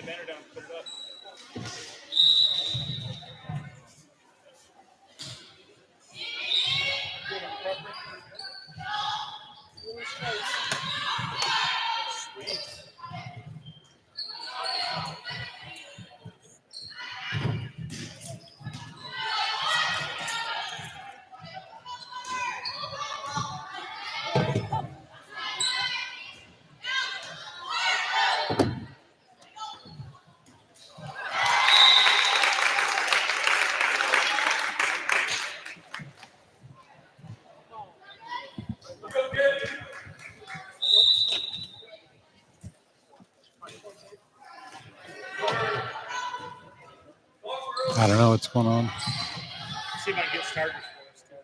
banner down, put it up. Sweet. I don't know what's going on. See if I can get started for us, too.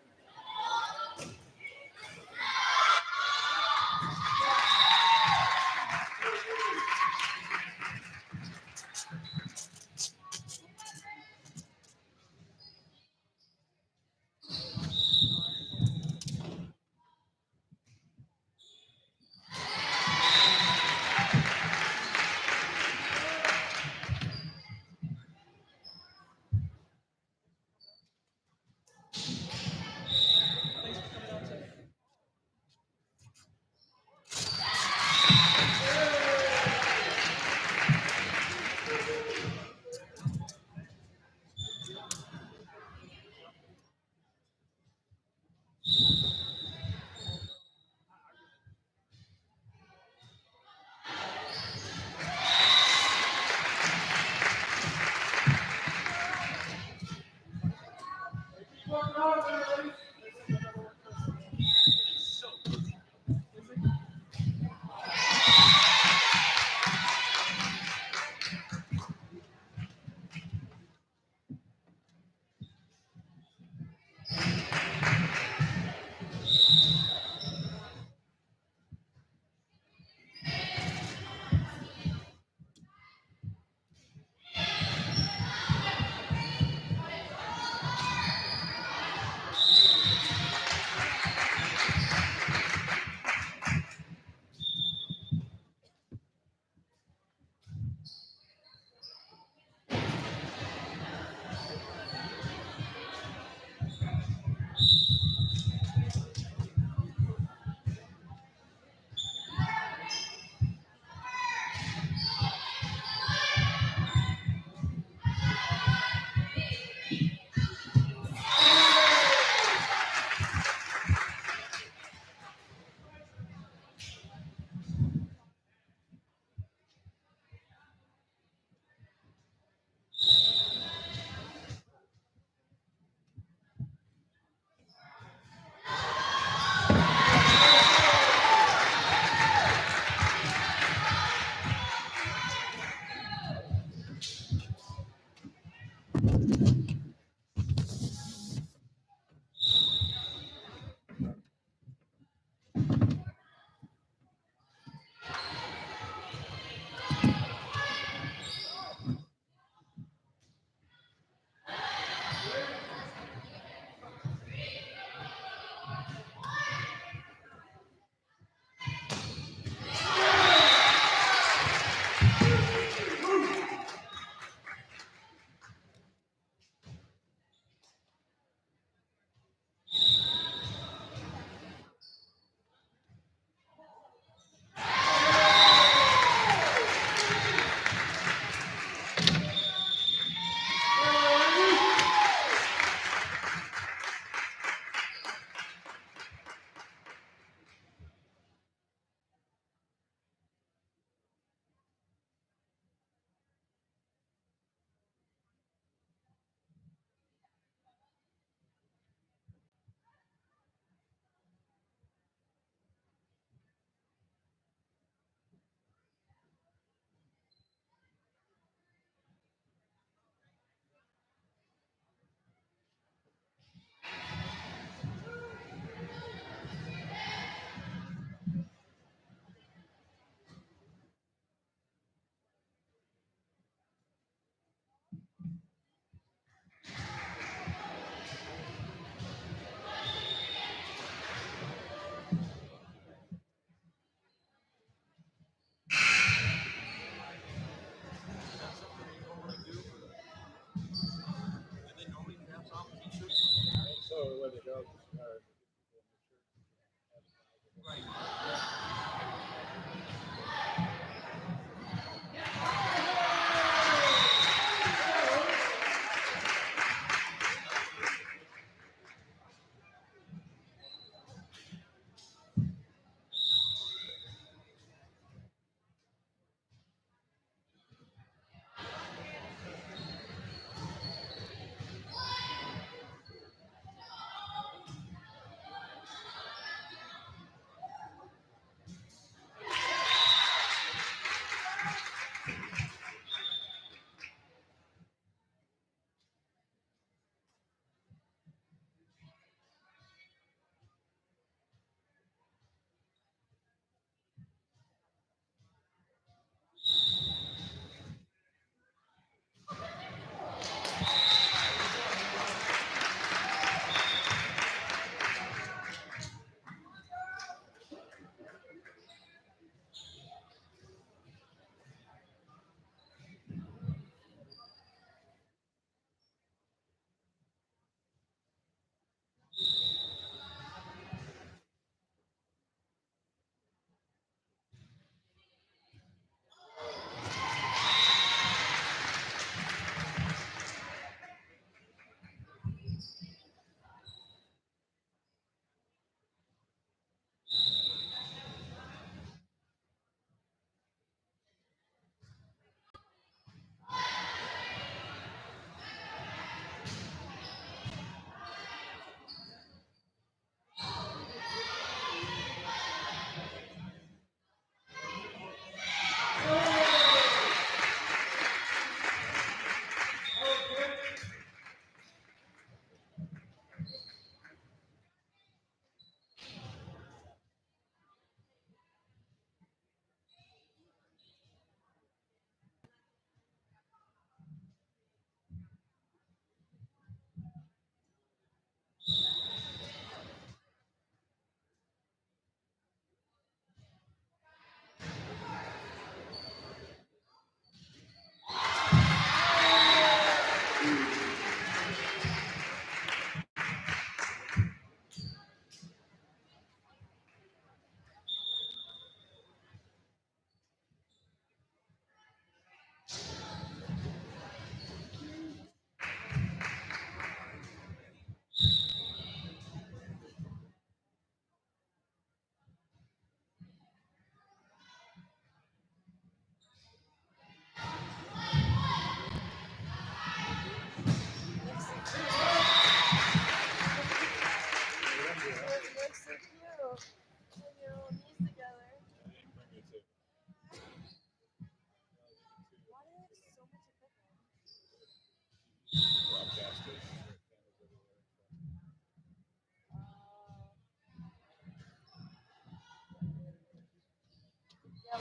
Yeah,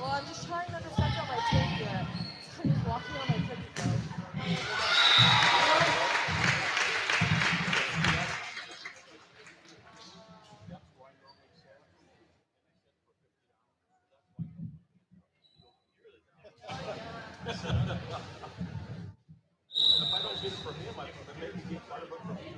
well, I'm just trying not to step on my tape yet. I'm just walking on my tippy toe. If I don't get it from him, I maybe get part of it from you.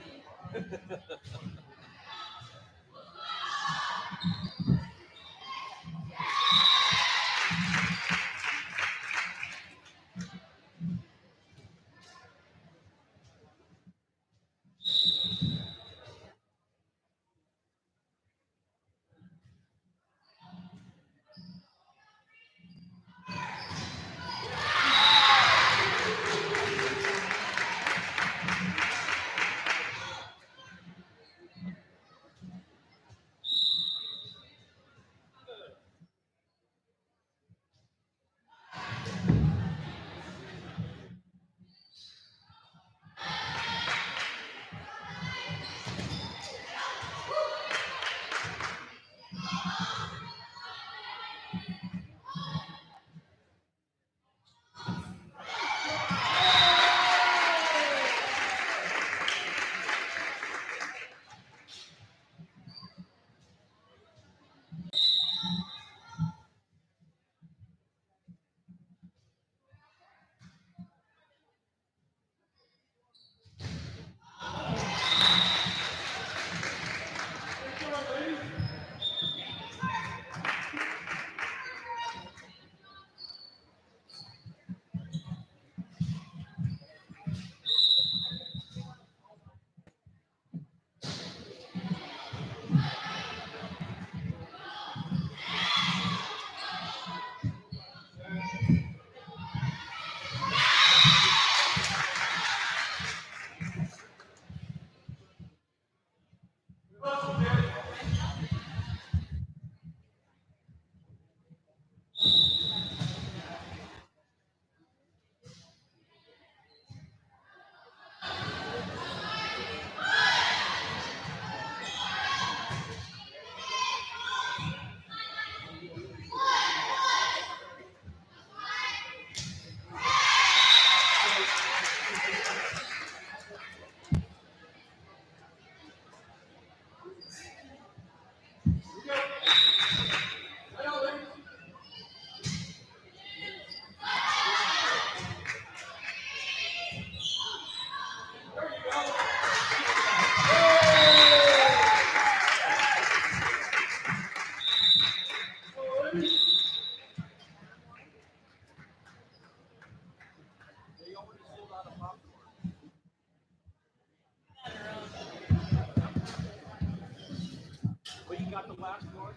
last one?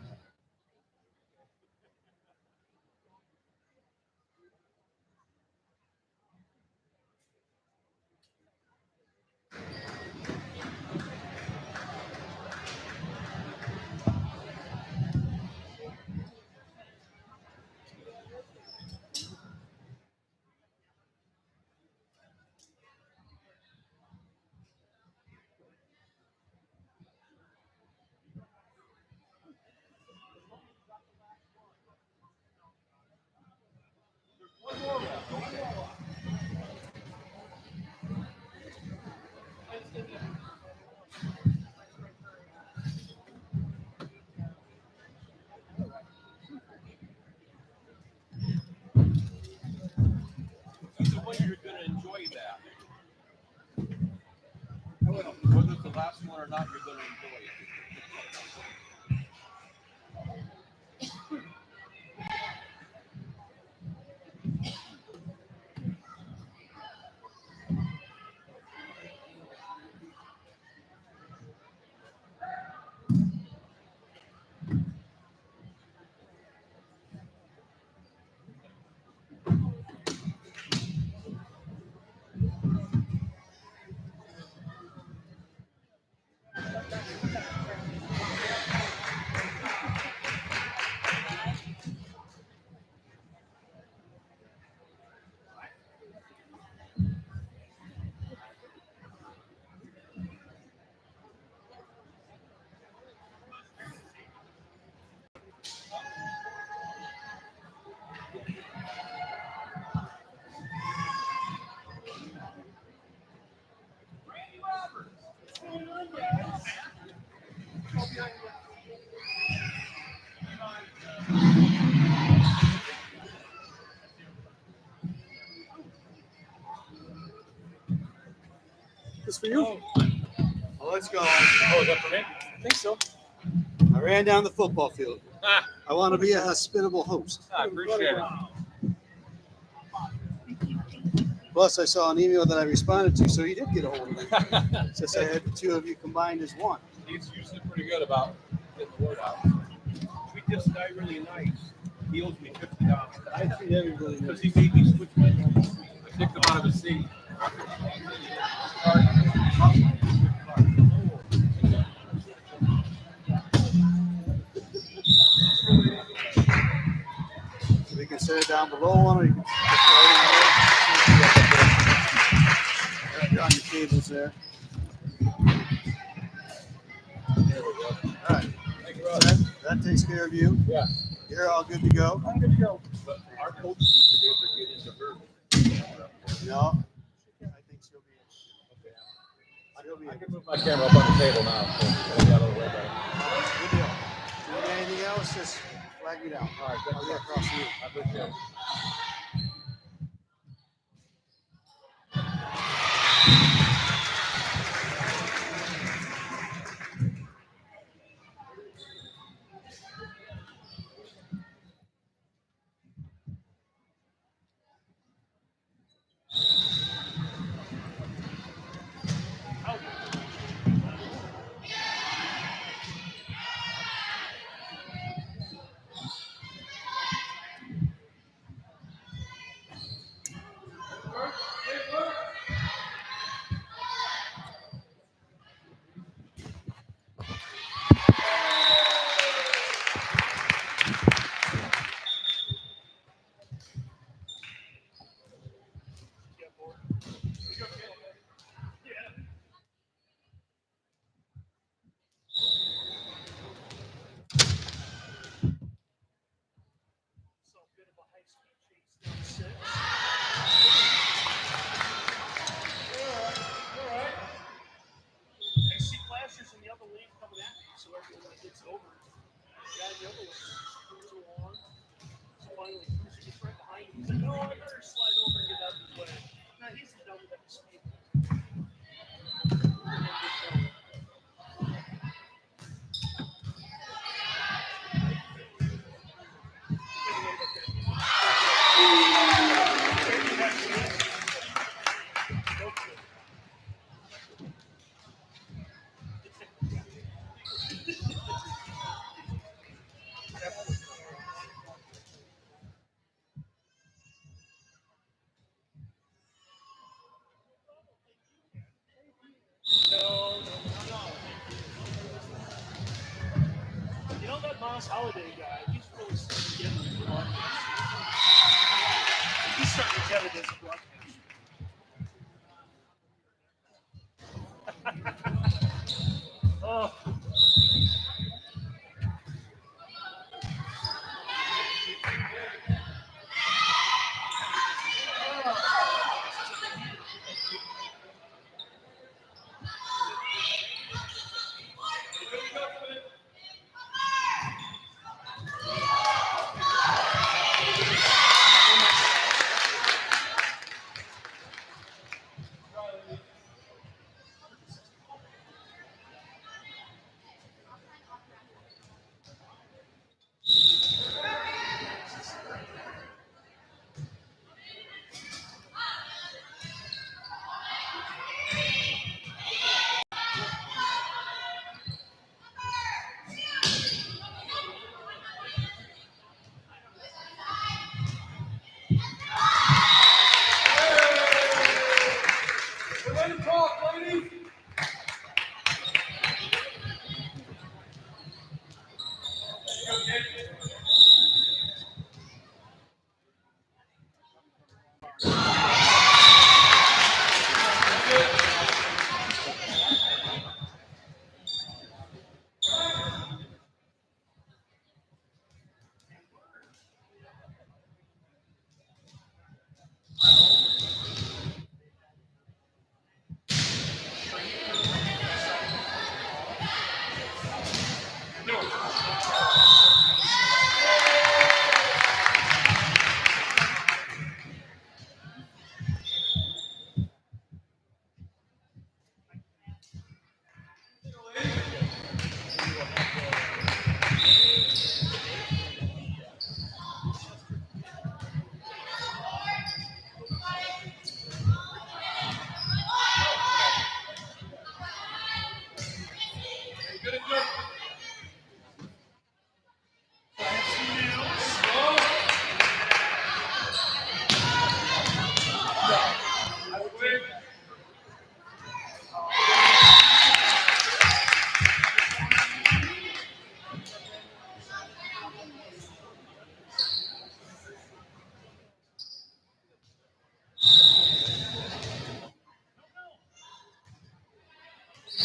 Either way, you're going to enjoy that. Whether it's the last one or not, you're going to enjoy it. This for you? Well, let's go. Oh, is that for me? I think so. I ran down the football field. Ah, I want to be a hospitable host. I appreciate it. Plus, I saw an email that I responded to, so you did get a hold of me. Since I had the two of you combined as one. He's usually pretty good about getting the word out. Treat this guy really nice. He owes me $50. I treat everybody Because he made me switch my name. I kicked him out of his seat. We can set it down below one, or you can on your cables there. All right. That takes care of you. Yeah. You're all good to go. I'm good to go. But our coach needs to be able to get into her. No, I think she'll be. Okay. She'll be. I can move my camera up on the table now. So I got a little bit better. Good deal. Do you need anything else? Just flag me down. All right, I'll get across to you. I appreciate it. This holiday guy, he's really starting to get into the broadcast. He's starting to get it as a broadcast. Oh.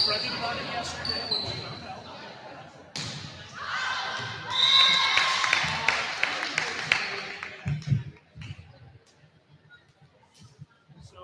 Read about it yesterday when we found out. So,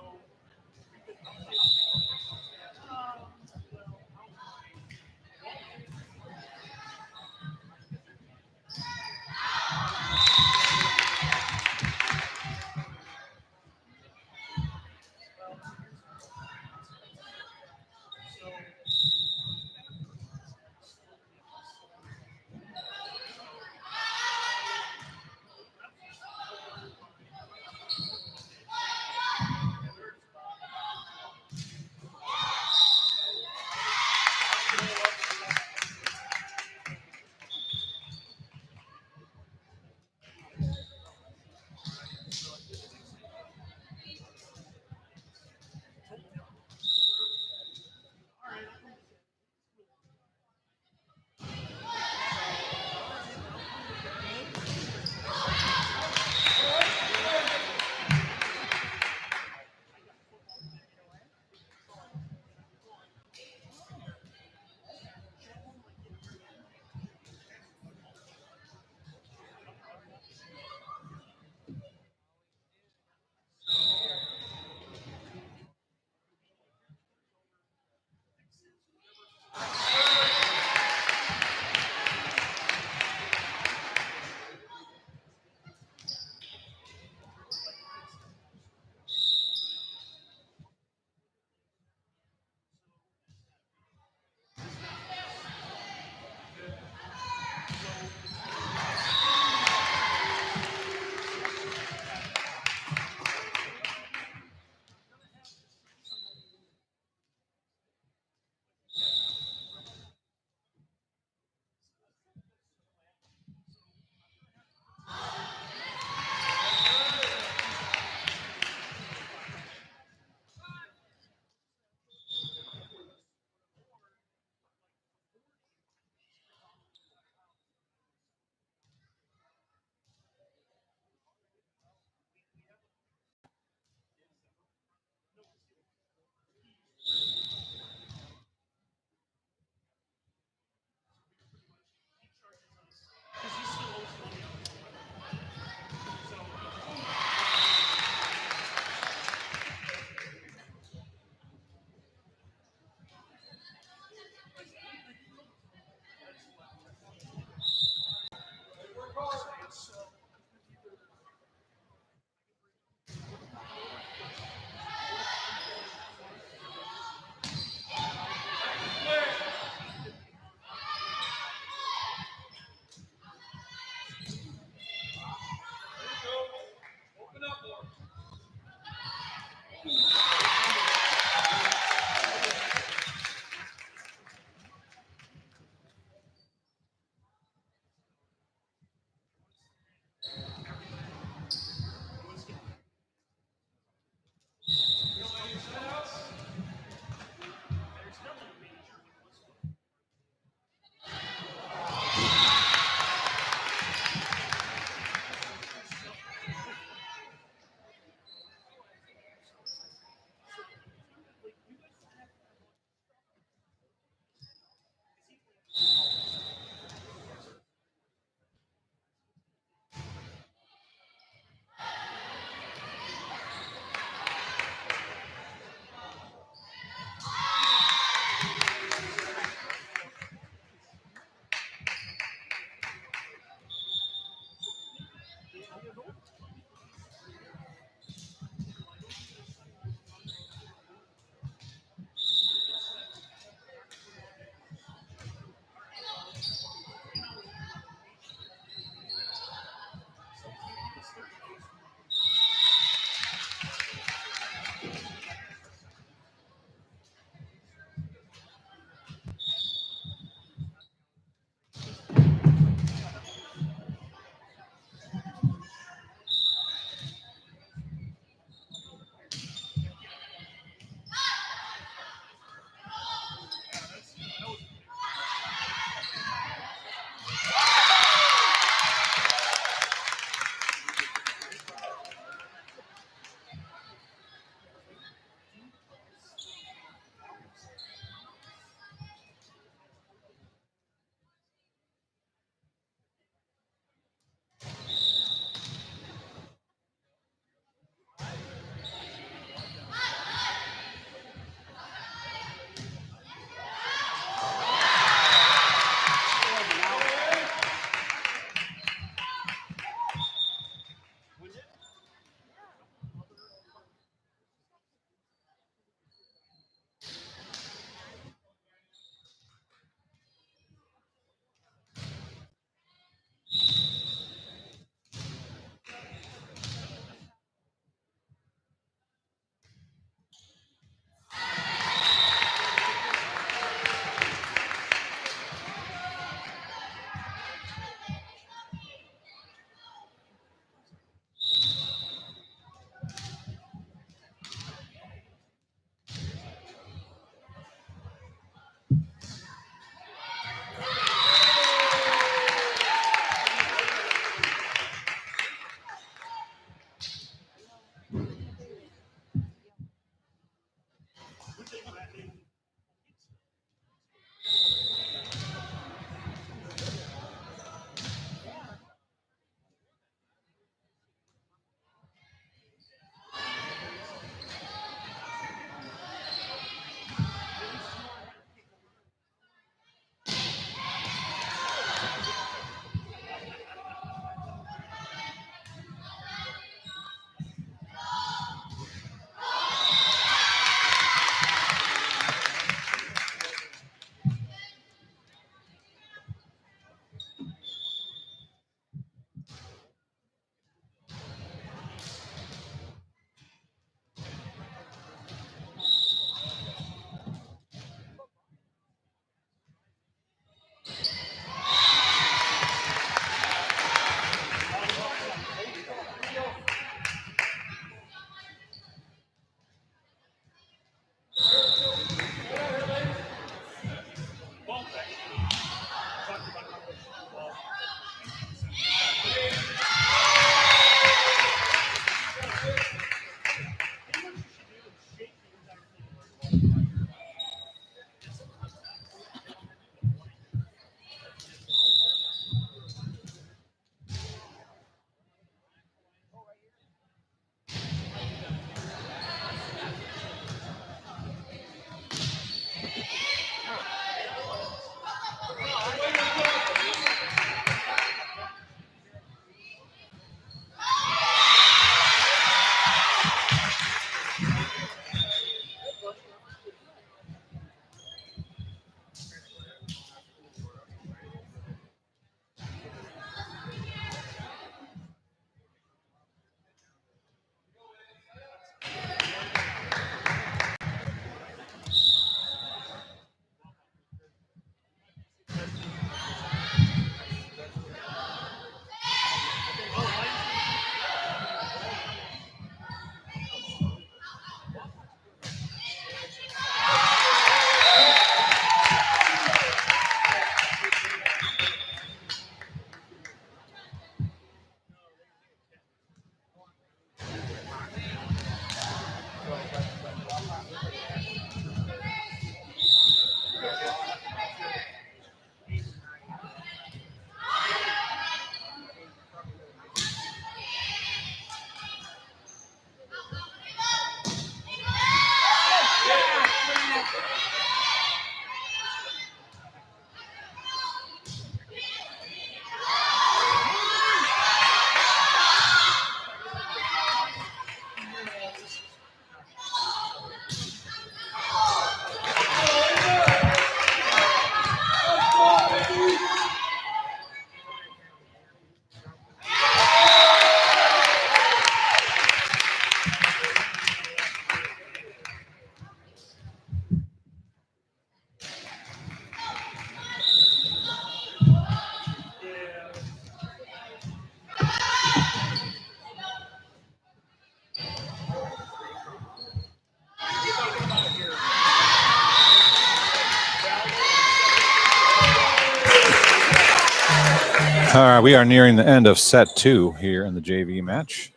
All right, we are nearing the end of set 2 here in the JV match.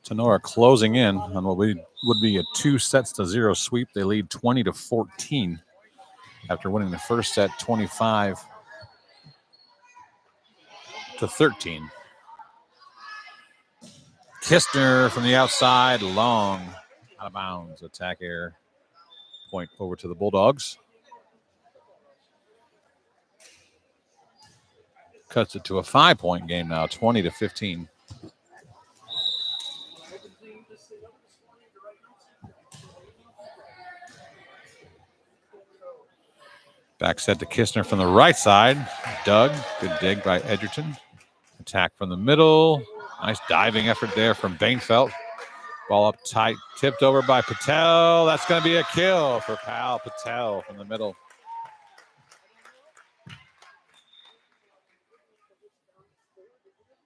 Tinora closing in on what would be a 2-0 sweep. They lead 20-14 after winning the first set 25-13. Kistner from the outside, long, out of bounds, attack air, point over to the Bulldogs. Cuts it to a 5-point game now, 20-15. Back set to Kistner from the right side. Doug, good dig by Edgerton. Attack from the middle. Nice diving effort there from Bainfeld. Ball up tight, tipped over by Patel. That's going to be a kill for Pal Patel from the middle.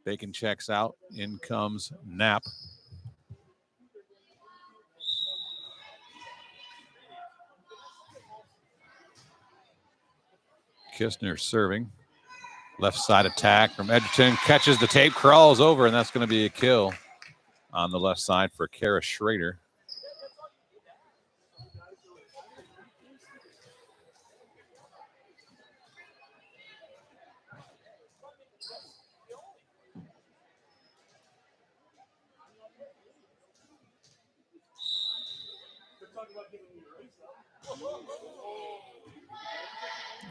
Bacon checks out. In comes Knapp. Kistner serving. Left side attack from Edgerton. Catches the tape, crawls over, and that's going to be a kill on the left side for Kara Schrader.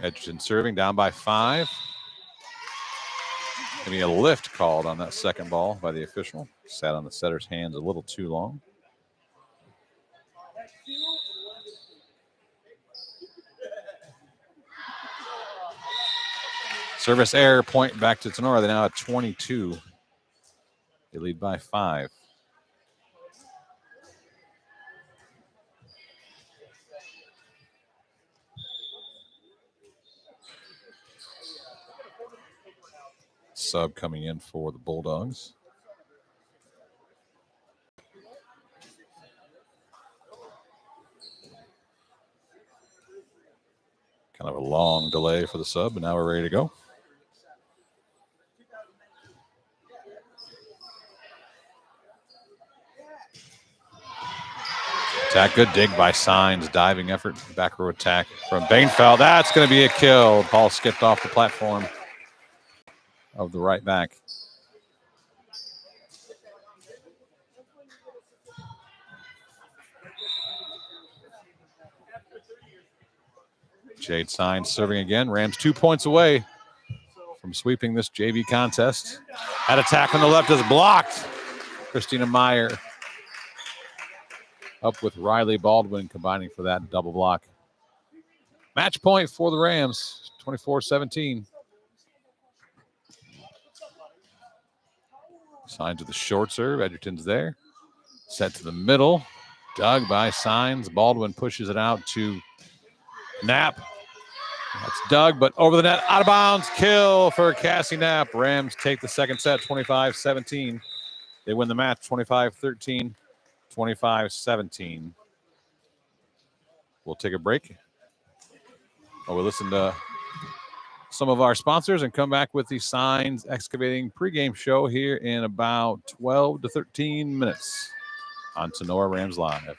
Edgerton serving down by 5. Going to be a lift called on that second ball by the official. Sat on the setter's hands a little too long. Service error, point back to Tinora. They're now at 22. They lead by 5. Sub coming in for the Bulldogs. Kind of a long delay for the sub, but now we're ready to go. Attack, good dig by Signs, diving effort, back row attack from Bainfeld. That's going to be a kill. Ball skipped off the platform of the right back. Jade Signs serving again. Rams 2 points away from sweeping this JV contest. That attack on the left is blocked. Christina Meyer up with Riley Baldwin combining for that double block. Match point for the Rams, 24-17. Signs with the short serve. Edgerton's there. Set to the middle. Dug by Signs. Baldwin pushes it out to Knapp. That's Doug, but over the net, out of bounds. Kill for Cassie Knapp. Rams take the second set, 25-17. They win the match, 25-13, 25-17. We'll take a break. We'll listen to some of our sponsors and come back with the Signs Excavating pregame show here in about 12 to 13 minutes on Tinora Rams Live. Stark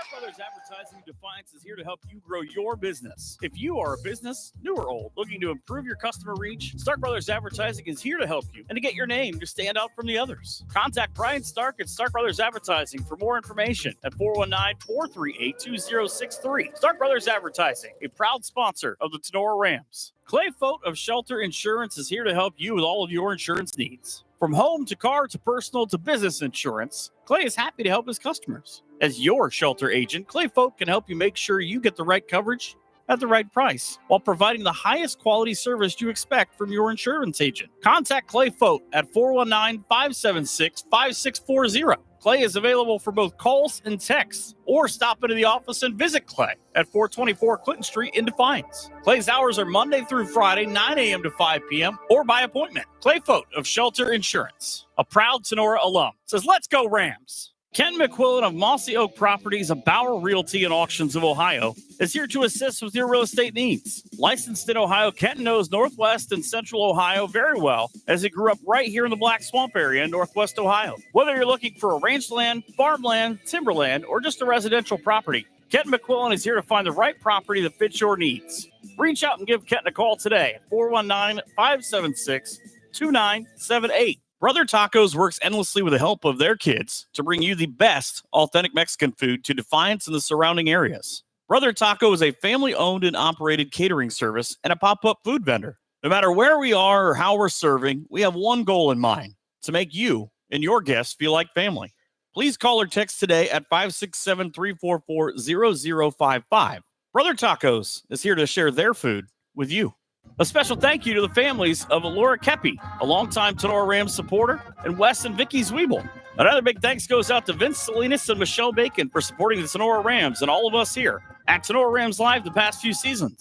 Brothers Advertising Defiance is here to help you grow your business. If you are a business, new or old, looking to improve your customer reach, Stark Brothers Advertising is here to help you and to get your name to stand out from the others. Contact Brian Stark at Stark Brothers Advertising for more information at 419-438-2063. Stark Brothers Advertising, a proud sponsor of the Tinora Rams. Clay Fote of Shelter Insurance is here to help you with all of your insurance needs. From home to car to personal to business insurance, Clay is happy to help his customers. As your shelter agent, Clay Fote can help you make sure you get the right coverage at the right price while providing the highest quality service you expect from your insurance agent. Contact Clay Fote at 419-576-5640. Clay is available for both calls and texts, or stop into the office and visit Clay at 424 Clinton Street in Defiance. Clay's hours are Monday through Friday, 9 a.m. to 5 p.m. or by appointment. Clay Fote of Shelter Insurance, a proud Tinora alum, says, "Let's go Rams." Ken McQuillan of Mossy Oak Properties of Bauer Realty and Auctions of Ohio is here to assist with your real estate needs. Licensed in Ohio, Kenton knows Northwest and Central Ohio very well as he grew up right here in the Black Swamp area in Northwest Ohio. Whether you're looking for a rangeland, farmland, timberland, or just a residential property, Kenton McQuillan is here to find the right property that fits your needs. Reach out and give Kenton a call today at 419-576-2978. Brother Tacos works endlessly with the help of their kids to bring you the best authentic Mexican food to Defiance and the surrounding areas. Brother Taco is a family-owned and operated catering service and a pop-up food vendor. No matter where we are or how we're serving, we have one goal in mind: to make you and your guests feel like family. Please call or text today at 567-344-0055. Brother Tacos is here to share their food with you. A special thank you to the families of Laura Kepi, a longtime Tinora Rams supporter, and Wes and Vicky Zwiebel. Another big thanks goes out to Vince Salinas and Michelle Bacon for supporting the Tinora Rams and all of us here at Tinora Rams Live the past few seasons.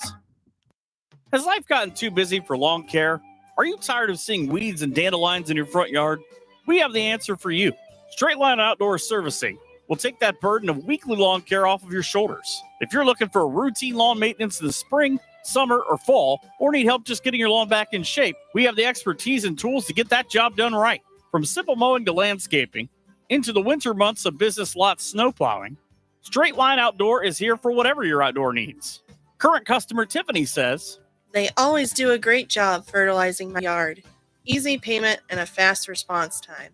Has life gotten too busy for lawn care? Are you tired of seeing weeds and dandelions in your front yard? We have the answer for you. Straight Line Outdoor Servicing will take that burden of weekly lawn care off of your shoulders. If you're looking for routine lawn maintenance in the spring, summer, or fall, or need help just getting your lawn back in shape, we have the expertise and tools to get that job done right. From simple mowing to landscaping, into the winter months of business lot snow plowing, Straight Line Outdoor is here for whatever your outdoor needs. Current customer Tiffany says, "They always do a great job fertilizing my yard. Easy payment and a fast response time.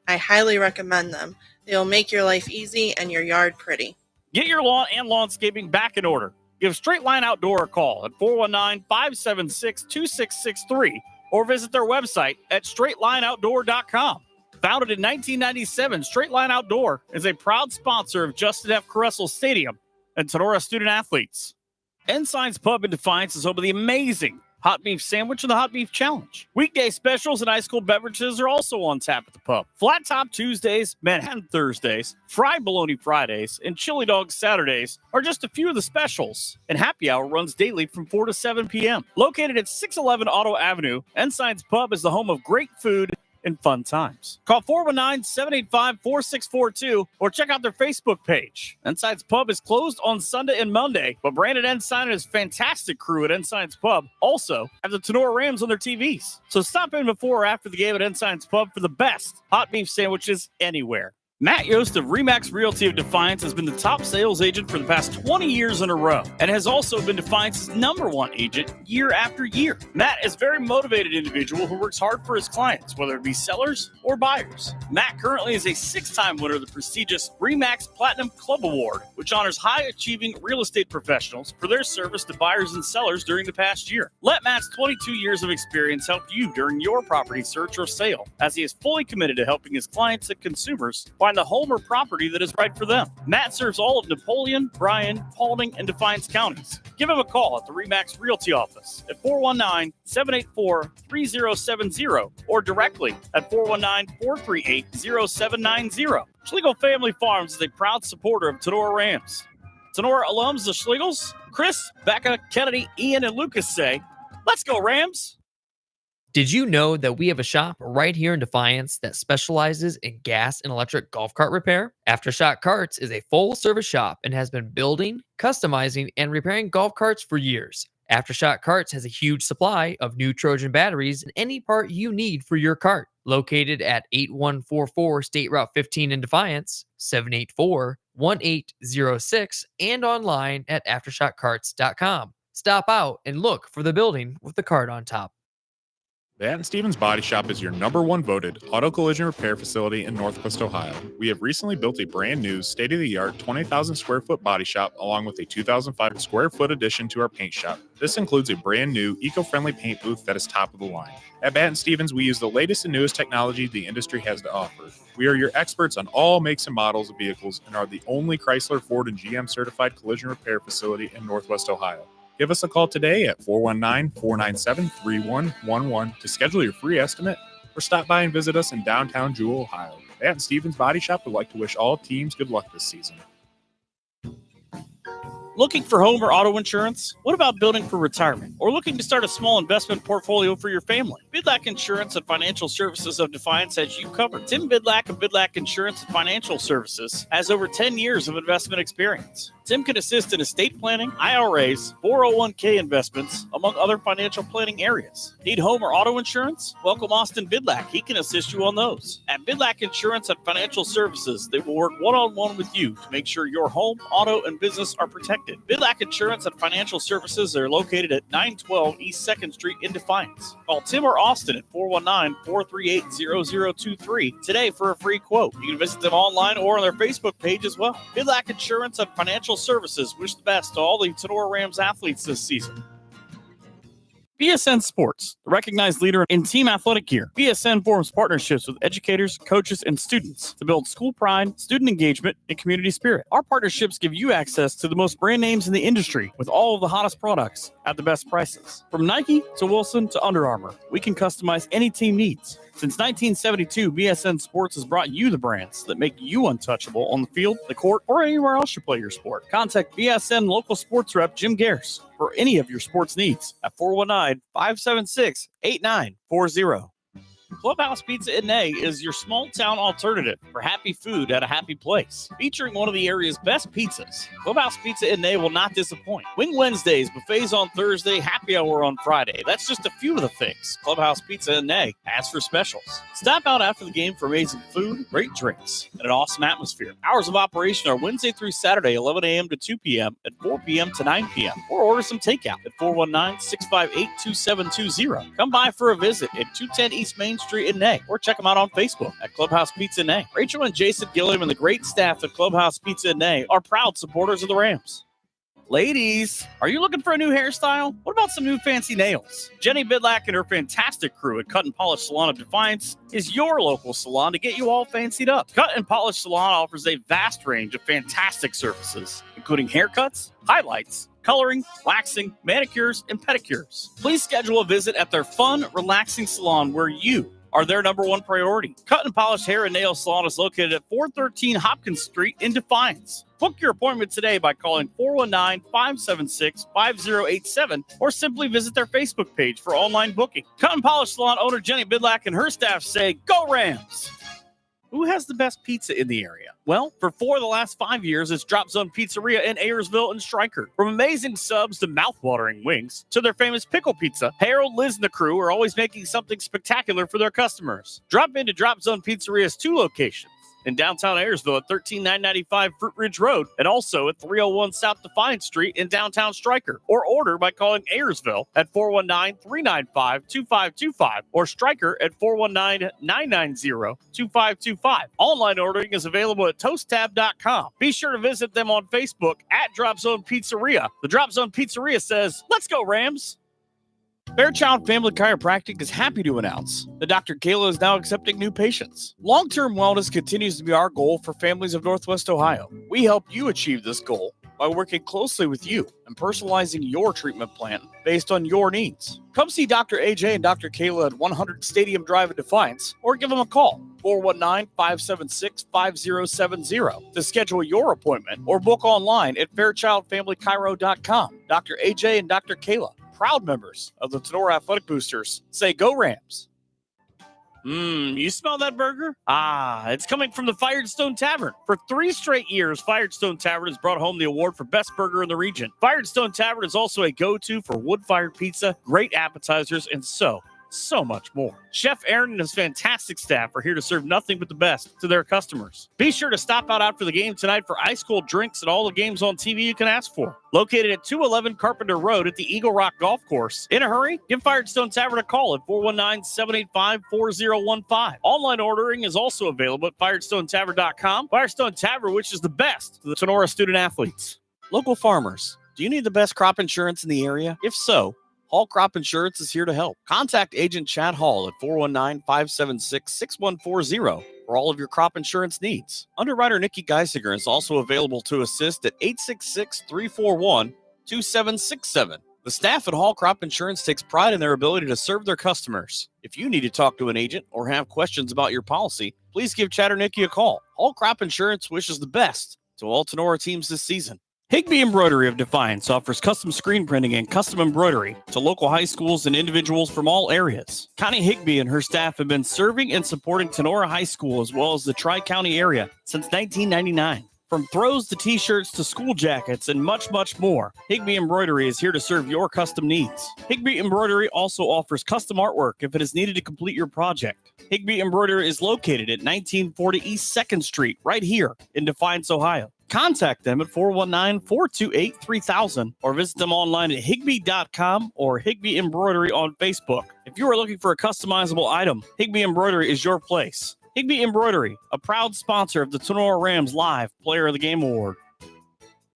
I highly recommend them. They'll make your life easy and your yard pretty." Get your lawn and landscaping back in order. Give Straight Line Outdoor a call at 419-576-2663 or visit their website at straightlineoutdoor.com. Founded in 1997, Straight Line Outdoor is a proud sponsor of Justin F. Caressel Stadium and Tinora student athletes. Ensign's Pub in Defiance is home of the amazing Hot Beef Sandwich and the Hot Beef Challenge. Weekday specials and ice cold beverages are also on tap at the pub. Flat Top Tuesdays, Manhattan Thursdays, Fried Bologna Fridays, and Chili Dog Saturdays are just a few of the specials. And happy hour runs daily from 4 to 7 p.m. Located at 611 Auto Avenue, Ensign's Pub is the home of great food and fun times. Call 419-785-4642 or check out their Facebook page. Ensign's Pub is closed on Sunday and Monday, but Brandon Ensign and his fantastic crew at Ensign's Pub also have the Tinora Rams on their TVs. So stop in before or after the game at Ensign's Pub for the best hot beef sandwiches anywhere. Matt Yost of Remax Realty of Defiance has been the top sales agent for the past 20 years in a row and has also been Defiance's #1 agent year after year. Matt is a very motivated individual who works hard for his clients, whether it be sellers or buyers. Matt currently is a 6-time winner of the prestigious Remax Platinum Club Award, which honors high-achieving real estate professionals for their service to buyers and sellers during the past year. Let Matt's 22 years of experience help you during your property search or sale, as he is fully committed to helping his clients and consumers find the home or property that is right for them. Matt serves all of Napoleon, Bryan, Paulding, and Defiance counties. Give him a call at the Remax Realty office at 419-784-3070 or directly at 419-438-0790. Schlegel Family Farms is a proud supporter of Tinora Rams. Tinora alums, the Schlegels, Chris, Becca, Kennedy, Ian, and Lucas say, "Let's go Rams!" Did you know that we have a shop right here in Defiance that specializes in gas and electric golf cart repair? Aftershock Carts is a full-service shop and has been building, customizing, and repairing golf carts for years. Aftershock Carts has a huge supply of new Trojan batteries and any part you need for your cart. Located at 8144 State Route 15 in Defiance, 784-1806, and online at aftershockcarts.com. Stop out and look for the building with the cart on top. Batten Stevens Body Shop is your #1 voted auto collision repair facility in Northwest Ohio. We have recently built a brand new state-of-the-art 20,000 square foot body shop along with a 2,005 square foot addition to our paint shop. This includes a brand new eco-friendly paint booth that is top of the line. At Batten Stevens, we use the latest and newest technology the industry has to offer. We are your experts on all makes and models of vehicles and are the only Chrysler, Ford, and GM certified collision repair facility in Northwest Ohio. Give us a call today at 419-497-3111 to schedule your free estimate or stop by and visit us in downtown Jewell, Ohio. Batten Stevens Body Shop would like to wish all teams good luck this season. Looking for home or auto insurance? What about building for retirement? Or looking to start a small investment portfolio for your family? Bidlack Insurance and Financial Services of Defiance has you covered. Tim Bidlack of Bidlack Insurance and Financial Services has over 10 years of investment experience. Tim can assist in estate planning, IRAs, 401k investments, among other financial planning areas. Need home or auto insurance? Welcome Austin Bidlack. He can assist you on those. At Bidlack Insurance and Financial Services, they will work one-on-one with you to make sure your home, auto, and business are protected. Bidlack Insurance and Financial Services are located at 912 East 2nd Street in Defiance. Call Tim or Austin at 419-438-0023 today for a free quote. You can visit them online or on their Facebook page as well. Bidlack Insurance and Financial Services wish the best to all the Tinora Rams athletes this season. BSN Sports, the recognized leader in team athletic gear. BSN forms partnerships with educators, coaches, and students to build school pride, student engagement, and community spirit. Our partnerships give you access to the most brand names in the industry with all of the hottest products at the best prices. From Nike to Wilson to Under Armour, we can customize any team needs. Since 1972, BSN Sports has brought you the brands that make you untouchable on the field, the court, or anywhere else you play your sport. Contact BSN local sports rep Jim Garris for any of your sports needs at 419-576-8940. Clubhouse Pizza in A is your small town alternative for happy food at a happy place. Featuring one of the area's best pizzas, Clubhouse Pizza in A will not disappoint. Wing Wednesdays, buffets on Thursday, happy hour on Friday. That's just a few of the things Clubhouse Pizza in A has for specials. Stop out after the game for amazing food, great drinks, and an awesome atmosphere. Hours of operation are Wednesday through Saturday, 11 a.m. to 2 p.m. and 4 p.m. to 9 p.m. Or order some takeout at 419-658-2720. Come by for a visit at 210 East Main Street in Nay, or check them out on Facebook at Clubhouse Pizza in Nay. Rachel and Jason Gilliam and the great staff at Clubhouse Pizza in Nay are proud supporters of the Rams. Ladies, are you looking for a new hairstyle? What about some new fancy nails? Jenny Bidlack and her fantastic crew at Cut and Polish Salon of Defiance is your local salon to get you all fancied up. Cut and Polish Salon offers a vast range of fantastic services, including haircuts, highlights, coloring, waxing, manicures, and pedicures. Please schedule a visit at their fun, relaxing salon where you are their number one priority. Cut and Polish Hair and Nail Salon is located at 413 Hopkins Street in Defiance. Book your appointment today by calling 419-576-5087 or simply visit their Facebook page for online booking. Cut and Polish Salon owner Jenny Bidlack and her staff say, "Go Rams!" Who has the best pizza in the area? Well, for 4 of the last 5 years, it's Drop Zone Pizzeria in Ayersville and Stryker. From amazing subs to mouth-watering wings to their famous pickle pizza, Harold, Liz, and the crew are always making something spectacular for their customers. Drop into Drop Zone Pizzeria's 2 locations. In downtown Ayersville at 13995 Fruit Ridge Road, and also at 301 South Defiance Street in downtown Stryker. Or order by calling Ayersville at 419-395-2525 or Stryker at 419-990-2525. Online ordering is available at toasttab.com. Be sure to visit them on Facebook at Drop Zone Pizzeria. The Drop Zone Pizzeria says, "Let's go Rams!" Fairchild Family Chiropractic is happy to announce that Dr. Kayla is now accepting new patients. Long-term wellness continues to be our goal for families of Northwest Ohio. We help you achieve this goal by working closely with you and personalizing your treatment plan based on your needs. Come see Dr. AJ and Dr. Kayla at 100 Stadium Drive in Defiance or give them a call, 419-576-5070 to schedule your appointment or book online at fairchildfamilychiro.com. Dr. AJ and Dr. Kayla, proud members of the Tinora Athletic Boosters, say go Rams. You smell that burger? It's coming from the Firestone Tavern. For 3 straight years, Firestone Tavern has brought home the award for best burger in the region. Firestone Tavern is also a go-to for wood-fired pizza, great appetizers, and so much more. Chef Aaron and his fantastic staff are here to serve nothing but the best to their customers. Be sure to stop out after the game tonight for ice cold drinks and all the games on TV you can ask for. Located at 211 Carpenter Road at the Eagle Rock Golf Course. In a hurry, give Firestone Tavern a call at 419-785-4015. Online ordering is also available at firestonetavern.com. Firestone Tavern wishes the best to the Tinora student athletes. Local farmers, do you need the best crop insurance in the area? If so, Hall Crop Insurance is here to help. Contact Agent Chad Hall at 419-576-6140 for all of your crop insurance needs. Underwriter Nikki Geisinger is also available to assist at 866-341-2767. The staff at Hall Crop Insurance takes pride in their ability to serve their customers. If you need to talk to an agent or have questions about your policy, please give Chad or Nikki a call. Hall Crop Insurance wishes the best to all Tinora teams this season. Higby Embroidery of Defiance offers custom screen printing and custom embroidery to local high schools and individuals from all areas. Connie Higby and her staff have been serving and supporting Tinora High School as well as the Tri-County area since 1999. From throws to t-shirts to school jackets and much, much more, Higby Embroidery is here to serve your custom needs. Higby Embroidery also offers custom artwork if it is needed to complete your project. Higby Embroidery is located at 1940 East 2nd Street, right here in Defiance, Ohio. Contact them at 419-428-3000 or visit them online at higby.com or Higby Embroidery on Facebook. If you are looking for a customizable item, Higby Embroidery is your place. Higby Embroidery, a proud sponsor of the Tinora Rams Live Player of the Game Award.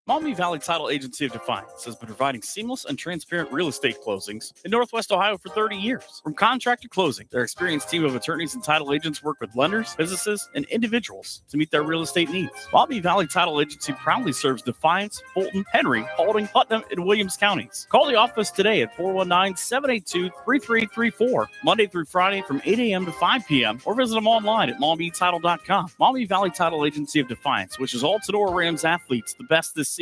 Maumee Valley Title Agency of Defiance has been providing seamless and transparent real estate closings in Northwest Ohio for 30 years. From contract to closing, their experienced team of attorneys and title agents work with lenders, businesses, and individuals to meet their real estate needs. Maumee Valley Title Agency proudly serves Defiance, Fulton, Henry, Paulding, Putnam, and Williams counties. Call the office today at 419-782-3334, Monday through Friday from 8 a.m. to 5 p.m. or visit them online at MaumeeTitle.com. Maumee Valley Title Agency of Defiance wishes all Tinora Rams athletes the best this season.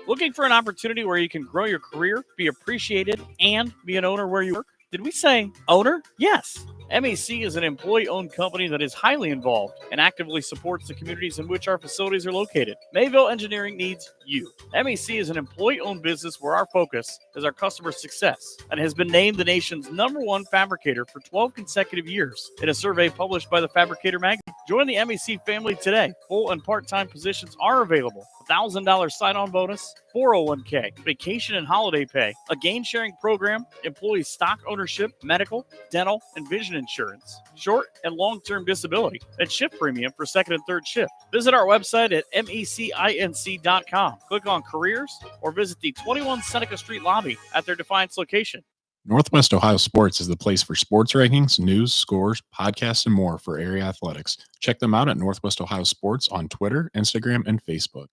Looking for an opportunity where you can grow your career, be appreciated, and be an owner where you work? Did we say owner? Yes. MAC is an employee-owned company that is highly involved and actively supports the communities in which our facilities are located. Mayville Engineering needs you. MAC is an employee-owned business where our focus is our customer success and has been named the nation's #1 fabricator for 12 consecutive years in a survey published by the Fabricator magazine. Join the MAC family today. Full and part-time positions are available. $1,000 sign-on bonus, 401k, vacation and holiday pay, a gain-sharing program, employee stock ownership, medical, dental, and vision insurance, short and long-term disability, and shift premium for second and third shift. Visit our website at mecinc.com. Click on careers or visit the 21 Seneca Street lobby at their Defiance location. Northwest Ohio Sports is the place for sports rankings, news, scores, podcasts, and more for area athletics. Check them out at Northwest Ohio Sports on Twitter, Instagram, and Facebook.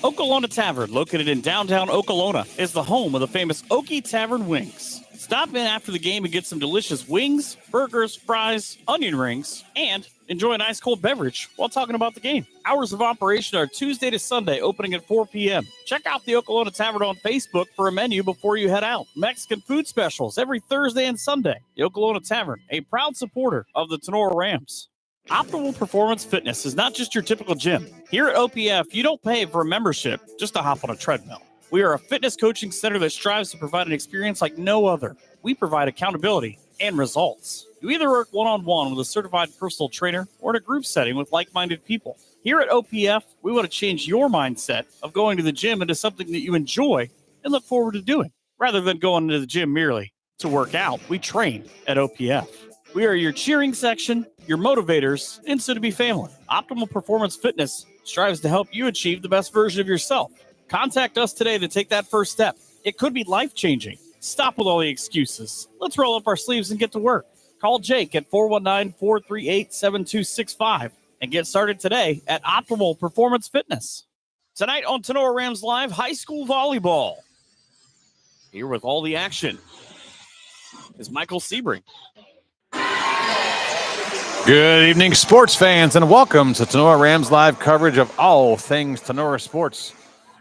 Okolona Tavern, located in downtown Okolona, is the home of the famous Okie Tavern Wings. Stop in after the game and get some delicious wings, burgers, fries, onion rings, and enjoy an ice cold beverage while talking about the game. Hours of operation are Tuesday to Sunday, opening at 4 p.m. Check out the Okolona Tavern on Facebook for a menu before you head out. Mexican food specials every Thursday and Sunday. The Okolona Tavern, a proud supporter of the Tinora Rams. Optimal Performance Fitness is not just your typical gym. Here at OPF, you don't pay for a membership just to hop on a treadmill. We are a fitness coaching center that strives to provide an experience like no other. We provide accountability and results. You either work one-on-one with a certified personal trainer or in a group setting with like-minded people. Here at OPF, we want to change your mindset of going to the gym into something that you enjoy and look forward to doing. Rather than going to the gym merely to work out, we train at OPF. We are your cheering section, your motivators, and soon-to-be family. Optimal Performance Fitness strives to help you achieve the best version of yourself. Contact us today to take that first step. It could be life-changing. Stop with all the excuses. Let's roll up our sleeves and get to work. Call Jake at 419-438-7265 and get started today at Optimal Performance Fitness. Tonight on Tinora Rams Live, high school volleyball. Here with all the action is Michael Sebring. Good evening, sports fans, and welcome to Tinora Rams Live coverage of all things Tinora sports,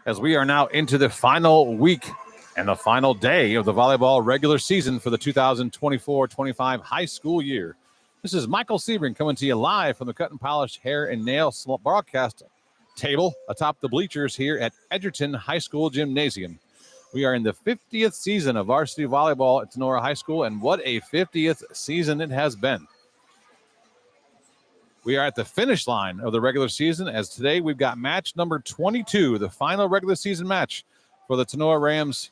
as we are now into the final week and the final day of the volleyball regular season for the 2024-25 high school year. This is Michael Sebring coming to you live from the Cut and Polish Hair and Nail broadcast table atop the bleachers here at Edgerton High School Gymnasium. We are in the 50th season of varsity volleyball at Tinora High School, and what a 50th season it has been. We are at the finish line of the regular season, as today we've got match number 22, the final regular season match for the Tinora Rams.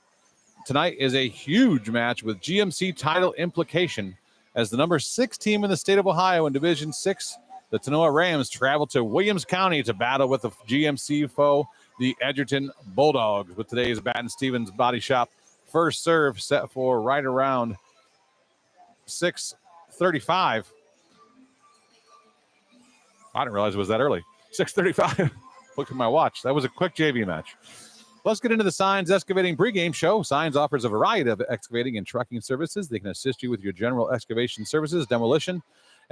Tonight is a huge match with GMC title implication, as the number 6 team in the state of Ohio in Division 6, the Tinora Rams, travel to Williams County to battle with the GMC foe, the Edgerton Bulldogs, with today's Bat and Stevens Body Shop first serve set for right around 6:35. I didn't realize it was that early. 6:35. Look at my watch. That was a quick JV match. Let's get into the Signs Excavating pregame show. Signs offers a variety of excavating and trucking services. They can assist you with your general excavation services, demolition,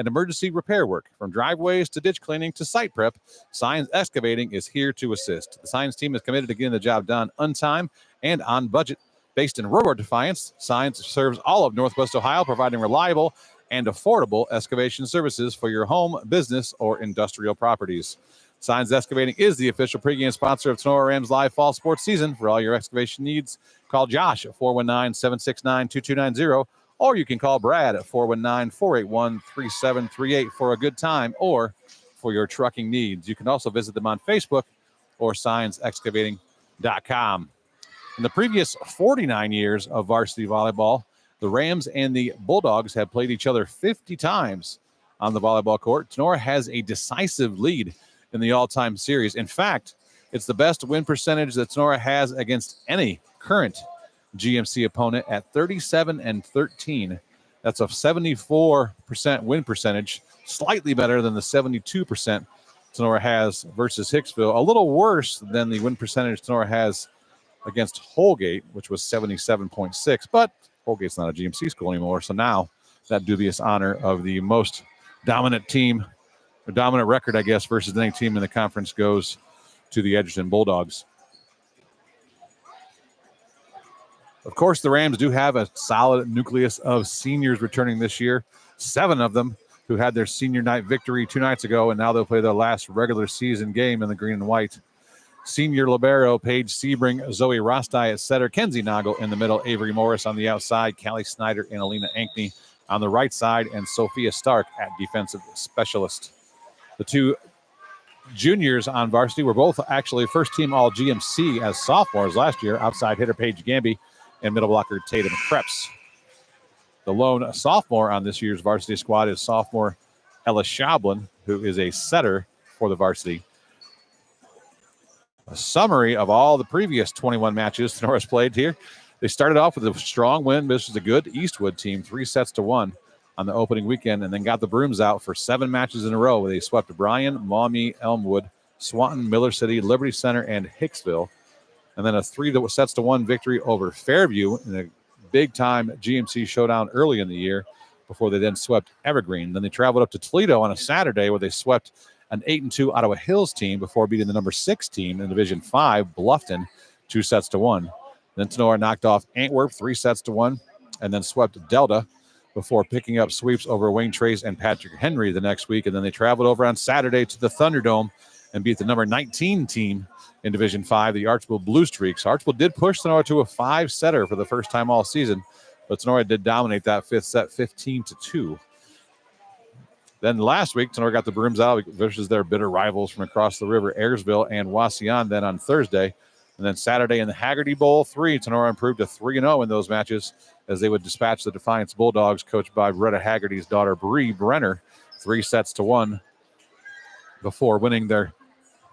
and emergency repair work. From driveways to ditch cleaning to site prep, Signs Excavating is here to assist. The Signs team is committed to getting the job done on time and on budget. Based in Aurora, Defiance, Signs serves all of Northwest Ohio, providing reliable and affordable excavation services for your home, business, or industrial properties. Signs Excavating is the official pregame sponsor of Tinora Rams live fall sports season. For all your excavation needs, call Josh at 419-769-2290, or you can call Brad at 419-481-3738 for a good time or for your trucking needs. You can also visit them on Facebook or signsexcavating.com. In the previous 49 years of varsity volleyball, the Rams and the Bulldogs have played each other 50 times on the volleyball court. Tinora has a decisive lead in the all-time series. In fact, it's the best win percentage that Tinora has against any current GMC opponent at 37-13. That's a 74% win percentage, slightly better than the 72% Tinora has versus Hicksville. A little worse than the win percentage Tinora has against Holgate, which was 77.6, but Holgate's not a GMC school anymore, so now that dubious honor of the most dominant team, or dominant record, I guess, versus any team in the conference goes to the Edgerton Bulldogs. Of course, the Rams do have a solid nucleus of seniors returning this year, 7 of them who had their senior night victory 2 nights ago, and now they'll play their last regular season game in the green and white. Senior libero Paige Sebring, Zoe Rostai at setter, Kenzie Noggle in the middle, Avery Morris on the outside, Callie Snyder and Alina Ankney on the right side, and Sophia Stark at defensive specialist. The 2 juniors on varsity were both actually first-team All-GMC as sophomores last year, outside hitter Paige Gamby and middle blocker Tatum Krebs. The lone sophomore on this year's varsity squad is sophomore Ella Schablin, who is a setter for the varsity. A summary of all the previous 21 matches Tenora's played here. They started off with a strong win. This was a good Eastwood team, 3-1 on the opening weekend, and then got the brooms out for 7 matches in a row where they swept Bryan, Maumee, Elmwood, Swanton, Miller City, Liberty Center, and Hicksville. And then a 3-1 victory over Fairview in a big-time GMC showdown early in the year before they then swept Evergreen. Then they traveled up to Toledo on a Saturday where they swept an 8-2 Ottawa Hills team before beating the number 6 team in Division 5, Bluffton, 2-1. Then Tinora knocked off Antwerp 3-1 and then swept Delta before picking up sweeps over Wayne Trace and Patrick Henry the next week. And then they traveled over on Saturday to the Thunderdome and beat the number 19 team in Division 5, the Archbold Blue Streaks. Archbold did push Tinora to a 5-setter for the first time all season, but Tinora did dominate that 5th set 15-2. Then last week, Tinora got the brooms out versus their bitter rivals from across the river, Ayersville and Wauseon, then on Thursday. And then Saturday in the Haggerty Bowl 3, Tinora improved to 3-0 in those matches as they would dispatch the Defiance Bulldogs, coached by Beretta Haggerty's daughter, Bree Brenner, 3-1, before winning their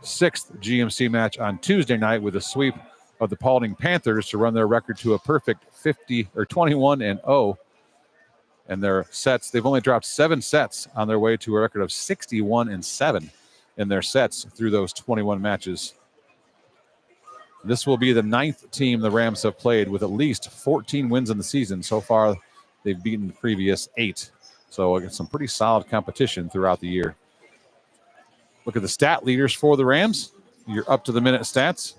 6th GMC match on Tuesday night with a sweep of the Paulding Panthers to run their record to a perfect 21-0. And their sets, they've only dropped 7 sets on their way to a record of 61-7 in their sets through those 21 matches. This will be the 9th team the Rams have played with at least 14 wins in the season. So far, they've beaten the previous 8. So it's some pretty solid competition throughout the year. Look at the stat leaders for the Rams. Your up-to-the-minute stats.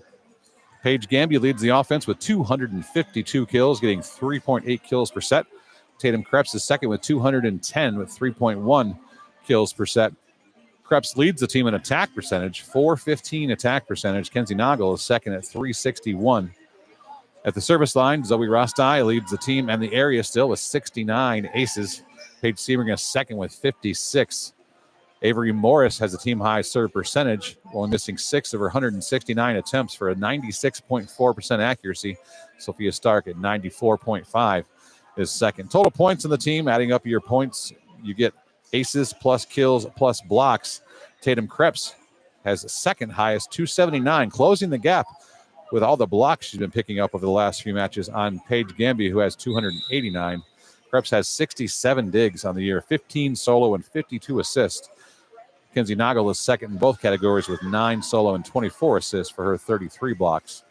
Paige Gamby leads the offense with 252 kills, getting 3.8 kills per set. Tatum Krebs is second with 210 with 3.1 kills per set. Krebs leads the team in attack percentage, 415 attack percentage. Kenzie Noggle is second at 361. At the service line, Zoe Rostai leads the team and the area still with 69 aces. Paige Sebring is second with 56. Avery Morris has a team-high serve percentage, only missing 6 of her 169 attempts for a 96.4% accuracy. Sophia Stark at 94.5 is second. Total points in the team, adding up your points, you get aces plus kills plus blocks. Tatum Krebs has second highest, 279, closing the gap with all the blocks she's been picking up over the last few matches on Paige Gamby, who has 289. Krebs has 67 digs on the year, 15 solo and 52 assists. Kenzie Noggle is second in both categories with 9 solo and 24 assists for her 33 blocks.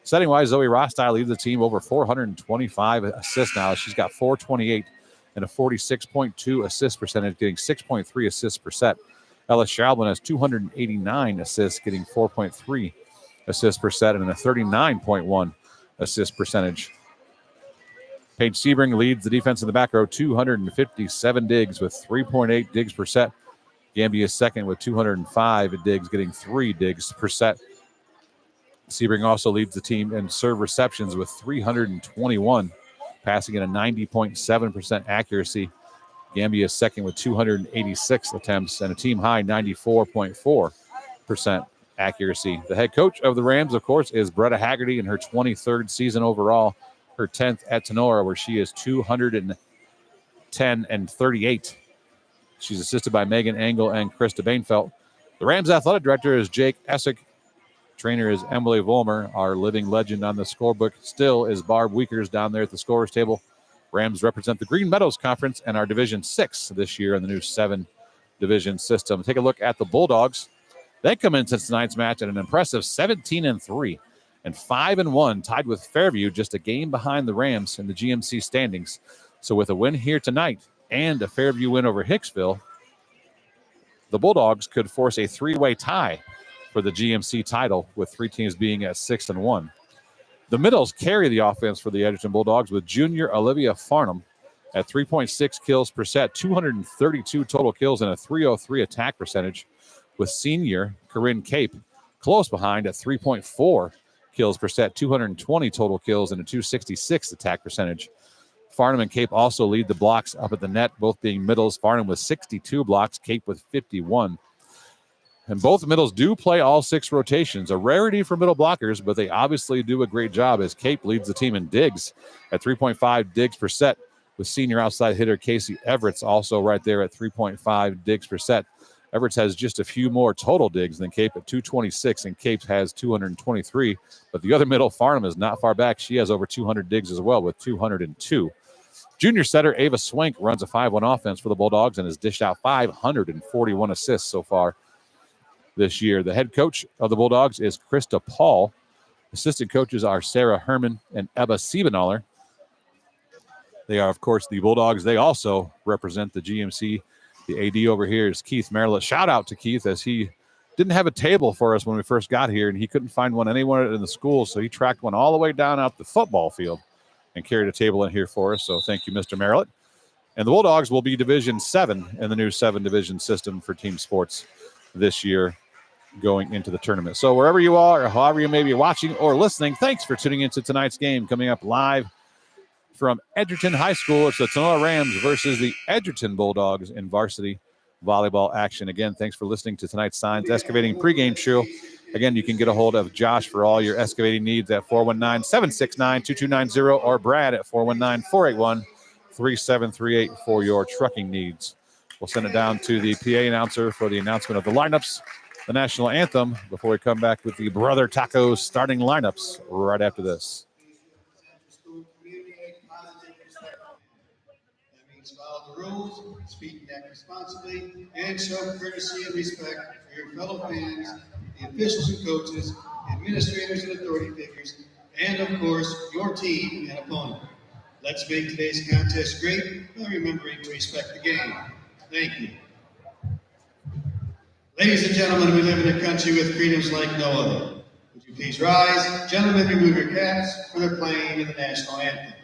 Setting-wise, Zoe Rostai leads the team over 425 assists now. She's got 428 and a 46.2 assist percentage, getting 6.3 assists per set. Ella Schaublin has 289 assists, getting 4.3 assists per set, and a 39.1 assist percentage. Paige Sebring leads the defense in the back row, 257 digs with 3.8 digs per set. Gambia is second with 205 digs, getting 3 digs per set. Sebring also leads the team in serve receptions with 321, passing at a 90.7% accuracy. Gambia is second with 286 attempts and a team high 94.4% accuracy. The head coach of the Rams, of course, is Bretta Haggerty in her 23rd season overall, her 10th at Tinora, where she is 210 and 38. She's assisted by Megan Engel and Krista Bainfelt. The Rams athletic director is Jake Essick. Trainer is Emily Vollmer. Our living legend on the scorebook still is Barb Weekers down there at the scorer's table. Rams represent the Green Meadows Conference and are Division 6 this year in the new 7-division system. Take a look at the Bulldogs. They come into tonight's match at an impressive 17-3 and 5-1, tied with Fairview, just a game behind the Rams in the GMC standings. So with a win here tonight and a Fairview win over Hicksville, the Bulldogs could force a 3-way tie for the GMC title, with 3 teams being at 6-1. The middles carry the offense for the Edgerton Bulldogs, with junior Olivia Farnham at 3.6 kills per set, 232 total kills, and a 303 attack percentage, with senior Corinne Cape close behind at 3.4 kills per set, 220 total kills, and a 266 attack percentage. Farnham and Cape also lead the blocks up at the net, both being middles. Farnham with 62 blocks, Cape with 51. And both middles do play all 6 rotations, a rarity for middle blockers, but they obviously do a great job, as Cape leads the team in digs at 3.5 digs per set, with senior outside hitter Casey Everett's also right there at 3.5 digs per set. Everett's has just a few more total digs than Cape at 226, and Cape has 223. But the other middle, Farnham, is not far back. She has over 200 digs as well with 202. Junior setter Ava Swank runs a 5-1 offense for the Bulldogs and has dished out 541 assists so far this year. The head coach of the Bulldogs is Krista Paul. Assistant coaches are Sarah Herman and Ebba Siebenaller. They are, of course, the Bulldogs. They also represent the GMC. The AD over here is Keith Merrill. Shout out to Keith, as he didn't have a table for us when we first got here, and he couldn't find one anywhere in the school, so he tracked one all the way down out the football field and carried a table in here for us. So thank you, Mr. Merrill. And the Bulldogs will be Division 7 in the new 7-division system for team sports this year, going into the tournament. So wherever you are, or however you may be watching or listening, thanks for tuning into tonight's game. Coming up live from Edgerton High School, it's the Tinora Rams versus the Edgerton Bulldogs in varsity volleyball action. Again, thanks for listening to tonight's Signs Excavating pregame show. Again, you can get a hold of Josh for all your excavating needs at 419-769-2290 or Brad at 419-481-3738 for your trucking needs. We'll send it down to the PA announcer for the announcement of the lineups, the national anthem, before we come back with the Brother Tacos starting lineups right after this. That means follow the rules, speak and act responsibly, and show courtesy and respect for your fellow fans, the officials and coaches, administrators and authority figures, and of course, your team and opponent. Let's make today's contest great by remembering to respect the game. Thank you. Ladies and gentlemen, we live in a country with freedoms like no other. Would you please rise? Gentlemen, remove your caps for the playing of the national anthem.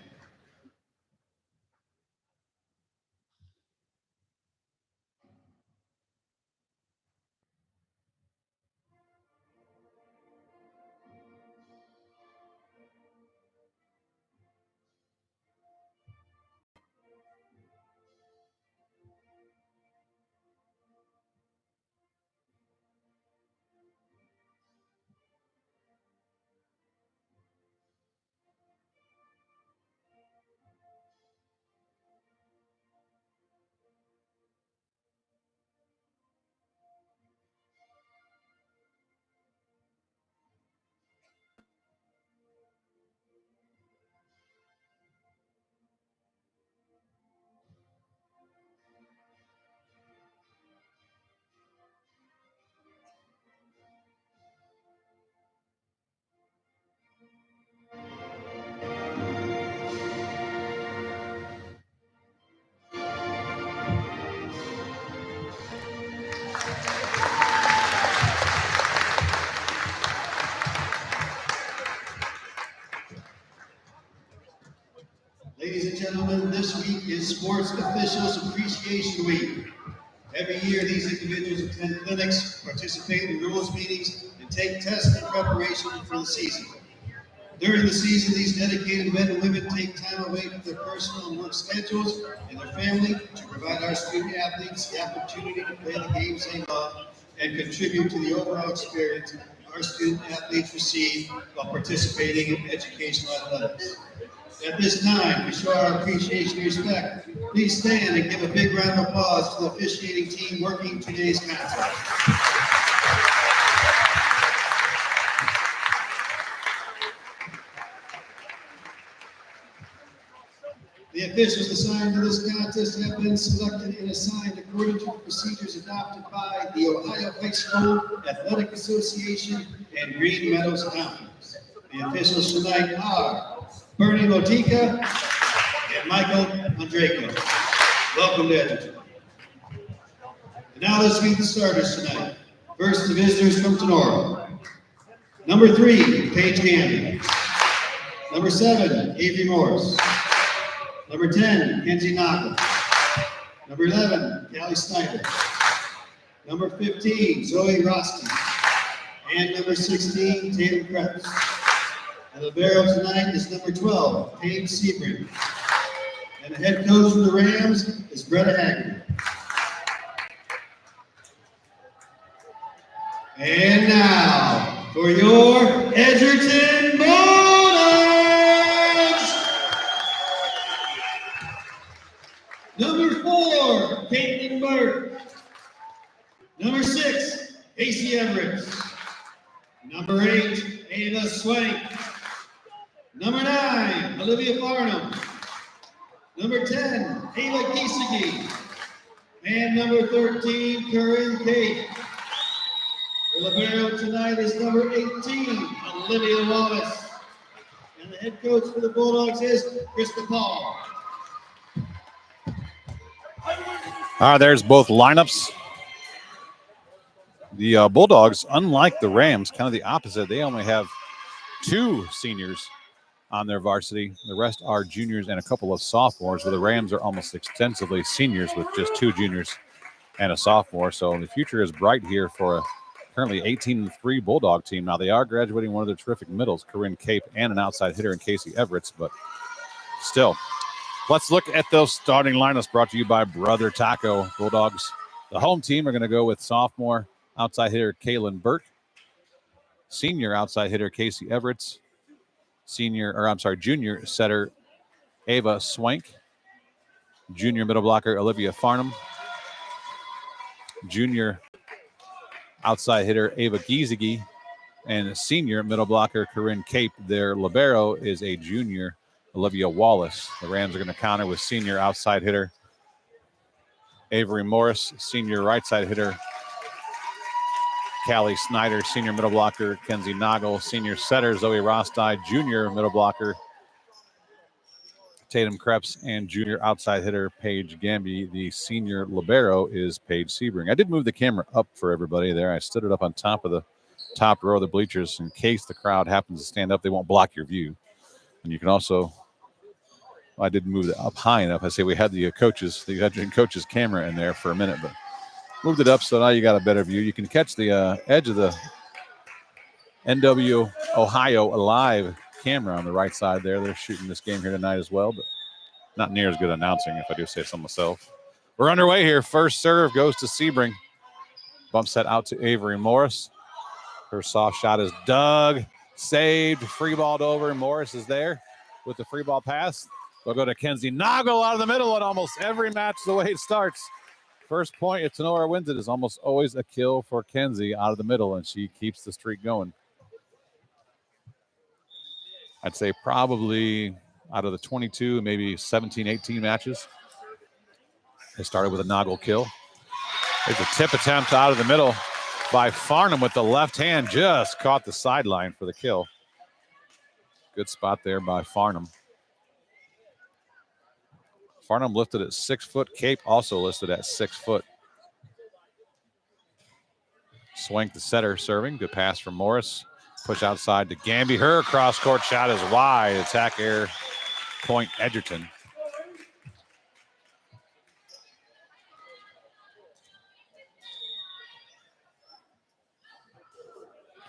is Sports Officials Appreciation Week. Every year, these individuals attend clinics, participate in rules meetings, and take tests in preparation for the season. During the season, these dedicated men and women take time away from their personal and work schedules and their family to provide our student athletes the opportunity to play the games they love and contribute to the overall experience our student athletes receive while participating in educational athletics. At this time, to show our appreciation and respect, please stand and give a big round of applause to the officiating team working today's contest. The officials assigned to this contest have been selected and assigned according to the procedures adopted by the Ohio High School Athletic Association and Green Meadows Conference. The officials tonight are Bernie Motika and Michael Andreyko. Welcome to Edgerton. And now let's meet the starters tonight. First, the visitors from Tinora. Number 3, Paige Gandy. Number 7, Avery Morris. Number 10, Kenzie Nagle. Number 11, Callie Snyder. Number 15, Zoe Roski. And number 16, Tatum Krebs. The libero tonight is number 12, Paige Sebring. And the head coach for the Rams is Bretta Haggerty. And now, for your Edgerton Bulldogs! Number 4, Caitlin Burke. Number 6, Casey Everett. Number 8, Ava Swank. Number 9, Olivia Farnham. Number 10, Ava Giesecke. And number 13, Corinne Cate. The libero tonight is number 18, Olivia Wallace. And the head coach for the Bulldogs is Krista Paul. All right, there's both lineups. The Bulldogs, unlike the Rams, kind of the opposite. They only have 2 seniors on their varsity. The rest are juniors and a couple of sophomores, where the Rams are almost extensively seniors with just 2 juniors and a sophomore. So the future is bright here for a currently 18-3 Bulldog team. Now, they are graduating one of their terrific middles, Corinne Cape, and an outside hitter in Casey Everett, but still. Let's look at those starting lineups brought to you by Brother Taco. Bulldogs, the home team, are going to go with sophomore outside hitter Kaylin Burke, senior outside hitter Casey Everett, junior setter Ava Swank, junior middle blocker Olivia Farnham, junior outside hitter Ava Giesecke, and senior middle blocker Corinne Cape. Their libero is a junior Olivia Wallace. The Rams are going to counter with senior outside hitter Avery Morris, senior right side hitter Callie Snyder, senior middle blocker Kenzie Nagle, senior setter Zoe Rosti, junior middle blocker Tatum Krebs, and junior outside hitter Paige Gamby. The senior libero is Paige Sebring. I did move the camera up for everybody there. I stood it up on top of the top row of the bleachers in case the crowd happens to stand up. They won't block your view. And you can also, I didn't move it up high enough. I say we had the Edgerton coach's camera in there for a minute, but moved it up so now you got a better view. You can catch the edge of the NW Ohio Alive camera on the right side there. They're shooting this game here tonight as well, but not near as good announcing, if I do say so myself. We're underway here. First serve goes to Sebring. Bump set out to Avery Morris. Her soft shot is dug, saved, free balled over. Morris is there with the free ball pass. They'll go to Kenzie Nagle out of the middle, and almost every match the way it starts. First point, if Tinora wins it, is almost always a kill for Kenzie out of the middle, and she keeps the streak going. I'd say probably out of the 22, maybe 17, 18 matches, they started with a Nagle kill. There's a tip attempt out of the middle by Farnham with the left hand, just caught the sideline for the kill. Good spot there by Farnham. Farnham lifted at 6 foot. Cape also listed at 6 foot. Swank the setter serving. Good pass from Morris. Push outside to Gamby. Her cross-court shot is wide. Attack air point Edgerton.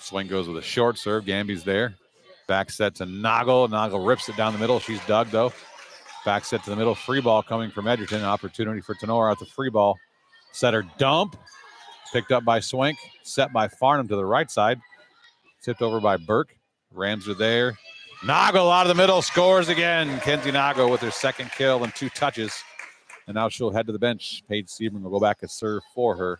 Swing goes with a short serve. Gamby's there. Back set to Noggle. Noggle rips it down the middle. She's dug, though. Back set to the middle. Free ball coming from Edgerton. Opportunity for Tinora at the free ball. Setter dump. Picked up by Swink. Set by Farnham to the right side. Tipped over by Burke. Rams are there. Noggle out of the middle. Scores again. Kenzie Noggle with her second kill and 2 touches. And now she'll head to the bench. Paige Sebring will go back and serve for her.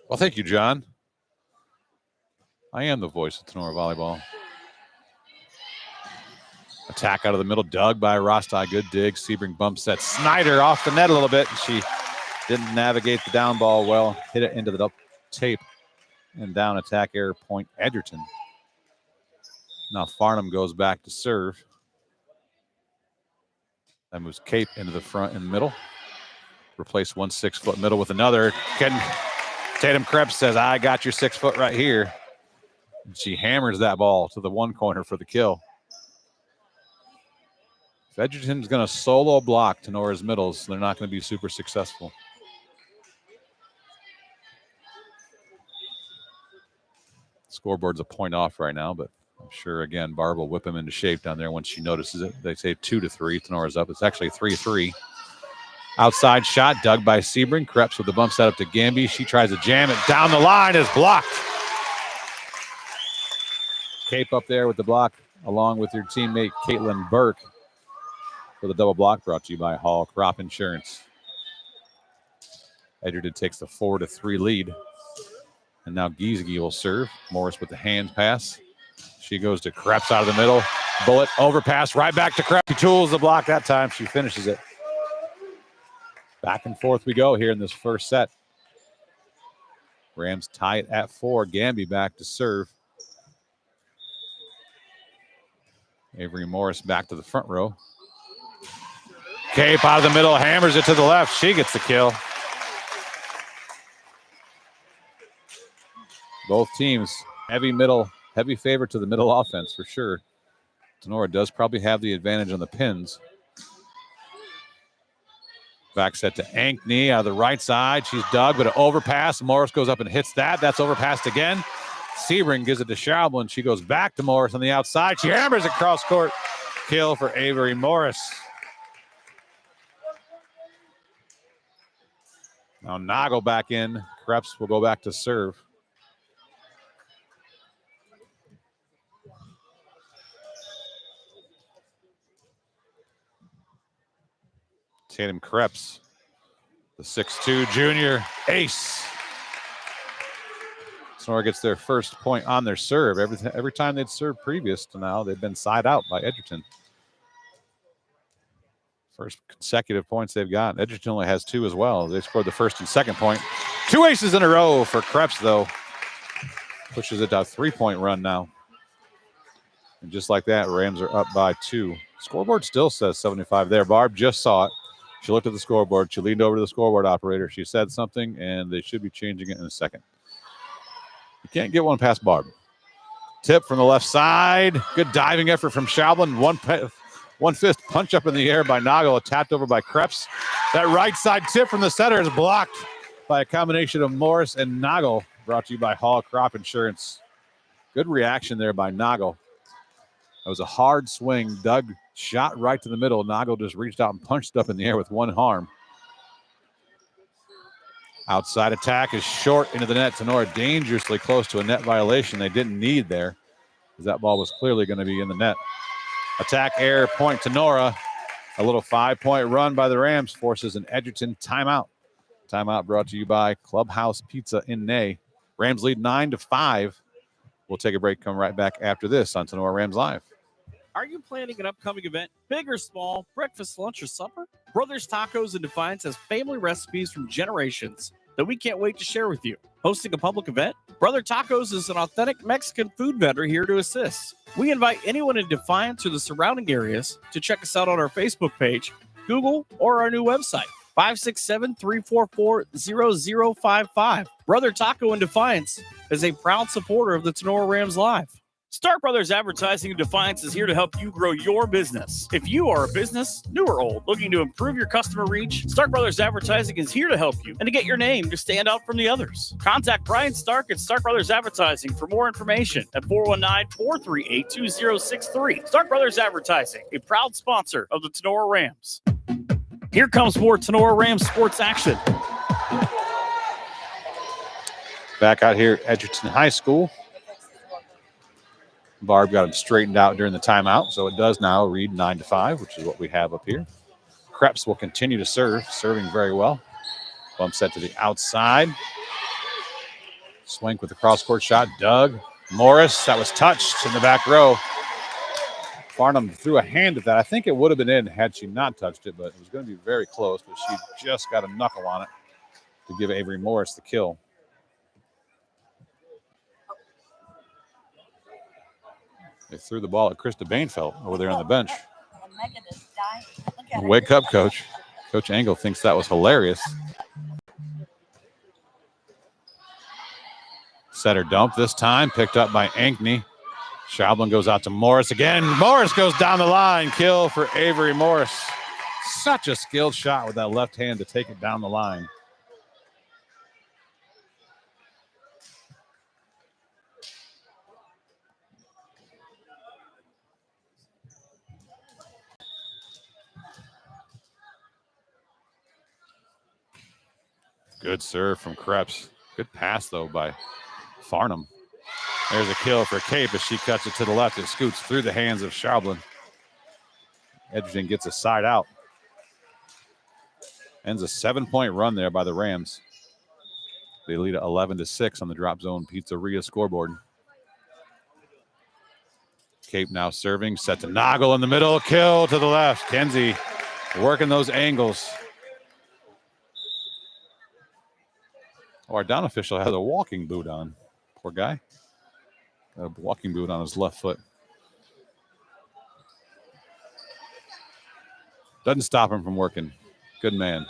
Well, thank you, John. I am the voice of Tinora Volleyball. Attack out of the middle, dug by Rostai. Good dig. Sebring bumps that Snyder off the net a little bit. She didn't navigate the down ball well. Hit it into the tape. And down attack error point Edgerton. Now Farnham goes back to serve. That moves Cape into the front and middle. Replace 1 6-foot middle with another. Tatum Krebs says, I got your 6 foot right here. And she hammers that ball to the one corner for the kill. If Edgerton's going to solo block Tenora's middles, they're not going to be super successful. Scoreboard's a point off right now, but I'm sure, again, Barb will whip him into shape down there once she notices it. They say 2-3. Tenora's up. It's actually 3-3. Outside shot, dug by Sebring. Krebs with the bump set up to Gamby. She tries to jam it down the line. Is blocked. Cape up there with the block, along with your teammate Caitlin Burke, for the double block, brought to you by Hall Crop Insurance. Edgerton takes the 4-3 lead. And now Giesecke will serve. Morris with the hand pass. She goes to Krebs out of the middle. Bullet overpass right back to Krebs. She tools the block that time. She finishes it. Back and forth we go here in this first set. Rams tie it at 4. Gamby back to serve. Avery Morris back to the front row. Cape out of the middle, hammers it to the left. She gets the kill. Both teams, heavy favor to the middle offense for sure. Tinora does probably have the advantage on the pins. Back set to Ankney out of the right side. She's dug, but an overpass. Morris goes up and hits that. That's overpassed again. Sebring gives it to Schaubel. She goes back to Morris on the outside. She hammers it cross court. Kill for Avery Morris. Now Noggle back in. Krebs will go back to serve. Tatum Krebs, the 6'2 junior ace. Tinora gets their first point on their serve. Every time they'd served previous to now, they've been side out by Edgerton. First consecutive points they've got. Edgerton only has 2 as well. They scored the first and second point. 2 aces in a row for Krebs, though. Pushes it to a 3-point run now. And just like that, Rams are up by 2. Scoreboard still says 75 there. Barb just saw it. She looked at the scoreboard. She leaned over to the scoreboard operator. She said something, and they should be changing it in a second. You can't get one past Barb. Tip from the left side. Good diving effort from Schaubel. One fist punch up in the air by Noggle, tapped over by Krebs. That right side tip from the setter is blocked by a combination of Morris and Noggle, brought to you by Hall Crop Insurance. Good reaction there by Noggle. That was a hard swing. Doug shot right to the middle. Noggle just reached out and punched up in the air with one arm. Outside attack is short into the net. Tinora dangerously close to a net violation they didn't need there, because that ball was clearly going to be in the net. Attack error point Tinora. A little 5-point run by the Rams forces an Edgerton timeout. Timeout brought to you by Clubhouse Pizza in Ney. Rams lead 9-5. We'll take a break, come right back after this on Tinora Rams Live. Are you planning an upcoming event, big or small, breakfast, lunch, or supper? Brothers Tacos in Defiance has family recipes from generations that we can't wait to share with you. Hosting a public event? Brother Tacos is an authentic Mexican food vendor here to assist. We invite anyone in Defiance or the surrounding areas to check us out on our Facebook page, Google, or our new website, 567-344-0055. Brother Taco in Defiance is a proud supporter of the Tinora Rams Live. Stark Brothers Advertising in Defiance is here to help you grow your business. If you are a business, new or old, looking to improve your customer reach, Stark Brothers Advertising is here to help you and to get your name to stand out from the others. Contact Brian Stark at Stark Brothers Advertising for more information at 419-438-2063. Stark Brothers Advertising, a proud sponsor of the Tinora Rams. Here comes more Tinora Rams sports action. Back out here at Edgerton High School. Barb got it straightened out during the timeout, so it does now read 9-5, which is what we have up here. Krebs will continue to serve, serving very well. Bump set to the outside. Swank with the cross-court shot. Doug Morris, that was touched in the back row. Farnham threw a hand at that. I think it would have been in had she not touched it, but it was going to be very close, but she just got a knuckle on it to give Avery Morris the kill. They threw the ball at Krista Bainfeld over there on the bench. Wake up, Coach. Coach Engel thinks that was hilarious. Setter dump this time, picked up by Ankney. Schaublin goes out to Morris again. Morris goes down the line. Kill for Avery Morris. Such a skilled shot with that left hand to take it down the line. Good serve from Krebs. Good pass, though, by Farnham. There's a kill for Cape as she cuts it to the left. It scoots through the hands of Schaublin. Edgerton gets a side out. Ends a 7-point run there by the Rams. They lead 11-6 on the Drop Zone Pizzeria scoreboard. Cape now serving, set to Noggle in the middle, kill to the left. Kenzie working those angles. Oh, our down official has a walking boot on. Poor guy. Got a walking boot on his left foot. Doesn't stop him from working. Good man.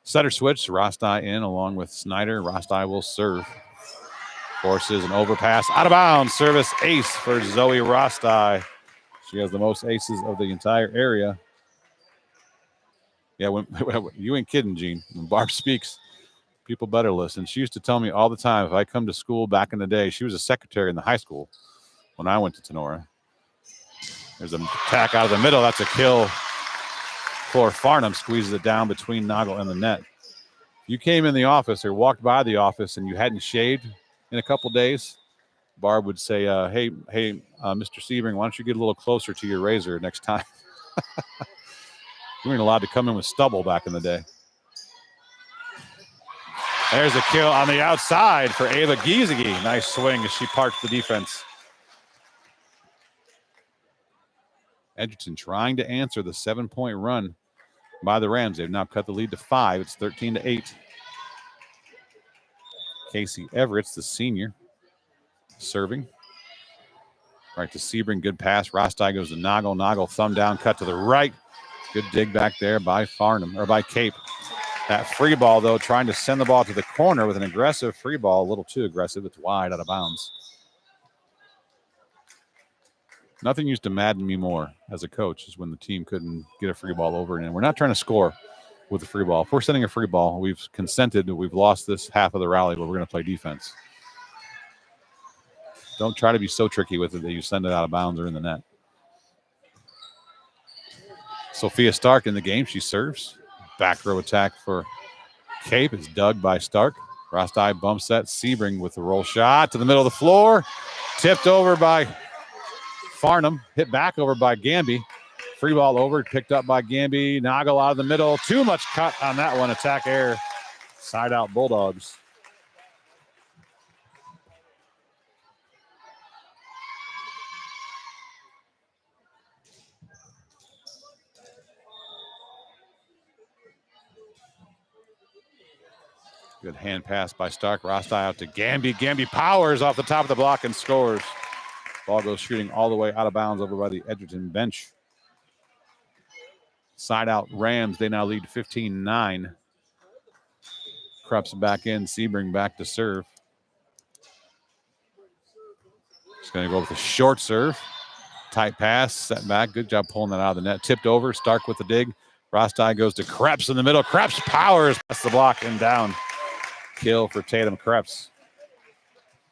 Setter switch. Rostai in along with Snyder. Rostai will serve. Forces an overpass. Out of bounds. Service ace for Zoe Rostai. She has the most aces of the entire area. Yeah, you ain't kidding, Gene. When Barb speaks, people better listen. She used to tell me all the time if I come to school back in the day, she was a secretary in the high school when I went to Tinora. There's an attack out of the middle. That's a kill for Farnham. Squeezes it down between Noggle and the net. You came in the office or walked by the office and you hadn't shaved in a couple days, Barb would say, hey, Mr. Sebring, why don't you get a little closer to your razor next time? You weren't allowed to come in with stubble back in the day. There's a kill on the outside for Ava Giesecke. Nice swing as she parked the defense. Edgerton trying to answer the 7-point run by the Rams. They've now cut the lead to 5. It's 13-8. Casey Everett's the senior serving. Right to Sebring. Good pass. Rostai goes to Noggle. Noggle thumb down, cut to the right. Good dig back there by Farnham or by Cape. That free ball, though, trying to send the ball to the corner with an aggressive free ball. A little too aggressive. It's wide out of bounds. Nothing used to madden me more as a coach is when the team couldn't get a free ball over and in. We're not trying to score with a free ball. If we're sending a free ball, we've consented that we've lost this half of the rally, but we're going to play defense. Don't try to be so tricky with it that you send it out of bounds or in the net. Sophia Stark in the game. She serves. Back row attack for Cape is dug by Stark. Rostai bump set. Sebring with the roll shot to the middle of the floor. Tipped over by Farnham. Hit back over by Gamby. Free ball over. Picked up by Gamby. Noggle out of the middle. Too much cut on that one. Attack air. Side out Bulldogs. Good hand pass by Stark. Rostai out to Gamby. Gamby powers off the top of the block and scores. Ball goes shooting all the way out of bounds over by the Edgerton bench. Side out Rams. They now lead 15-9. Krups back in. Sebring back to serve. She's going to go with a short serve. Tight pass, set back. Good job pulling that out of the net. Tipped over. Stark with the dig. Rostai goes to Krebs in the middle. Krebs powers past the block and down. Kill for Tatum Krebs.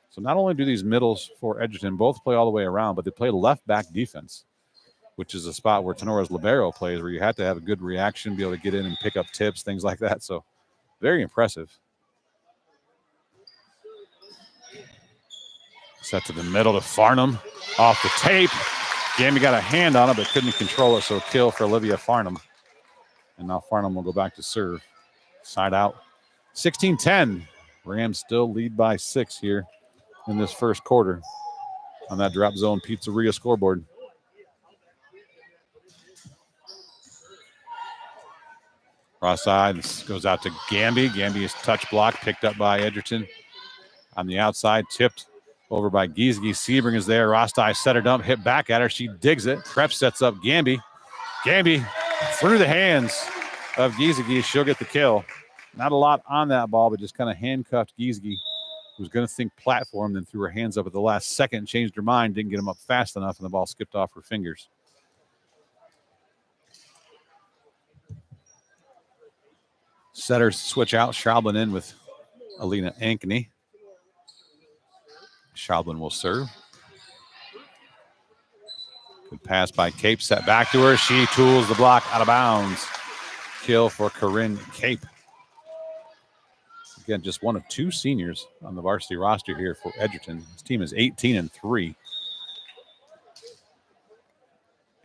So not only do these middles for Edgerton both play all the way around, but they play left back defense, which is a spot where Tenora's libero plays, where you have to have a good reaction, be able to get in and pick up tips, things like that. So very impressive. Set to the middle to Farnham. Off the tape. Gamby got a hand on it, but couldn't control it, so kill for Olivia Farnham. And now Farnham will go back to serve. Side out. 16-10. Rams still lead by 6 here in this first quarter on that Drop Zone Pizzeria scoreboard. Cross side goes out to Gamby. Gamby is touch block, picked up by Edgerton. On the outside, tipped over by Giesge. Sebring is there. Rostai set her dump, hit back at her. She digs it. Krebs sets up Gamby. Gamby through the hands of Giesge. She'll get the kill. Not a lot on that ball, but just kind of handcuffed Giesge, who was going to think platform, then threw her hands up at the last second, changed her mind, didn't get them up fast enough, and the ball skipped off her fingers. Setters switch out. Schaublin in with Alina Ankeny. Schaublin will serve. Good pass by Cape, set back to her. She tools the block out of bounds. Kill for Corinne Cape. Again, just one of 2 seniors on the varsity roster here for Edgerton. This team is 18-3.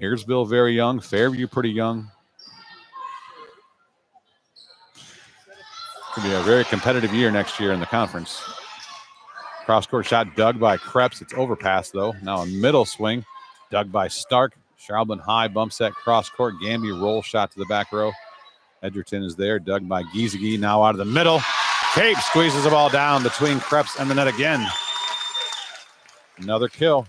Ayersville very young. Fairview pretty young. Could be a very competitive year next year in the conference. Cross-court shot dug by Krebs. It's overpass, though. Now a middle swing. Dug by Stark. Schaublin high, bump set, cross-court. Gamby roll shot to the back row. Edgerton is there. Dug by Giesge. Now out of the middle. Cape squeezes the ball down between Krebs and the net again. Another kill.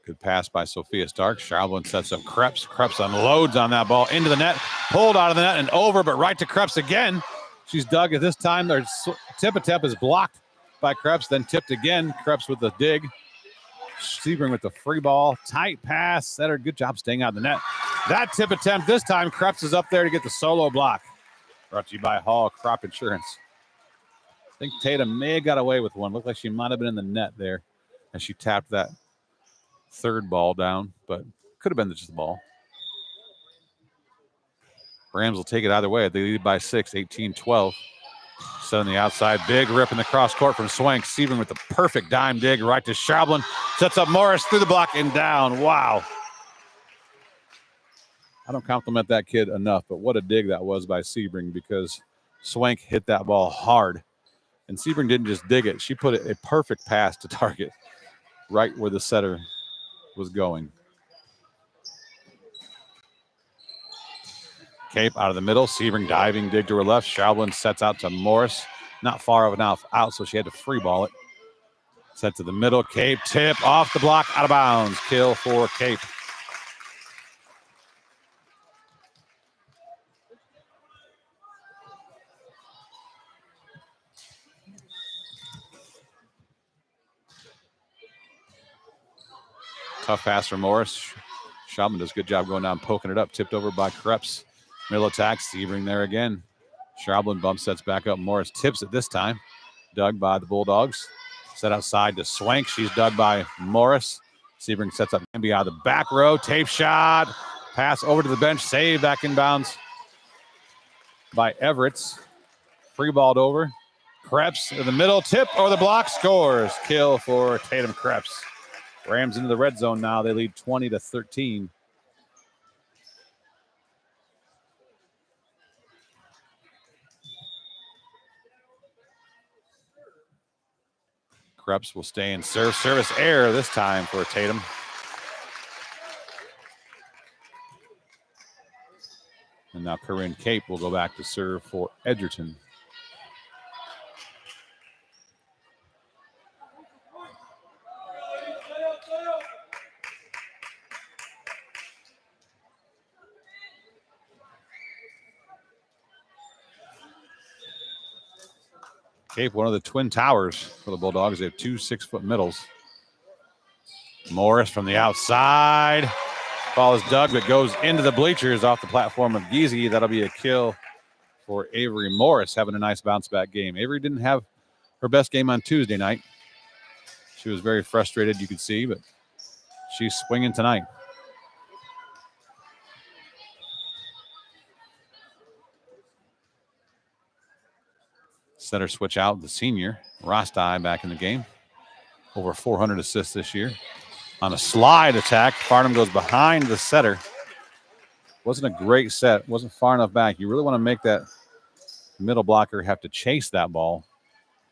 Good pass by Sophia Stark. Schaublin sets up Krebs. Krebs unloads on that ball into the net. Pulled out of the net and over, but right to Krebs again. She's dug at this time. Their tip attempt is blocked by Krebs, then tipped again. Krebs with the dig. Sebring with the free ball. Tight pass. Setter, good job staying out of the net. That tip attempt this time, Krebs is up there to get the solo block. Brought to you by Hall Crop Insurance. I think Tatum may have got away with one. Looked like she might have been in the net there as she tapped that third ball down, but could have been just the ball. Rams will take it either way. They lead by 6, 18-12. Set on the outside. Big rip in the cross court from Swank. Sebring with the perfect dime dig right to Schaublin. Sets up Morris through the block and down. Wow. I don't compliment that kid enough, but what a dig that was by Sebring, because Swank hit that ball hard. And Sebring didn't just dig it. She put a perfect pass to target right where the setter was going. Cape out of the middle. Sebring diving dig to her left. Schaublin sets out to Morris. Not far enough out, so she had to free ball it. Set to the middle. Cape tip off the block, out of bounds. Kill for Cape. Tough pass from Morris. Schaublin does a good job going down, poking it up. Tipped over by Krebs. Middle attack. Sebring there again. Schaublin bump sets back up. Morris tips it this time. Dug by the Bulldogs. Set outside to Swank. She's dug by Morris. Sebring sets up Gamby out of the back row. Tape shot. Pass over to the bench. Save back inbounds by Everett. Free balled over. Krebs in the middle. Tip over the block. Scores. Kill for Tatum Krebs. Rams into the red zone now. They lead 20-13. Krebs will stay in service error this time for Tatum. And now Corinne Cape will go back to serve for Edgerton. Cape, one of the twin towers for the Bulldogs. They have 2 6-foot middles. Morris from the outside. Ball is dug, but goes into the bleachers off the platform of Geezy. That'll be a kill for Avery Morris, having a nice bounce-back game. Avery didn't have her best game on Tuesday night. She was very frustrated, you could see, but she's swinging tonight. Setter switch out, the senior, Rostai, back in the game. Over 400 assists this year. On a slide attack, Farnham goes behind the setter. Wasn't a great set, wasn't far enough back. You really want to make that middle blocker have to chase that ball.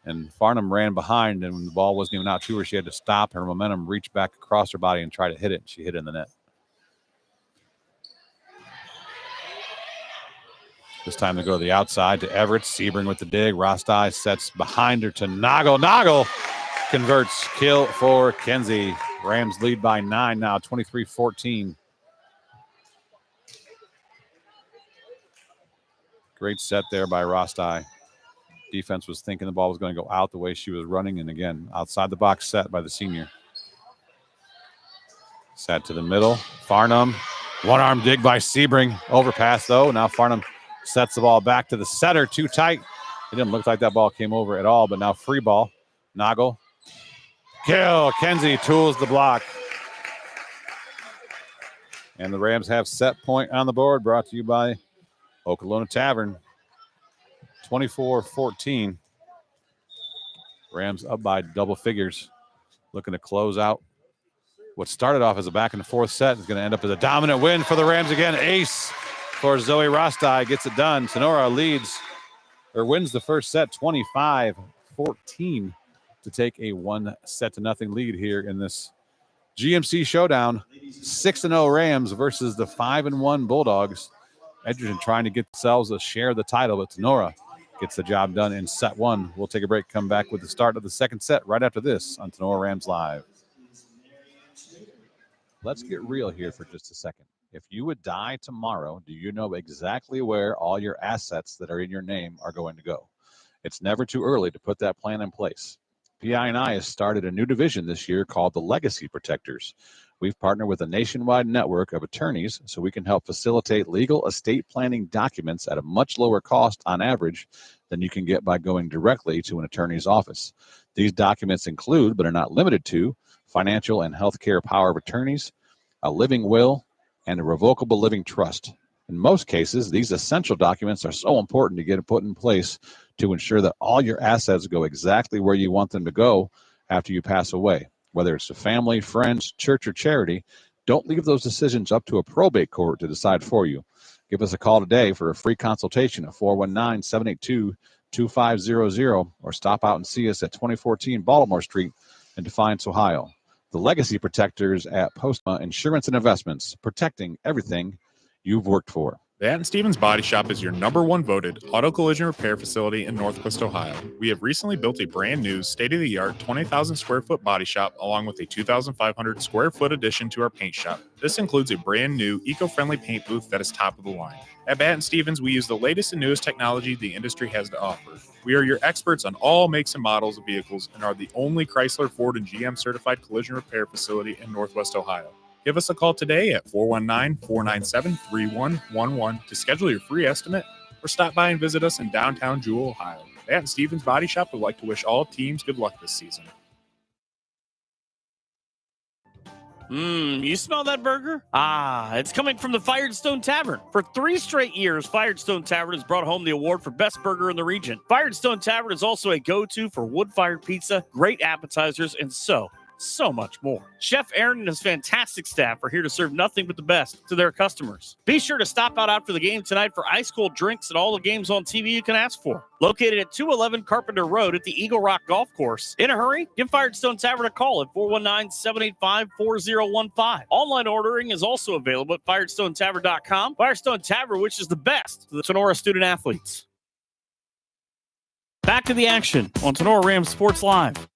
And Farnham ran behind, and when the ball wasn't even out to her, she had to stop. Her momentum reached back across her body and try to hit it. She hit it in the net. This time they go to the outside to Everett. Sebring with the dig. Rostai sets behind her to Noggle. Noggle converts. Kill for Kenzie. Rams lead by 9 now, 23-14. Great set there by Rostai. Defense was thinking the ball was going to go out the way she was running. And again, outside the box set by the senior. Set to the middle. Farnham. One-arm dig by Sebring. Overpass, though. Now Farnham sets the ball back to the setter. Too tight. It didn't look like that ball came over at all, but now free ball. Noggle. Kill. Kenzie tools the block. And the Rams have set point on the board, brought to you by Okolona Tavern. 24-14. Rams up by double figures. Looking to close out what started off as a back and forth set is going to end up as a dominant win for the Rams again. Ace for Zoe Rostai gets it done. Tinora wins the first set 25-14 to take a 1-0 lead here in this GMC showdown. 6-0 Rams versus the 5-1 Bulldogs. Edgerton trying to get themselves a share of the title, but Tinora gets the job done in set 1. We'll take a break, come back with the start of the second set right after this on Tinora Rams Live. Let's get real here for just a second. If you would die tomorrow, do you know exactly where all your assets that are in your name are going to go? It's never too early to put that plan in place. PI&I has started a new division this year called the Legacy Protectors. We've partnered with a nationwide network of attorneys so we can help facilitate legal estate planning documents at a much lower cost on average than you can get by going directly to an attorney's office. These documents include, but are not limited to, financial and healthcare power of attorneys, a living will, and a revocable living trust. In most cases, these essential documents are so important to get put in place to ensure that all your assets go exactly where you want them to go after you pass away. Whether it's to family, friends, church, or charity, don't leave those decisions up to a probate court to decide for you. Give us a call today for a free consultation at 419-782-2500 or stop out and see us at 2014 Baltimore Street in Defiance, Ohio. The Legacy Protectors at Postma Insurance and Investments, protecting everything you've worked for. Van Stevens Body Shop is your #1 voted auto collision repair facility in Northwest Ohio. We have recently built a brand new state-of-the-art 20,000 square foot body shop along with a 2,500 square foot addition to our paint shop. This includes a brand new eco-friendly paint booth that is top of the line. At Batten Stevens, we use the latest and newest technology the industry has to offer. We are your experts on all makes and models of vehicles and are the only Chrysler, Ford, and GM certified collision repair facility in Northwest Ohio. Give us a call today at 419-497-3111 to schedule your free estimate or stop by and visit us in downtown Jewell, Ohio. Batten Stevens Body Shop would like to wish all teams good luck this season. You smell that burger? It's coming from the Firestone Tavern. For 3 straight years, Firestone Tavern has brought home the award for best burger in the region. Firestone Tavern is also a go-to for wood-fired pizza, great appetizers, and so much more. Chef Aaron and his fantastic staff are here to serve nothing but the best to their customers. Be sure to stop out after the game tonight for ice cold drinks and all the games on TV you can ask for. Located at 211 Carpenter Road at the Eagle Rock Golf Course. In a hurry? Give Firestone Tavern a call at 419-785-4015. Online ordering is also available at firestonetavern.com. Firestone Tavern wishes the best to the Tinora student athletes. Back to the action on Tinora Rams Sports Live.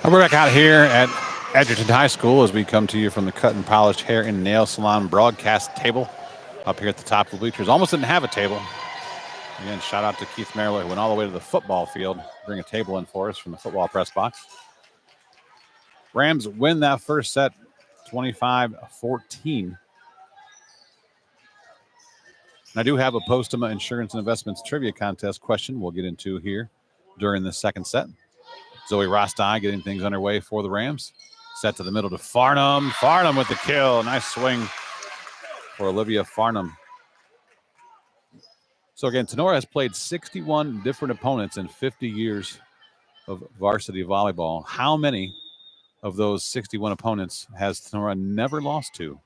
We're back out here at Edgerton High School as we come to you from the Cut and Polished Hair and Nail Salon broadcast table up here at the top of the bleachers. Almost didn't have a table. Again, shout out to Keith Merrill, who went all the way to the football field, bring a table in for us from the football press box. Rams win that first set 25-14. And I do have a Postuma Insurance and Investments trivia contest question we'll get into here during the second set. Zoe Rostai getting things underway for the Rams. Set to the middle to Farnham. Farnham with the kill. Nice swing for Olivia Farnham. So again, Tinora has played 61 different opponents in 50 years of varsity volleyball. How many of those 61 opponents has Tinora never lost to?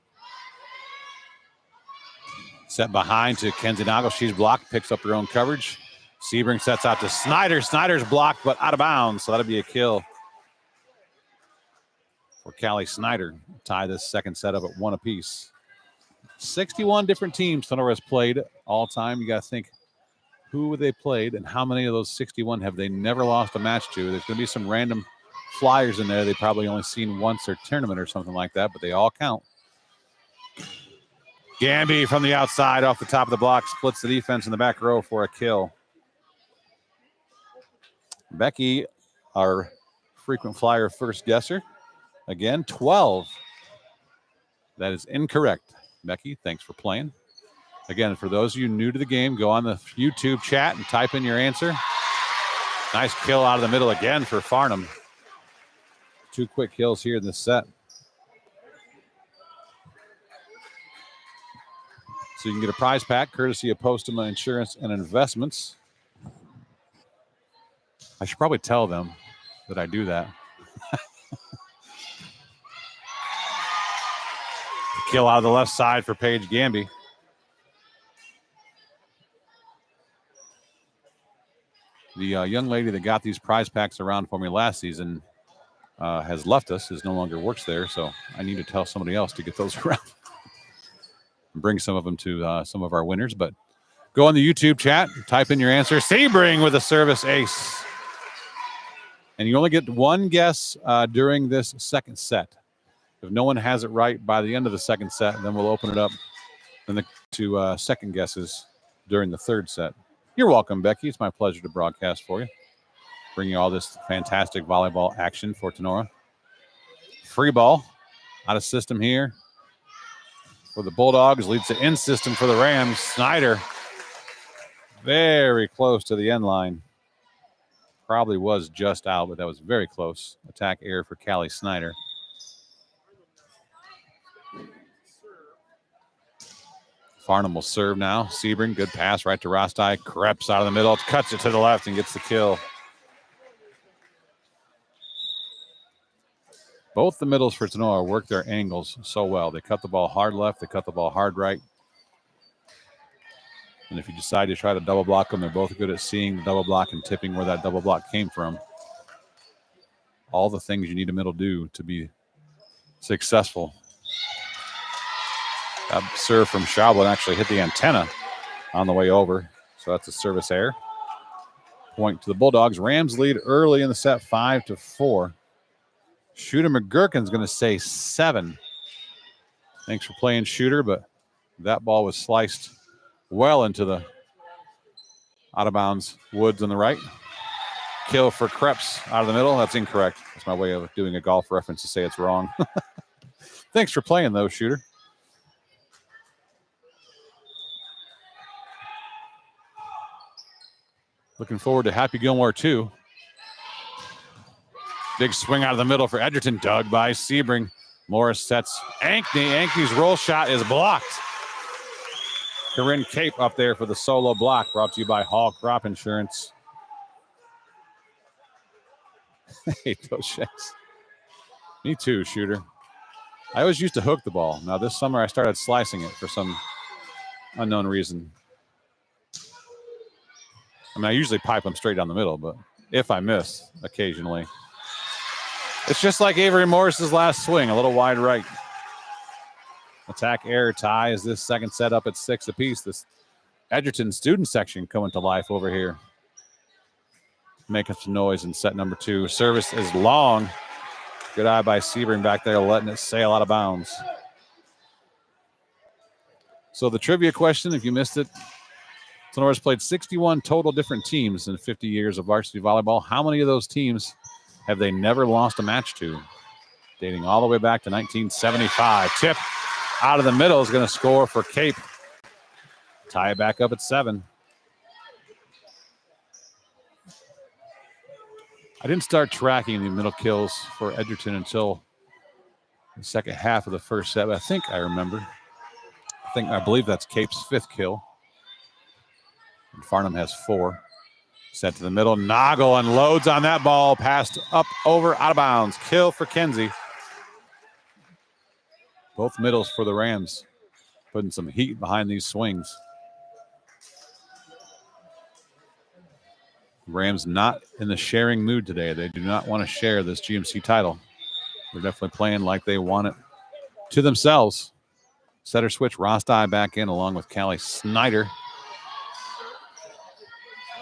Set behind to Kenzie Nagel. She's blocked, picks up her own coverage. Sebring sets out to Snyder. Snyder's blocked, but out of bounds, so that'll be a kill for Callie Snyder. Tie this second set up at 1 apiece. 61 different teams Tinora has played all time. You got to think who they played and how many of those 61 have they never lost a match to. There's going to be some random flyers in there they probably only seen once or tournament or something like that, but they all count. Gamby from the outside off the top of the block splits the defense in the back row for a kill. Becky, our frequent flyer first guesser, again, 12. That is incorrect. Becky, thanks for playing. Again, for those of you new to the game, go on the YouTube chat and type in your answer. Nice kill out of the middle again for Farnham. 2 quick kills here in this set. So you can get a prize pack courtesy of Postuma Insurance and Investments. I should probably tell them that I do that. Kill out of the left side for Paige Gamby. The young lady that got these prize packs around for me last season has left us, no longer works there, so I need to tell somebody else to get those around. Bring some of them to some of our winners, but go on the YouTube chat, type in your answer. Sebring with a service ace. And you only get one guess during this second set. If no one has it right by the end of the second set, then we'll open it up to second guesses during the third set. You're welcome, Becky. It's my pleasure to broadcast for you. Bring you all this fantastic volleyball action for Tinora. Free ball out of system here for the Bulldogs. Leads to in system for the Rams. Snyder very close to the end line. Probably was just out, but that was very close. Attack error for Callie Snyder. Farnham will serve now. Sebring, good pass right to Rostai. Creps out of the middle, cuts it to the left and gets the kill. Both the middles for Tinora work their angles so well. They cut the ball hard left, they cut the ball hard right. And if you decide to try to double block them, they're both good at seeing the double block and tipping where that double block came from. All the things you need a middle do to be successful. That serve from Schaubel actually hit the antenna on the way over. So that's a service error. Point to the Bulldogs. Rams lead early in the set, 5-4. Shooter McGurkin's going to say 7. Thanks for playing, Shooter, but that ball was sliced well into the out-of-bounds woods on the right. Kill for Krebs out of the middle. That's incorrect. That's my way of doing a golf reference to say it's wrong. Thanks for playing, though, Shooter. Looking forward to Happy Gilmore, too. Big swing out of the middle for Edgerton. Dug by Sebring. Morris sets Ankney. Ankney's roll shot is blocked. Corinne Cape up there for the solo block, brought to you by Hall Crop Insurance. I hate those shots. Me too, Shooter. I always used to hook the ball. Now this summer I started slicing it for some unknown reason. I mean, I usually pipe them straight down the middle, but if I miss occasionally. It's just like Avery Morris's last swing, a little wide right. Attack error tie is this second set up at 6 apiece. This Edgerton student section coming to life over here. Making some noise in set number 2. Service is long. Good eye by Sebring back there, letting it sail out of bounds. So the trivia question, if you missed it Tenora's played 61 total different teams in 50 years of varsity volleyball. How many of those teams have they never lost a match to? Dating all the way back to 1975. Tip out of the middle is going to score for Cape. Tie it back up at 7. I didn't start tracking the middle kills for Edgerton until the second half of the first set. But I think I remember. I believe that's Cape's 5th kill. And Farnham has 4. Set to the middle. Noggle unloads on that ball. Passed up, over, out of bounds. Kill for Kenzie. Both middles for the Rams. Putting some heat behind these swings. Rams not in the sharing mood today. They do not want to share this GMC title. They're definitely playing like they want it to themselves. Setter switch, Rostai back in along with Callie Snyder.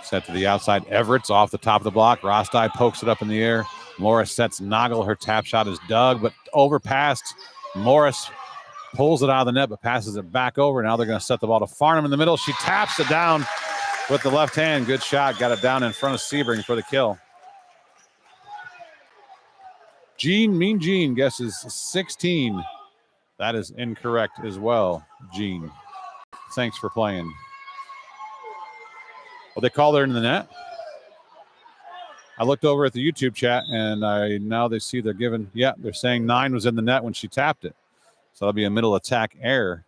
Set to the outside, Everett's off the top of the block. Rostai pokes it up in the air. Morris sets Noggle. Her tap shot is dug, but overpassed. Morris pulls it out of the net, but passes it back over. Now they're going to set the ball to Farnham in the middle. She taps it down with the left hand. Good shot. Got it down in front of Sebring for the kill. Mean Gene guesses 16. That is incorrect as well, Gene. Thanks for playing. Well, they called her in the net. I looked over at the YouTube chat, and now they see they're giving, they're saying 9 was in the net when she tapped it. So that'll be a middle attack error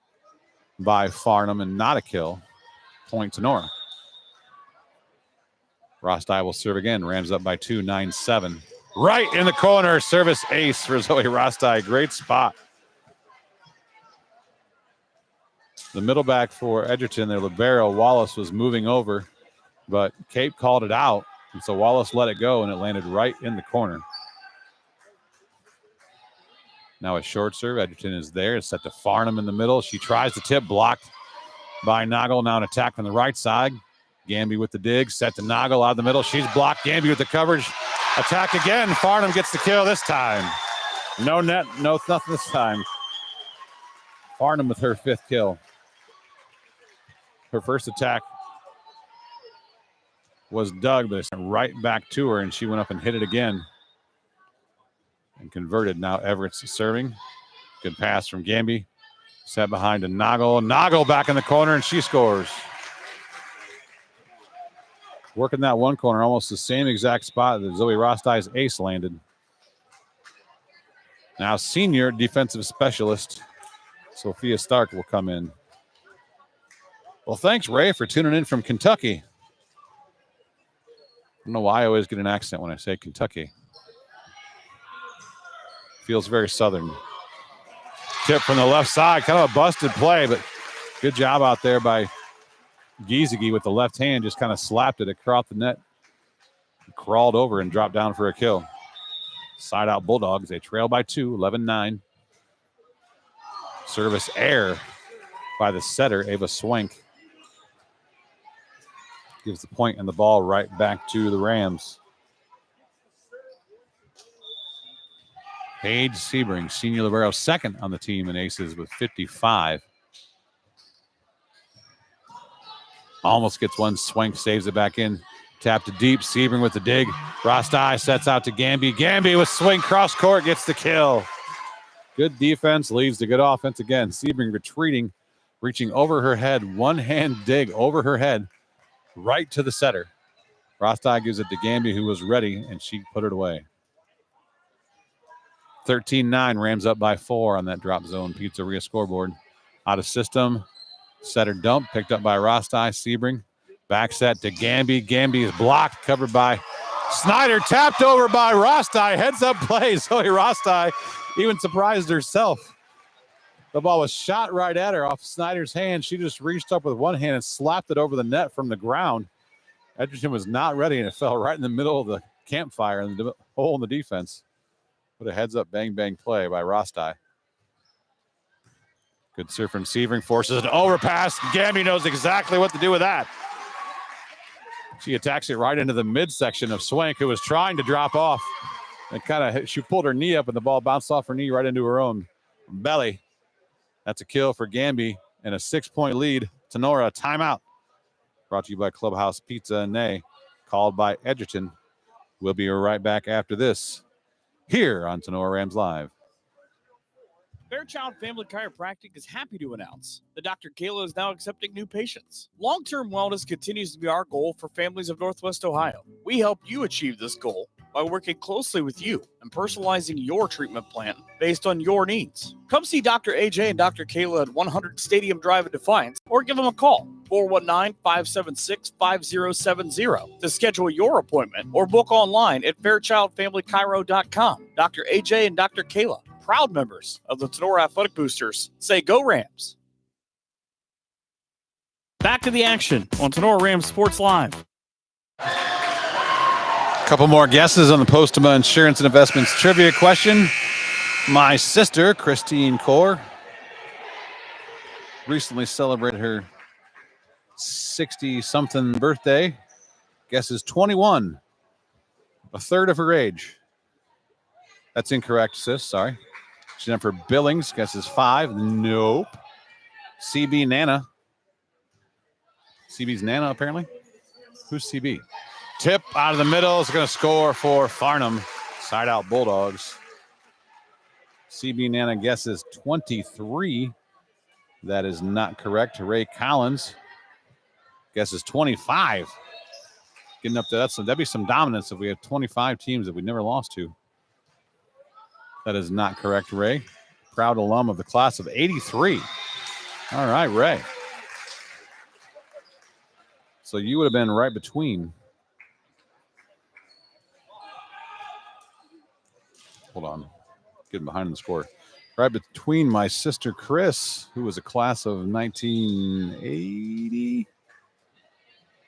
by Farnham and not a kill. Point to Nora. Rostai will serve again. Rams up by 2, 9-7. Right in the corner. Service ace for Zoe Rostai. Great spot. The middle back for Edgerton, their libero, Wallace, was moving over, but Cape called it out. And so Wallace let it go, and it landed right in the corner. Now a short serve. Edgerton is there. It's set to Farnham in the middle. She tries to tip, blocked by Noggle. Now an attack from the right side. Gamby with the dig. Set to Noggle out of the middle. She's blocked. Gamby with the coverage. Attack again. Farnham gets the kill this time. No net. No nothing this time. Farnham with her 5th kill. Her first attack was dug, but it's right back to her, and she went up and hit it again and converted. Now Everett's serving. Good pass from Gamby. Set behind to Noggle. Noggle back in the corner, and she scores. Working that one corner, almost the same exact spot that Zoe Rostai's ace landed. Now senior defensive specialist Sophia Stark will come in. Well, thanks, Ray, for tuning in from Kentucky. I don't know why I always get an accent when I say Kentucky. Feels very southern. Tip from the left side, kind of a busted play, but good job out there by Giesecke with the left hand. Just kind of slapped it across the net, crawled over and dropped down for a kill. Side out Bulldogs. They trail by 2, 11-9. Service error by the setter, Ava Swank. Gives the point and the ball right back to the Rams. Paige Sebring, senior libero, 2nd on the team in aces with 55. Almost gets one. Swank saves it back in. Tap to deep. Sebring with the dig. Rostai sets out to Gamby. Gamby with swing cross court gets the kill. Good defense leads to good offense again. Sebring retreating, reaching over her head. One hand dig over her head. Right to the setter. Rostai gives it to Gamby, who was ready, and she put it away. 13-9, Rams up by 4 on that drop zone pizzeria scoreboard. Out of system. Setter dump, picked up by Rostai. Sebring. Back set to Gamby. Gamby is blocked, covered by Snyder. Tapped over by Rostai. Heads up play. Zoe Rostai even surprised herself. The ball was shot right at her off Snyder's hand. She just reached up with one hand and slapped it over the net from the ground. Edgerton was not ready, and it fell right in the middle of the campfire in the hole in the defense. What a heads-up bang-bang play by Rostai. Good serve from Sebring. Forces an overpass. Gamby knows exactly what to do with that. She attacks it right into the midsection of Swank, who was trying to drop off. And she pulled her knee up, and the ball bounced off her knee right into her own belly. That's a kill for Gamby and a 6-point lead. Tinora, timeout. Brought to you by Clubhouse Pizza and Nay. Called by Edgerton. We'll be right back after this here on Tinora Rams Live. Fairchild Family Chiropractic is happy to announce that Dr. Kayla is now accepting new patients. Long-term wellness continues to be our goal for families of Northwest Ohio. We help you achieve this goal by working closely with you and personalizing your treatment plan based on your needs. Come see Dr. AJ and Dr. Kayla at 100 Stadium Drive in Defiance or give them a call, 419-576-5070 to schedule your appointment or book online at fairchildfamilychiro.com. Dr. AJ and Dr. Kayla, proud members of the Tinora Athletic Boosters. Say go Rams. Back to the action on Tinora Rams Sports Live. A couple more guesses on the Postuma Insurance and Investments trivia question. My sister, Christine Kaur, recently celebrated her 60-something birthday. Guess is 21, a third of her age. That's incorrect, sis. Sorry. Jennifer Billings, guess is 5. Nope. CB Nana. CB's Nana, apparently. Who's CB? Tip out of the middle is going to score for Farnham. Side out Bulldogs. CB Nana guesses 23. That is not correct. Ray Collins guesses 25. Getting up there. That'd be some dominance if we had 25 teams that we never lost to. That is not correct, Ray. Proud alum of the class of 83. All right, Ray. So you would have been right between. Hold on. Getting behind the score. Right between my sister, Chris, who was a class of 1980,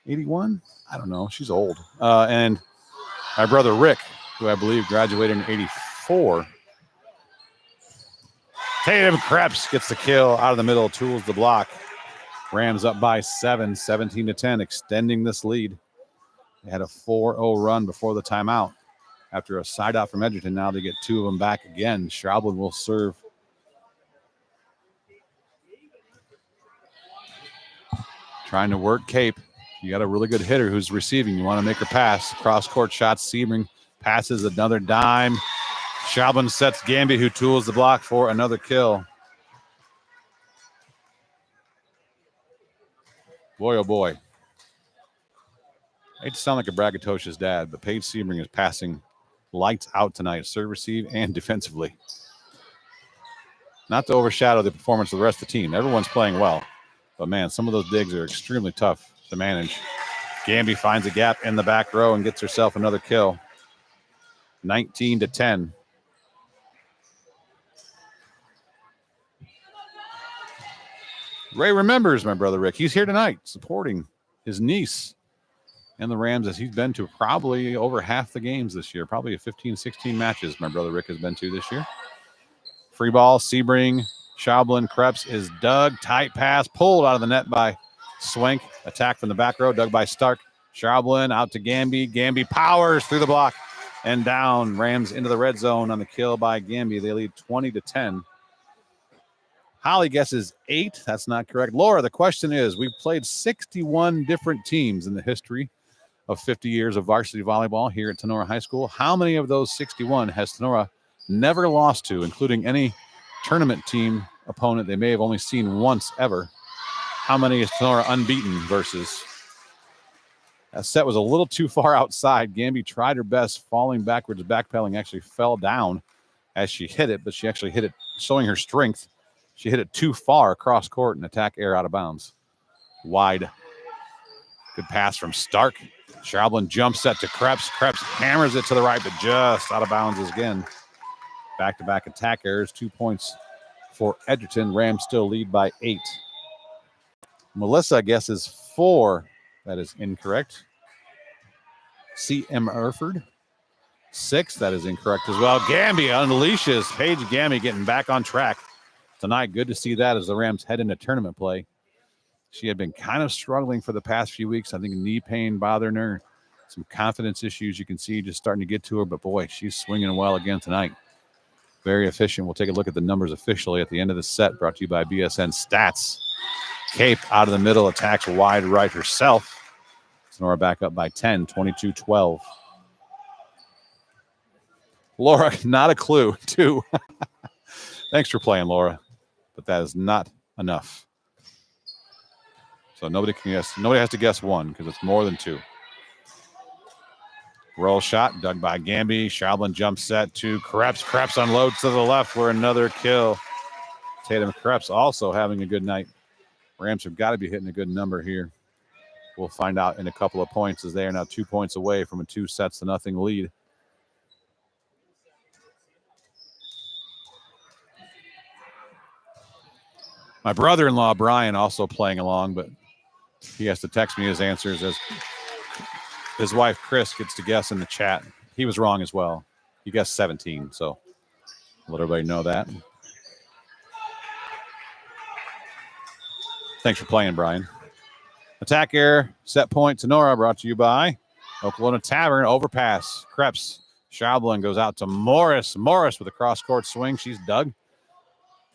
81? I don't know. She's old. And my brother, Rick, who I believe graduated in 84. Tatum Krebs gets the kill out of the middle, tools the block. Rams up by 7, 17-10, extending this lead. They had a 4-0 run before the timeout. After a side out from Edgerton, now they get 2 of them back again. Schraubland will serve. Trying to work Cape. You got a really good hitter who's receiving. You want to make her pass. Cross-court shots. Sebring passes another dime. Schraubland sets Gamby, who tools the block for another kill. Boy, oh boy. I hate to sound like a braggadocious dad, but Paige Sebring is passing lights out tonight, serve, receive, and defensively. Not to overshadow the performance of the rest of the team. Everyone's playing well. But, man, some of those digs are extremely tough to manage. Gamby finds a gap in the back row and gets herself another kill. 19-10. Ray remembers my brother Rick. He's here tonight supporting his niece and the Rams, as he's been to probably over half the games this year. Probably 15, 16 matches my brother Rick has been to this year. Free ball, Sebring, Schaublin, Krebs is dug. Tight pass, pulled out of the net by Swank. Attack from the back row, dug by Stark. Schaublin out to Gamby. Gamby powers through the block and down. Rams into the red zone on the kill by Gamby. They lead 20-10. Holly guesses 8. That's not correct. Laura, the question is, we've played 61 different teams in the history of 50 years of varsity volleyball here at Tinora High School. How many of those 61 has Tinora never lost to, including any tournament team opponent they may have only seen once ever? How many is Tinora unbeaten versus? That set was a little too far outside. Gamby tried her best, falling backwards, backpedaling, actually fell down as she hit it, but she actually hit it, showing her strength. She hit it too far across court and attack air out of bounds. Wide. Good pass from Stark. Schaublin jump set to Krebs. Krebs hammers it to the right, but just out of bounds again. Back-to-back attack errors. 2 points for Edgerton. Rams still lead by 8. Melissa guesses 4. That is incorrect. C.M. Erford. 6. That is incorrect as well. Gamby unleashes. Paige Gamby getting back on track tonight. Good to see that as the Rams head into tournament play. She had been kind of struggling for the past few weeks. I think knee pain bothering her. Some confidence issues you can see just starting to get to her. But, boy, she's swinging well again tonight. Very efficient. We'll take a look at the numbers officially at the end of the set, brought to you by BSN Stats. Cape out of the middle, attacks wide right herself. Tinora back up by 10, 22-12. Laura, not a clue. 2. Thanks for playing, Laura. But that is not enough. So nobody can guess. Nobody has to guess 1 because it's more than 2. Roll shot, dug by Gamby. Schaublen jump set to Krebs. Krebs unloads to the left for another kill. Tatum Krebs also having a good night. Rams have got to be hitting a good number here. We'll find out in a couple of points as they are now 2 points away from a 2-0 lead. My brother-in-law, Brian, also playing along, but he has to text me his answers as his wife, Chris, gets to guess in the chat. He was wrong as well. He guessed 17, so let everybody know that. Thanks for playing, Brian. Attack error, set point, Tinora, brought to you by Oklahoma Tavern, overpass. Krebs, Schaublen goes out to Morris. Morris with a cross-court swing. She's dug.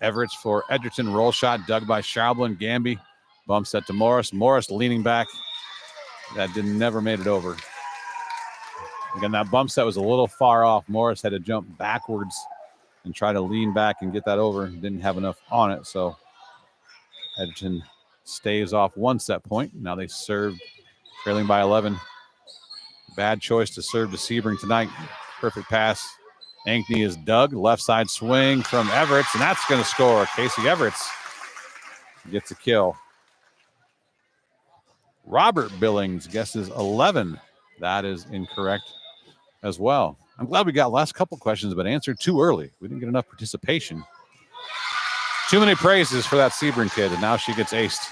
Everett's for Edgerton, roll shot, dug by Schaublen. Gamby, bump set to Morris. Morris leaning back. That never made it over. Again, that bump set was a little far off. Morris had to jump backwards and try to lean back and get that over. Didn't have enough on it, so Edgerton staves off 1 set point. Now they serve trailing by 11. Bad choice to serve to Sebring tonight. Perfect pass. Ankney is dug. Left side swing from Everett, and that's going to score. Casey Everett gets a kill. Robert Billings guesses 11. That is incorrect as well. I'm glad we got last couple questions, but answered too early. We didn't get enough participation. Too many praises for that Sebring kid, and now she gets aced.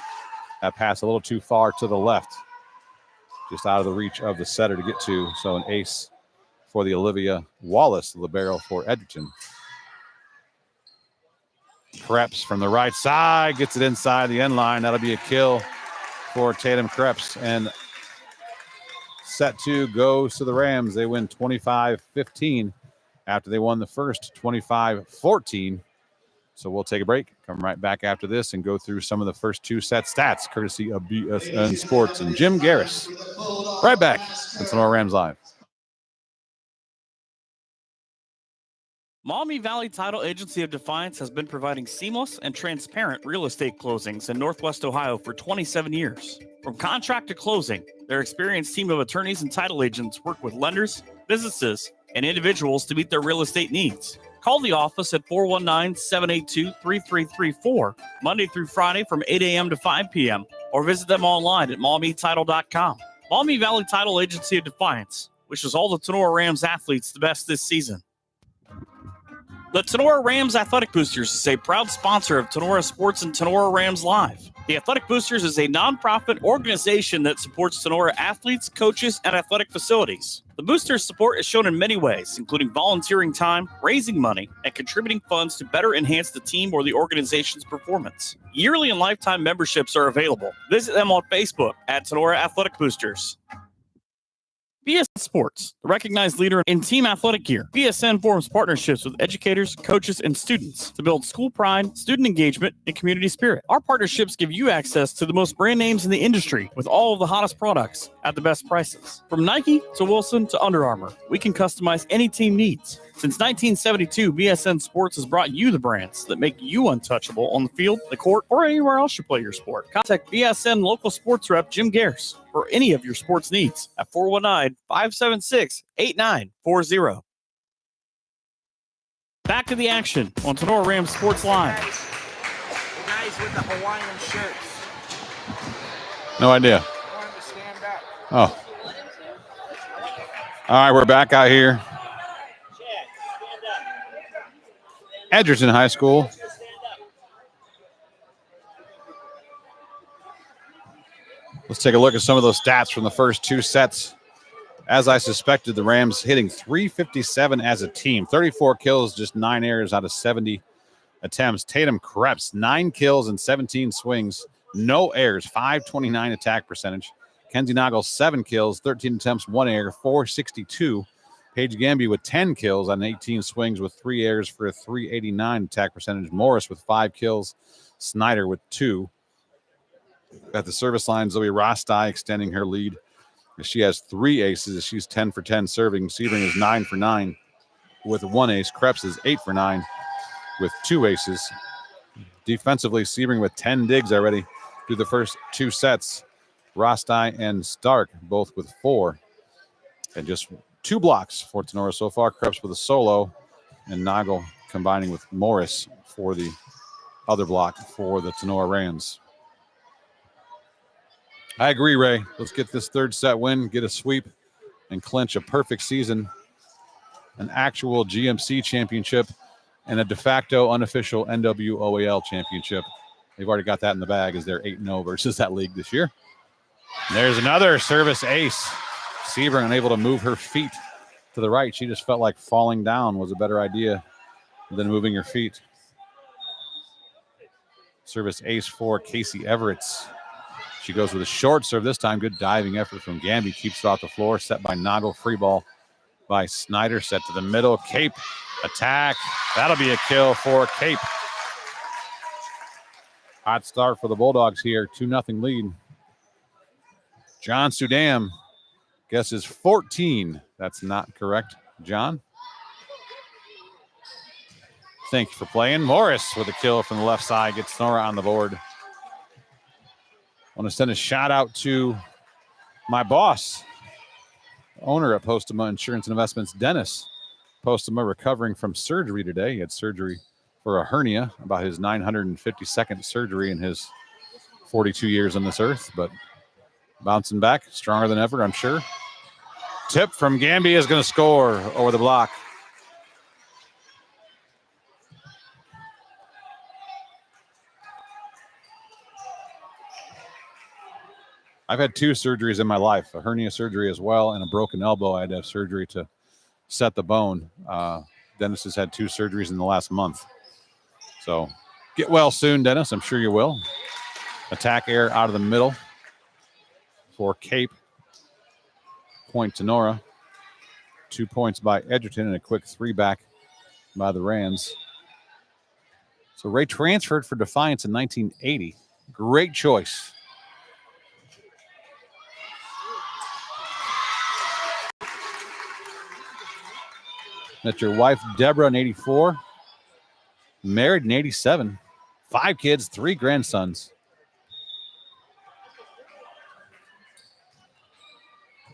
That pass a little too far to the left. Just out of the reach of the setter to get to. So an ace for the Olivia Wallace, libero for Edgerton. Krebs from the right side, gets it inside the end line. That'll be a kill for Tatum Krebs. And set 2 goes to the Rams. They win 25-15 after they won the first 25-14. So we'll take a break, come right back after this, and go through some of the first 2 set stats, courtesy of BSN Sports and Jim Garris. Right back. It's Tinora Rams Live. Maumee Valley Title Agency of Defiance has been providing seamless and transparent real estate closings in Northwest Ohio for 27 years. From contract to closing, their experienced team of attorneys and title agents work with lenders, businesses, and individuals to meet their real estate needs. Call the office at 419-782-3334, Monday through Friday from 8 a.m. to 5 p.m., or visit them online at MaumeeTitle.com. Maumee Valley Title Agency of Defiance wishes all the Tinora Rams athletes the best this season. The Tinora Rams Athletic Boosters is a proud sponsor of Tinora Sports and Tinora Rams Live. The Athletic Boosters is a nonprofit organization that supports Tinora athletes, coaches, and athletic facilities. The Boosters' support is shown in many ways, including volunteering time, raising money, and contributing funds to better enhance the team or the organization's performance. Yearly and lifetime memberships are available. Visit them on Facebook at Tinora Athletic Boosters. BSN Sports, the recognized leader in team athletic gear. BSN forms partnerships with educators, coaches, and students to build school pride, student engagement, and community spirit. Our partnerships give you access to the most brand names in the industry with all of the hottest products at the best prices. From Nike to Wilson to Under Armour, we can customize any team needs. Since 1972, BSN Sports has brought you the brands that make you untouchable on the field, the court, or anywhere else you play your sport. Contact BSN local sports rep Jim Garris for any of your sports needs at 419-576-8940. Back to the action on Tinora Rams Sports Live. The guys with the Hawaiian shirts. No idea. I want them to stand up. Oh. All right, we're back out here. Edgerton High School. Let's take a look at some of those stats from the first 2 sets. As I suspected, the Rams hitting .357 as a team. 34 kills, just 9 errors out of 70 attempts. Tatum Krebs, 9 kills and 17 swings. No errors, .529 attack percentage. Kenzie Noggle, 7 kills, 13 attempts, 1 error, .462. Paige Gamby with 10 kills on 18 swings with 3 errors for a .389 attack percentage. Morris with 5 kills. Snyder with 2. At the service line, Zoe Rostai extending her lead. She has 3 aces. She's 10 for 10 serving. Sebring is 9 for 9 with 1 ace. Krebs is 8 for 9 with 2 aces. Defensively, Sebring with 10 digs already through the first 2 sets. Rostai and Stark both with 4. And just 2 blocks for Tinora so far. Krebs with a solo, and Nagel combining with Morris for the other block for the Tinora Rams. I agree, Ray. Let's get this third set win, get a sweep, and clinch a perfect season, an actual GMC championship, and a de facto unofficial NWOAL championship. They've already got that in the bag as they're 8-0 versus that league this year. And there's another service ace. Sebring unable to move her feet to the right. She just felt like falling down was a better idea than moving her feet. Service ace for Casey Everetts. She goes with a short serve this time. Good diving effort from Gamby. Keeps it off the floor. Set by Nagel. Free ball by Snyder. Set to the middle. Cape attack. That'll be a kill for Cape. Hot start for the Bulldogs here. 2-0 lead. John Sudam guesses 14. That's not correct. John? Thank you for playing. Morris with a kill from the left side. Gets Nora on the board. I want to send a shout out to my boss, owner at Postema Insurance and Investments, Dennis. Postema recovering from surgery today. He had surgery for a hernia, about his 952nd surgery in his 42 years on this earth, but bouncing back, stronger than ever, I'm sure. Tip from Gamby is going to score over the block. I've had 2 surgeries in my life, a hernia surgery as well, and a broken elbow. I had to have surgery to set the bone. Dennis has had 2 surgeries in the last month. So get well soon, Dennis. I'm sure you will. Attack air out of the middle for Cape. Point to Nora. 2 points by Edgerton and a quick 3 back by the Rams. So Ray transferred for Defiance in 1980. Great choice. Met your wife, Deborah, in 84. Married in 87. 5 kids, 3 grandsons.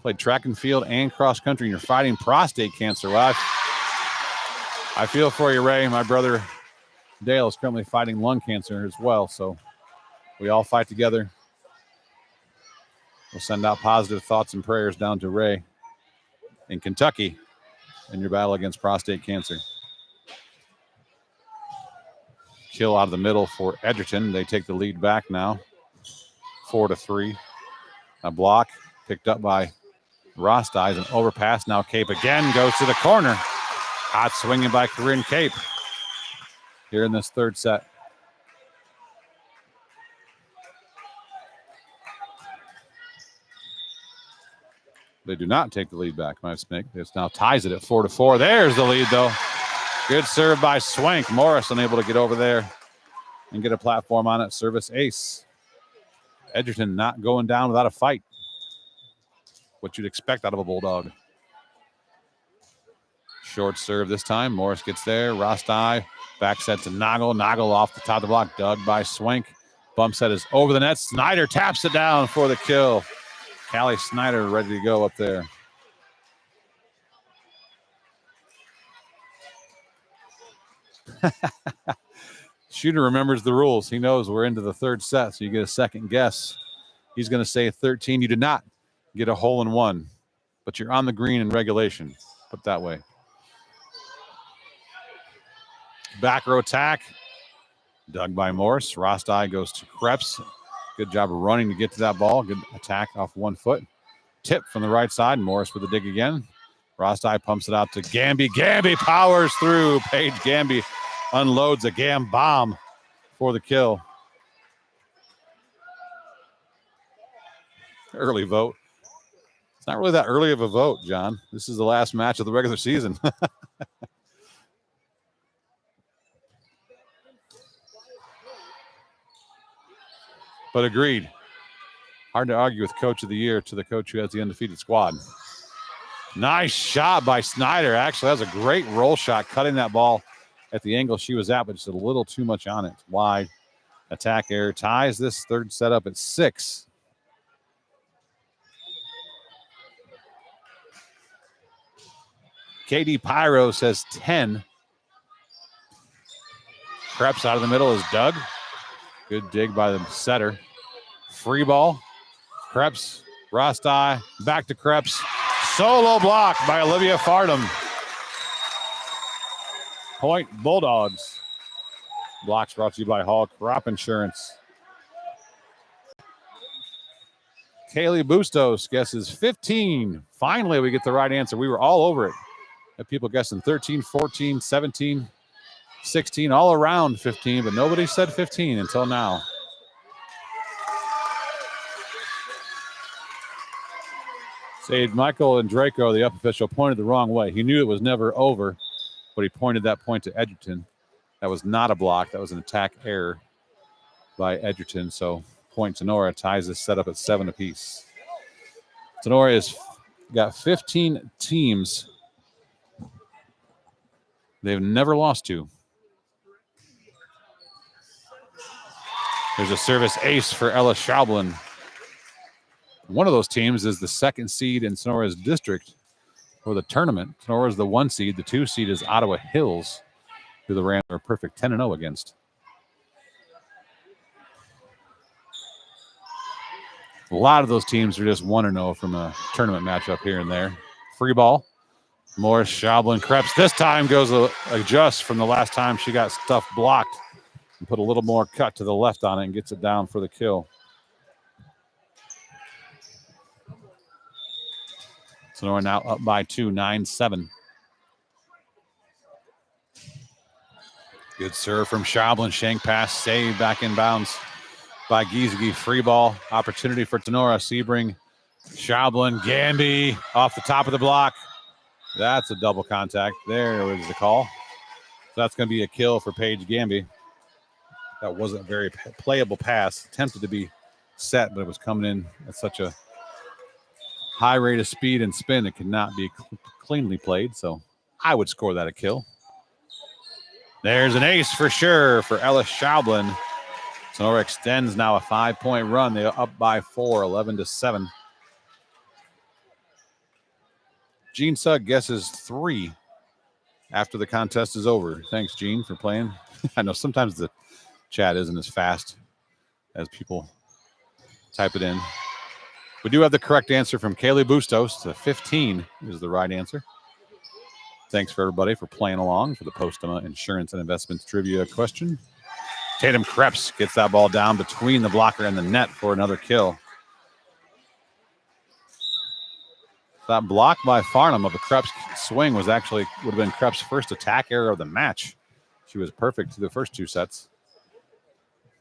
Played track and field and cross country, and you're fighting prostate cancer. Well, I feel for you, Ray. My brother, Dale, is currently fighting lung cancer as well, so we all fight together. We'll send out positive thoughts and prayers down to Ray in Kentucky in your battle against prostate cancer. Kill out of the middle for Edgerton. They take the lead back now, 4-3. A block picked up by Rostai. An overpass. Now Cape again goes to the corner. Hot swinging by Corinne Cape here in this third set. They do not take the lead back. My mistake. This now ties it at 4-4. There's the lead, though. Good serve by Swank. Morris unable to get over there and get a platform on it. Service ace. Edgerton not going down without a fight. What you'd expect out of a Bulldog. Short serve this time. Morris gets there. Rostai back set to Nagel. Nagel off the top of the block. Dug by Swank. Bump set is over the net. Snyder taps it down for the kill. Callie Snyder ready to go up there. Shooter remembers the rules. He knows we're into the third set, so you get a second guess. He's going to say 13. You did not get a hole in one, but you're on the green in regulation. Put it that way. Back row attack. Dug by Morris. Rostai goes to Krebs. Good job of running to get to that ball. Good attack off 1 foot. Tip from the right side. Morris with a dig again. Rostai pumps it out to Gamby. Gamby powers through. Paige Gamby unloads a Gam bomb for the kill. Early vote. It's not really that early of a vote, John. This is the last match of the regular season. But agreed. Hard to argue with Coach of the Year to the coach who has the undefeated squad. Nice shot by Snyder. Actually, that was a great roll shot, cutting that ball at the angle she was at, but just a little too much on it. Wide. Attack error ties this third set up at 6. KD Pyro says 10. Krebs out of the middle is Doug. Good dig by the setter. Free ball. Krebs, Rostai, back to Krebs. Solo block by Olivia Farnham. Point Bulldogs. Blocks brought to you by Hall Crop Insurance. Kaylee Bustos guesses 15. Finally, we get the right answer. We were all over it. Had people guessing 13, 14, 17, 16, all around 15, but nobody said 15 until now. Say Michael and Draco, the up official, pointed the wrong way. He knew it was never over, but he pointed that point to Edgerton. That was not a block. That was an attack error by Edgerton. So point Tinora ties this setup at 7 apiece. Tinora has got 15 teams they've never lost to. There's a service ace for Ella Schaublin. One of those teams is the second seed in Sonora's district for the tournament. Sonora is the 1 seed. The 2 seed is Ottawa Hills, who the Rams are a perfect 10-0 against. A lot of those teams are just 1-0 from a tournament matchup here and there. Free ball. Morris, Schaublin, Krebs. This time goes a adjust from the last time she got stuff blocked and put a little more cut to the left on it and gets it down for the kill. Sonora now up by 2, 9-7. Good serve from Schaublin. Shank pass, save back in bounds by Giesecke. Free ball opportunity for Tinora. Sebring, Schaublin, Gamby off the top of the block. That's a double contact. There was the call. So that's going to be a kill for Paige Gamby. That wasn't a very playable pass. Attempted to be set, but it was coming in at such a high rate of speed and spin, it could not be cleanly played. So I would score that a kill. There's an ace for sure for Ella Schaublin. Sonora extends now a 5-point run. They're up by 4, 11-7. Gene Sugg guesses 3 after the contest is over. Thanks, Gene, for playing. I know sometimes the chat isn't as fast as people type it in. We do have the correct answer from Kaylee Bustos. 15 is the right answer. Thanks for everybody for playing along for the Postema Insurance and Investments Trivia question. Tatum Krebs gets that ball down between the blocker and the net for another kill. That block by Farnham of a Krebs swing would have been Krebs' first attack error of the match. She was perfect through the first 2 sets.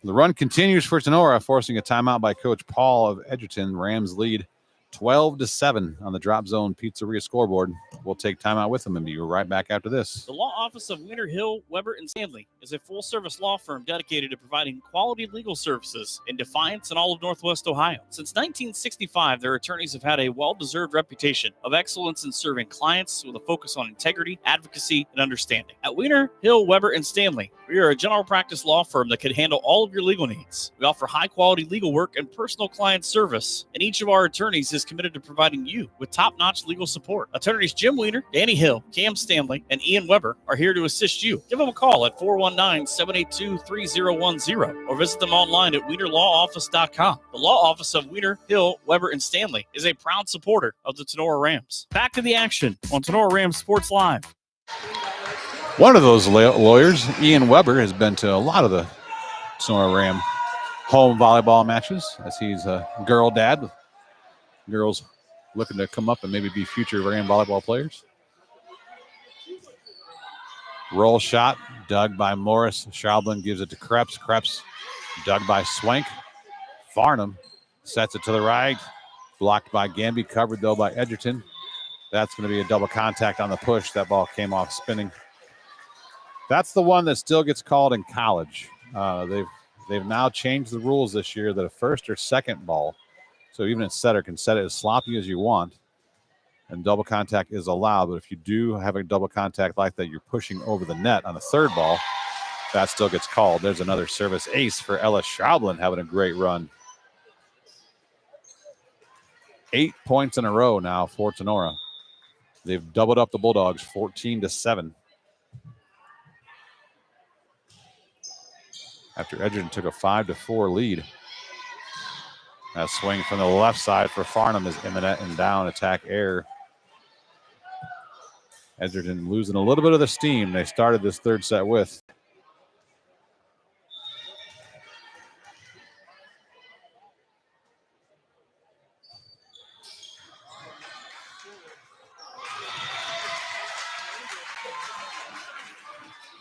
The run continues for Tinora, forcing a timeout by Coach Paul of Edgerton. Rams lead 12-7 on the Drop Zone Pizzeria scoreboard. We'll take timeout with them and be right back after this. The law office of Winter Hill, Weber, and Stanley is a full-service law firm dedicated to providing quality legal services in Defiance and all of Northwest Ohio. Since 1965, their attorneys have had a well-deserved reputation of excellence in serving clients with a focus on integrity, advocacy, and understanding. At Winter Hill, Weber, and Stanley, we are a general practice law firm that can handle all of your legal needs. We offer high-quality legal work and personal client service, and each of our attorneys is committed to providing you with top-notch legal support. Attorneys Jim Wiener, Danny Hill, Cam Stanley, and Ian Weber are here to assist you. Give them a call at 419-782-3010 or visit them online at wienerlawoffice.com. The law office of Wiener, Hill, Weber, and Stanley is a proud supporter of the Tinora Rams. Back to the action on Tinora Rams Sports Live. One of those lawyers, Ian Weber, has been to a lot of the Tinora Ram home volleyball matches as he's a girl dad. Girls looking to come up and maybe be future Ram volleyball players. Roll shot, dug by Morris. Schaublin gives it to Krebs. Krebs dug by Swank. Farnham sets it to the right. Blocked by Gamby, covered though by Edgerton. That's going to be a double contact on the push. That ball came off spinning. That's the one that still gets called in college. They've now changed the rules this year that a first or second ball, So even a setter can set it as sloppy as you want, and double contact is allowed. But if you do have a double contact like that, you're pushing over the net on the third ball, that still gets called. There's another service ace for Ella Schaublin, having a great run. 8 points in a row now for Tinora. They've doubled up the Bulldogs, 14-7. After Edgerton took a 5-4 lead. That swing from the left side for Farnham is in the net and down. Attack air. Edgerton losing a little bit of the steam they started this third set with.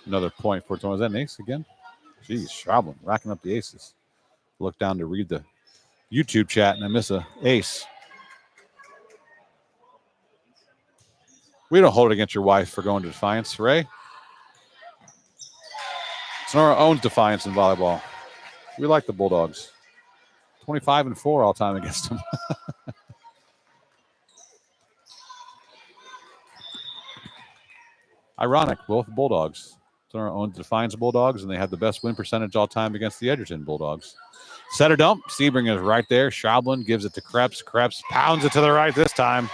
Another point for Tinora. Is that an ace again? Jeez, Schaublin racking up the aces. Look down to read the YouTube chat and I miss a ace. We don't hold it against your wife for going to Defiance, Ray. Tinora owns Defiance in volleyball. We like the Bulldogs. 25-4 all time against them. Ironic, both Bulldogs. Tinora owns the Defiance Bulldogs, and they have the best win percentage all time against the Edgerton Bulldogs. Setter dump. Sebring is right there. Schaublin gives it to Krebs. Krebs pounds it to the right this time.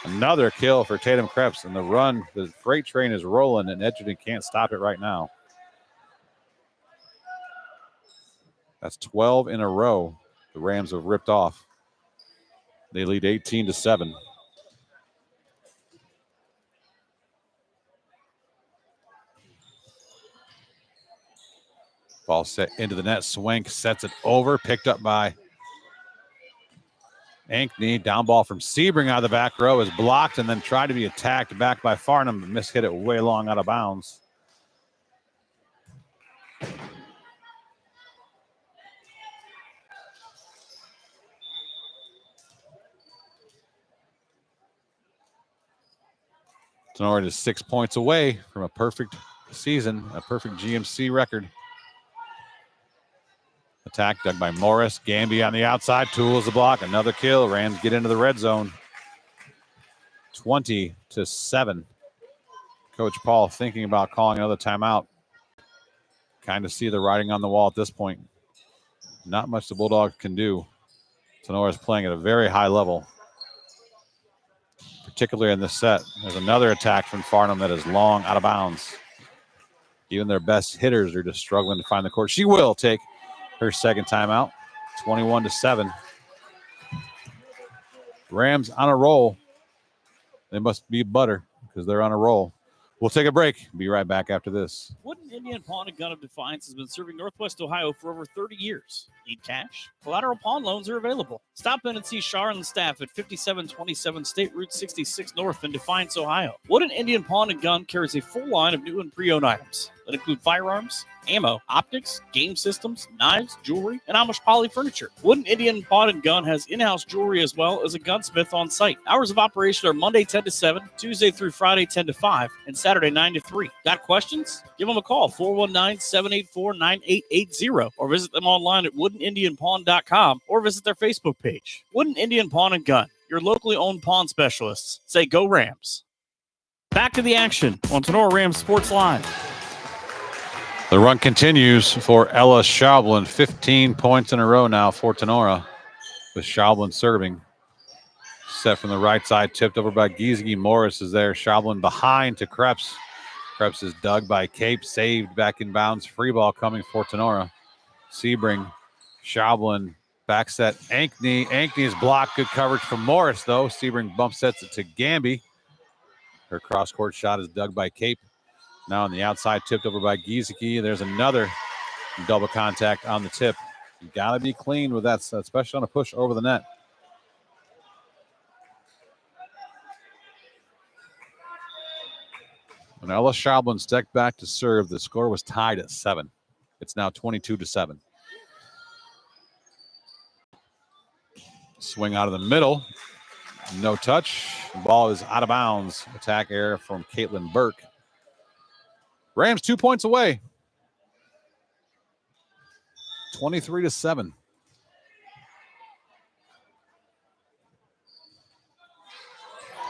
Another kill for Tatum Krebs. And the run, the freight train is rolling, and Edgerton can't stop it right now. That's 12 in a row the Rams have ripped off. They lead 18-7. Ball set into the net. Swank sets it over. Picked up by Ankney. Down ball from Sebring out of the back row is blocked and then tried to be attacked back by Farnham, but mishit it way long out of bounds. Tinora is 6 points away from a perfect season, a perfect GMC record. Attack dug by Morris. Gamby on the outside. Tools the block. Another kill. Rams get into the red zone. 20-7. Coach Paul thinking about calling another timeout. Kind of see the writing on the wall at this point. Not much the Bulldogs can do. Tinora is playing at a very high level, particularly in this set. There's another attack from Farnham that is long out of bounds. Even their best hitters are just struggling to find the court. She will take her second timeout. 21-7. Rams on a roll. They must be butter because they're on a roll. We'll take a break. Be right back after this. Wooden Indian Pawn and Gun of Defiance has been serving Northwest Ohio for over 30 years. Need cash? Collateral pawn loans are available. Stop in and see Shar and the staff at 5727 State Route 66 North in Defiance, Ohio. Wooden Indian Pawn and Gun carries a full line of new and pre-owned items that include firearms, ammo, optics, game systems, knives, jewelry, and Amish poly furniture. Wooden Indian Pawn and Gun has in-house jewelry as well as a gunsmith on site. Hours of operation are Monday 10 to 7, Tuesday through Friday 10 to 5, and Saturday 9 to 3. Got questions? Give them a call, 419-784-9880, or visit them online at woodenindianpawn.com or visit their Facebook page. Wooden Indian Pawn and Gun, your locally owned pawn specialists. Say go Rams. Back to the action on Tinora Rams Sports Live. The run continues for Ella Schaublin. 15 points in a row now for Tinora, with Schaublin serving. Set from the right side, tipped over by Giesecke. Morris is there. Schaublin behind to Krebs. Krebs is dug by Cape, saved back in bounds. Free ball coming for Tinora. Sebring, Schaublin, back set. Ankney. Ankney is blocked. Good coverage from Morris, though. Sebring bump sets it to Gamby. Her cross-court shot is dug by Cape. Now on the outside, tipped over by Giesecke. There's another double contact on the tip. You got to be clean with that, especially on a push over the net. When Ella Schaublin stepped back to serve, the score was tied at 7. It's now 22-7. Swing out of the middle. No touch. The ball is out of bounds. Attack error from Caitlin Burke. Rams 2 points away. 23-7.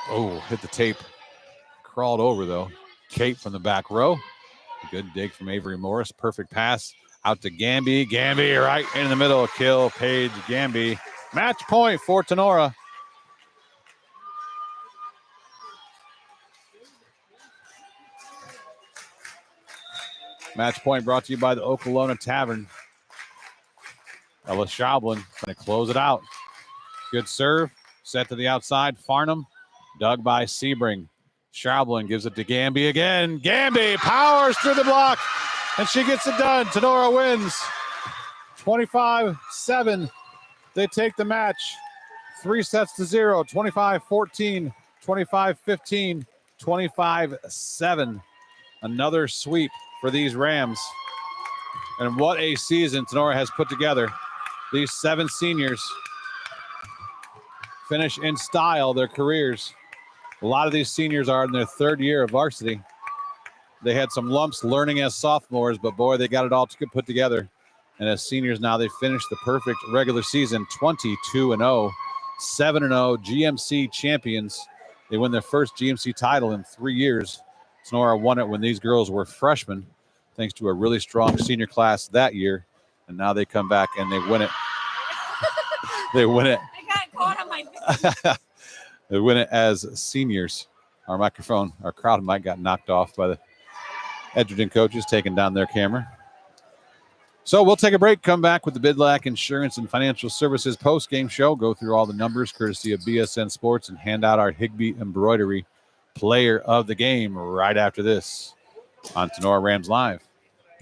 Oh, hit the tape. Crawled over, though. Kate from the back row. Good dig from Avery Morris. Perfect pass out to Gamby. Gamby right in the middle. Kill Paige Gamby. Match point for Tinora. Match point brought to you by the Okolona Tavern. Ella Schaublin going to close it out. Good serve. Set to the outside. Farnham. Dug by Sebring. Schaublin gives it to Gamby again. Gamby powers through the block, and she gets it done. Tinora wins 25-7. They take the match 3-0, 25-14, 25-15, 25-7. Another sweep for these Rams. And what a season Tinora has put together. These 7 seniors finish in style their careers. A lot of these seniors are in their 3rd year of varsity. They had some lumps learning as sophomores, but boy, they got it all put together. And as seniors now, they finished the perfect regular season, 22-0, 7-0 GMC champions. They win their first GMC title in 3 years. Tinora won it when these girls were freshmen, thanks to a really strong senior class that year. And now they come back and they win it. They win it. I got caught on my They win it as seniors. Our crowd mic got knocked off by the Edgerton coaches taking down their camera. So we'll take a break, come back with the Bidlack Insurance and Financial Services post-game show, go through all the numbers courtesy of BSN Sports, and hand out our Higbee Embroidery Player of the Game right after this on Tinora Rams Live.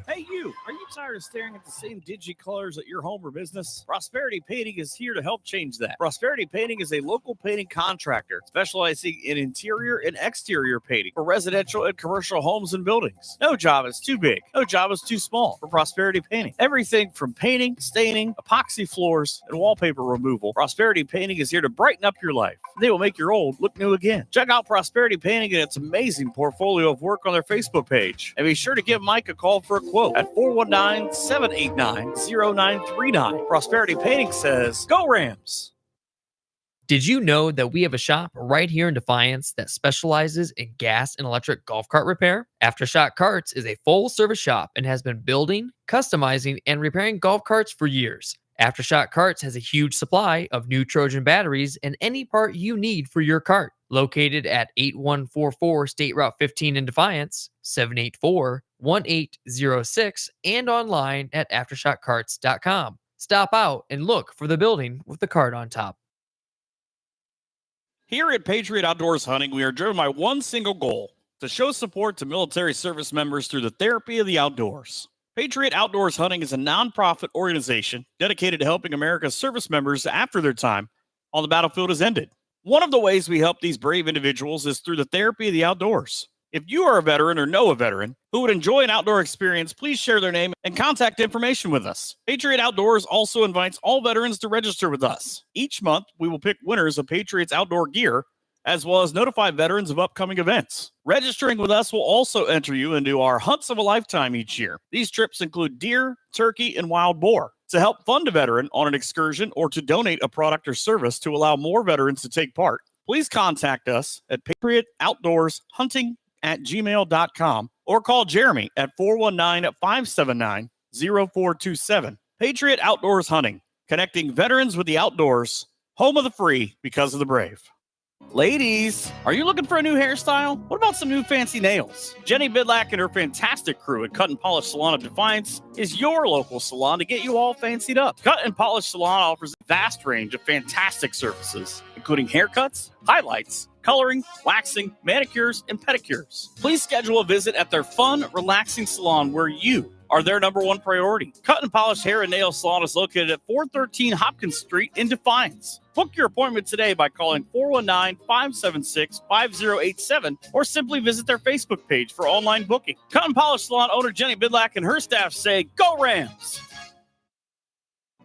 Hey, you. Are you tired of staring at the same dingy colors at your home or business? Prosperity Painting is here to help change that. Prosperity Painting is a local painting contractor specializing in interior and exterior painting for residential and commercial homes and buildings. No job is too big. No job is too small for Prosperity Painting. Everything from painting, staining, epoxy floors, and wallpaper removal. Prosperity Painting is here to brighten up your life. They will make your old look new again. Check out Prosperity Painting and its amazing portfolio of work on their Facebook page. And be sure to give Mike a call for a quote at 419-789-0939. Prosperity Painting says, go Rams. Did you know that we have a shop right here in Defiance that specializes in gas and electric golf cart repair? Aftershock Carts is a full-service shop and has been building, customizing, and repairing golf carts for years. Aftershock Carts has a huge supply of new Trojan batteries and any part you need for your cart. Located at 8144 State Route 15 in Defiance, 784-1806, and online at aftershockcarts.com. Stop out and look for the building with the cart on top. Here at Patriot Outdoors Hunting, we are driven by one single goal: to show support to military service members through the therapy of the outdoors. Patriot Outdoors Hunting is a nonprofit organization dedicated to helping America's service members after their time on the battlefield has ended. One of the ways we help these brave individuals is through the therapy of the outdoors. If you are a veteran or know a veteran who would enjoy an outdoor experience, please share their name and contact information with us. Patriot Outdoors also invites all veterans to register with us. Each month, we will pick winners of Patriot's outdoor gear, as well as notify veterans of upcoming events. Registering with us will also enter you into our Hunts of a Lifetime each year. These trips include deer, turkey, and wild boar. To help fund a veteran on an excursion or to donate a product or service to allow more veterans to take part, please contact us at patriotoutdoorshunting@gmail.com or call Jeremy at 419-579-0427. Patriot Outdoors Hunting, connecting veterans with the outdoors, home of the free because of the brave. Ladies, are you looking for a new hairstyle? What about some new fancy nails? Jenny Bidlack and her fantastic crew at Cut and Polish Salon of Defiance is your local salon to get you all fancied up. Cut and Polish Salon offers a vast range of fantastic services, including haircuts, highlights, coloring, waxing, manicures, and pedicures. Please schedule a visit at their fun, relaxing salon where you are their number one priority. Cut and Polish Hair and Nail Salon is located at 413 Hopkins Street in Defiance. Book your appointment today by calling 419-576-5087 or simply visit their Facebook page for online booking. Cut and Polish Salon owner Jenny Bidlack and her staff say, go Rams!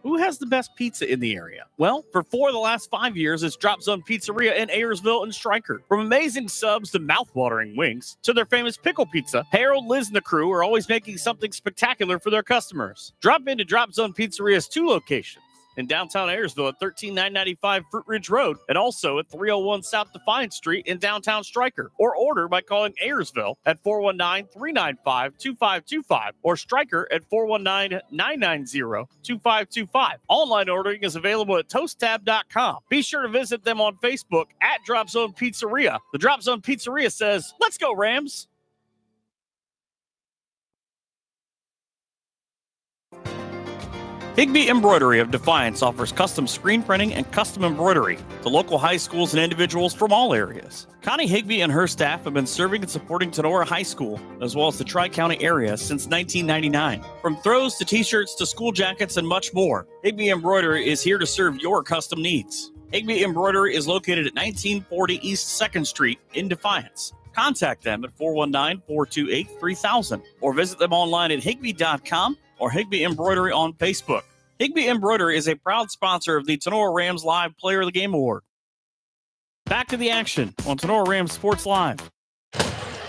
Who has the best pizza in the area? Well, for 4 of the last 5 years, it's Drop Zone Pizzeria in Ayersville and Stryker. From amazing subs to mouth-watering wings to their famous pickle pizza, Harold, Liz, and the crew are always making something spectacular for their customers. Drop into Drop Zone Pizzeria's 2 locations in downtown Ayersville at 13995 Fruit Ridge Road, and also at 301 South Defiance Street in downtown Stryker. Or order by calling Ayersville at 419-395-2525 or Stryker at 419-990-2525. Online ordering is available at toasttab.com. Be sure to visit them on Facebook at Drop Zone Pizzeria. The Drop Zone Pizzeria says, "Let's go, Rams." Higbee Embroidery of Defiance offers custom screen printing and custom embroidery to local high schools and individuals from all areas. Connie Higbee and her staff have been serving and supporting Tinora High School, as well as the Tri-County area, since 1999. From throws to t-shirts to school jackets and much more, Higbee Embroidery is here to serve your custom needs. Higbee Embroidery is located at 1940 East 2nd Street in Defiance. Contact them at 419-428-3000 or visit them online at higbee.com or Higbee Embroidery on Facebook. Higbee Embroidery is a proud sponsor of the Tinora Rams Live Player of the Game Award. Back to the action on Tinora Rams Sports Live. All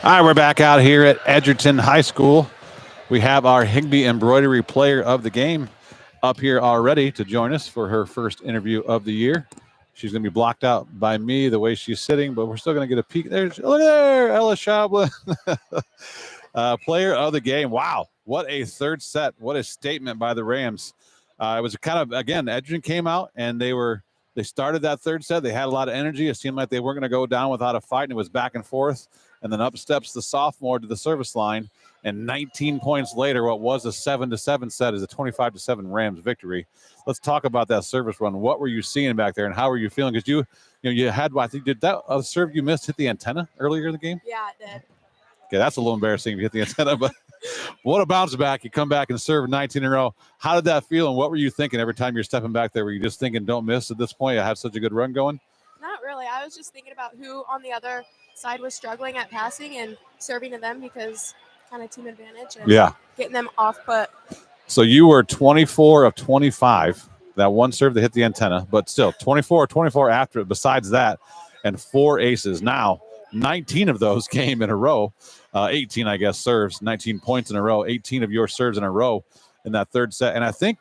right, we're back out here at Edgerton High School. We have our Higbee Embroidery Player of the Game up here already to join us for her first interview of the year. She's going to be blocked out by me the way she's sitting, but we're still going to get a peek. Look there, Ella Schablin. Player of the game. Wow, what a third set. What a statement by the Rams. It was kind of, again, Edgerton came out and they started that third set. They had a lot of energy. It seemed like they weren't going to go down without a fight, and it was back and forth. And then up steps the sophomore to the service line. And 19 points later, what was a 7-7 set is a 25-7 Rams victory. Let's talk about that service run. What were you seeing back there, and how were you feeling? Because you had, I think, did that serve you missed hit the antenna earlier in the game? Yeah, it did. Okay, that's a little embarrassing to hit the antenna, but what a bounce back. You come back and serve 19 in a row. How did that feel, and what were you thinking every time you're stepping back there? Were you just thinking, don't miss at this point? I have such a good run going? Not really. I was just thinking about who on the other side was struggling at passing and serving to them, because kind of team advantage and getting them off put. So you were 24 of 25. That one serve that hit the antenna, but still 24 after it besides that, and 4 aces. Now, 19 of those came in a row. 18, I guess, serves, 19 points in a row, 18 of your serves in a row in that third set. And I think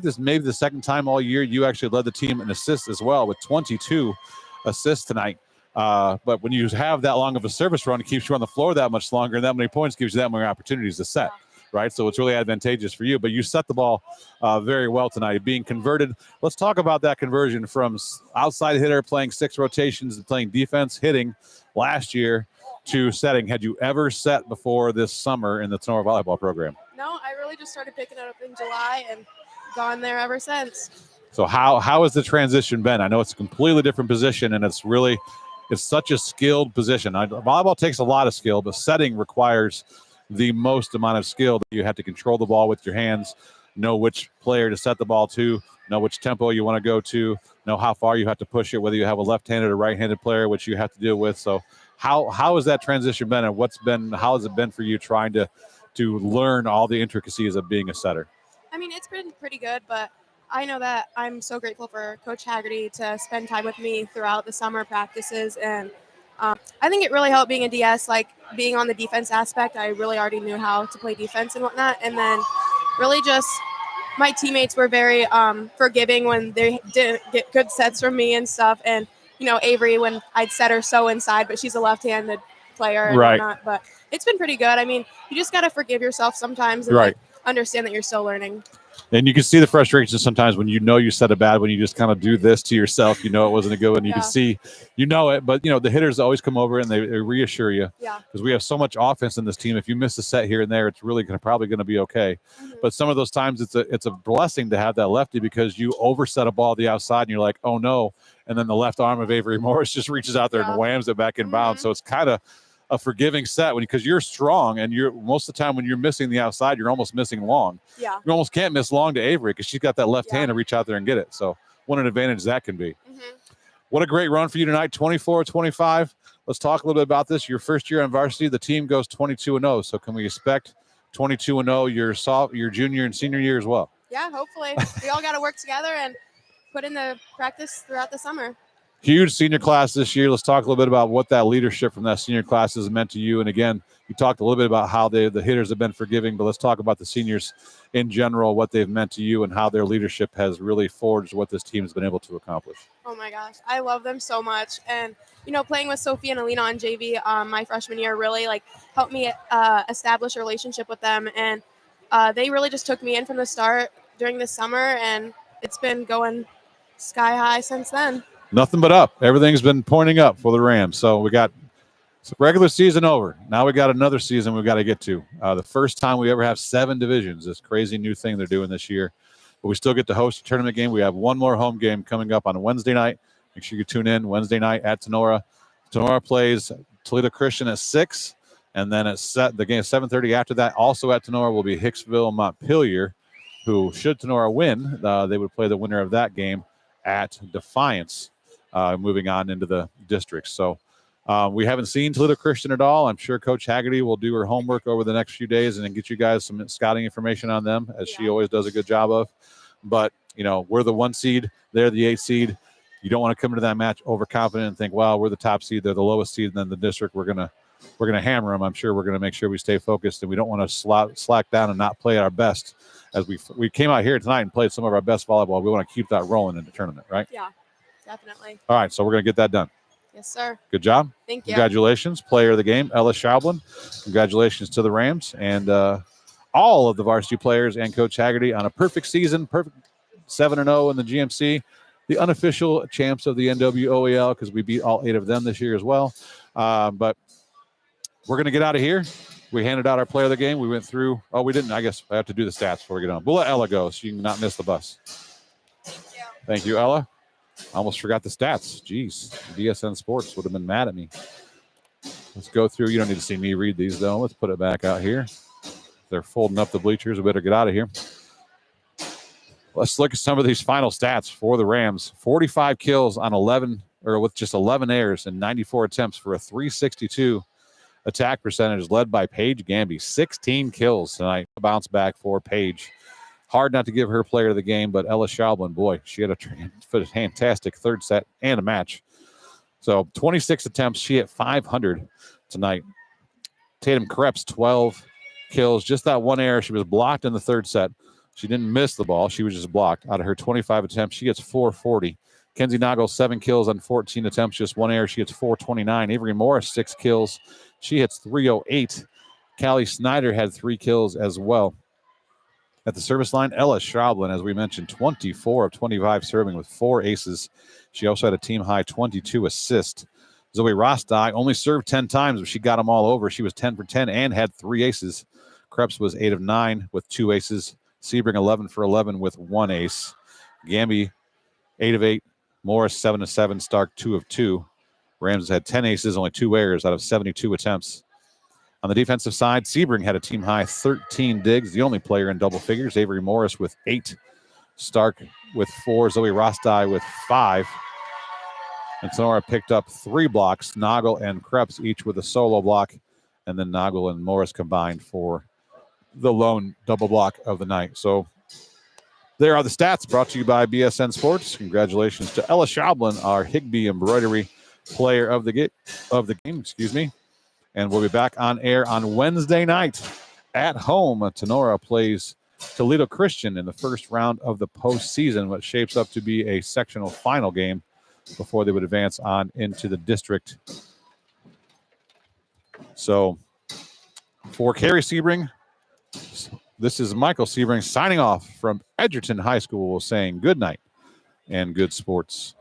this may be the second time all year you actually led the team in assists as well, with 22 assists tonight. But when you have that long of a service run, it keeps you on the floor that much longer, and that many points gives you that many opportunities to set, right? So it's really advantageous for you. But you set the ball very well tonight, being converted. Let's talk about that conversion from outside hitter, playing 6 rotations, and playing defense, hitting last year, to setting. Had you ever set before this summer in the Tinora volleyball program? No, I really just started picking it up in July and gone there ever since. So how has the transition been? I know it's a completely different position, and it's such a skilled position. Volleyball takes a lot of skill, but setting requires the most amount of skill. That you have to control the ball with your hands, know which player to set the ball to, know which tempo you want to go to, know how far you have to push it, whether you have a left-handed or right-handed player, which you have to deal with. So how has that transition been, and how has it been for you trying to learn all the intricacies of being a setter? I mean, it's been pretty good, but I know that I'm so grateful for Coach Haggerty to spend time with me throughout the summer practices. And I think it really helped being a DS, like being on the defense aspect. I really already knew how to play defense and whatnot. And then really just my teammates were very forgiving when they didn't get good sets from me and stuff. And, Avery, when I'd set her so inside, but she's a left-handed player and whatnot. But it's been pretty good. I mean, you just got to forgive yourself sometimes and understand that you're still learning. And you can see the frustration sometimes when you set a bad, when you just kind of do this to yourself, it wasn't a good one. You can see, it, but the hitters always come over and they reassure you, because we have so much offense in this team. If you miss a set here and there, it's really probably going to be okay. Mm-hmm. But some of those times it's a blessing to have that lefty, because you overset a ball to the outside and you're like, oh no. And then the left arm of Avery Morris just reaches out there and whams it back in bounds. So it's kind of a forgiving set because you're strong, and you're most of the time when you're missing the outside, you're almost missing long. Yeah. You almost can't miss long to Avery because she's got that left hand to reach out there and get it. So what an advantage that can be. Mm-hmm. What a great run for you tonight, 24-25. Let's talk a little bit about this. Your first year on varsity, the team goes 22-0. So can we expect 22-0 your junior and senior year as well? Yeah, hopefully. We all got to work together and put in the practice throughout the summer. Huge senior class this year. Let's talk a little bit about what that leadership from that senior class has meant to you. And again, you talked a little bit about how the hitters have been forgiving, but let's talk about the seniors in general, what they've meant to you and how their leadership has really forged what this team has been able to accomplish. Oh my gosh, I love them so much. And, playing with Sophie and Alina on JV my freshman year really helped me establish a relationship with them. And they really just took me in from the start during the summer, and it's been going sky high since then. Nothing but up. Everything's been pointing up for the Rams. So we got regular season over. Now we got another season we've got to get to. The first time we ever have 7 divisions, this crazy new thing they're doing this year. But we still get to host a tournament game. We have one more home game coming up on Wednesday night. Make sure you tune in Wednesday night at Tinora. Tinora plays Toledo Christian at 6. And then the game at 7:30 after that. Also at Tinora will be Hicksville Montpelier, who, should Tinora win, they would play the winner of that game at Defiance. Moving on into the district. So we haven't seen Toledo Christian at all. I'm sure Coach Haggerty will do her homework over the next few days and then get you guys some scouting information on them, as she always does a good job of. But, we're the 1 seed. They're the 8 seed. You don't want to come into that match overconfident and think, well, we're the top seed. They're the lowest seed. And then the district, we're gonna hammer them. I'm sure we're going to make sure we stay focused, and we don't want to slack down and not play at our best. As we came out here tonight and played some of our best volleyball, we want to keep that rolling in the tournament, right? Yeah. Definitely. All right, so we're going to get that done. Yes, sir. Good job. Thank you. Congratulations, player of the game, Ella Schaublin. Congratulations to the Rams and all of the varsity players and Coach Haggerty on a perfect season, perfect 7-0 in the GMC, the unofficial champs of the NWOEL, because we beat all 8 of them this year as well. But we're going to get out of here. We handed out our player of the game. We went through. Oh, we didn't. I guess I have to do the stats before we get on. We'll let Ella go so you can not miss the bus. Thank you, Ella. I almost forgot the stats. Jeez, DSN Sports would have been mad at me. Let's go through. You don't need to see me read these, though. Let's put it back out here. They're folding up the bleachers. We better get out of here. Let's look at some of these final stats for the Rams. 45 kills on 11, or with just 11 errors and 94 attempts for a 362 attack percentage, led by Paige Gamby. 16 kills tonight. A bounce back for Paige. Hard not to give her player of the game, but Ella Schaublin, boy, she had a fantastic third set and a match. So 26 attempts. She hit 500 tonight. Tatum Krebs, 12 kills. Just that one error. She was blocked in the third set. She didn't miss the ball. She was just blocked. Out of her 25 attempts, she gets 440. Kenzie Noggle, 7 kills on 14 attempts. Just one error. She gets 429. Avery Morris, 6 kills. She hits 308. Callie Snyder had 3 kills as well. At the service line, Ella Schaublin, as we mentioned, 24 of 25 serving with 4 aces. She also had a team-high 22 assists. Zoe Rostai only served 10 times, but she got them all over. She was 10 for 10 and had 3 aces. Krebs was 8 of 9 with 2 aces. Sebring 11 for 11 with 1 ace. Gamby 8 of 8. Morris 7 of 7. Stark 2 of 2. Rams had 10 aces, only 2 errors out of 72 attempts. On the defensive side, Sebring had a team-high 13 digs, the only player in double figures. Avery Morris with 8. Stark with 4. Zoe Rostai with 5. And Tinora picked up 3 blocks. Noggle and Krebs each with a solo block. And then Noggle and Morris combined for the lone double block of the night. So there are the stats brought to you by BSN Sports. Congratulations to Ella Schaublin, our Higbee embroidery player of the game. And we'll be back on air on Wednesday night at home. Tinora plays Toledo Christian in the first round of the postseason, what shapes up to be a sectional final game before they would advance on into the district. So for Carrie Sebring, this is Michael Sebring signing off from Edgerton High School, saying good night and good sports.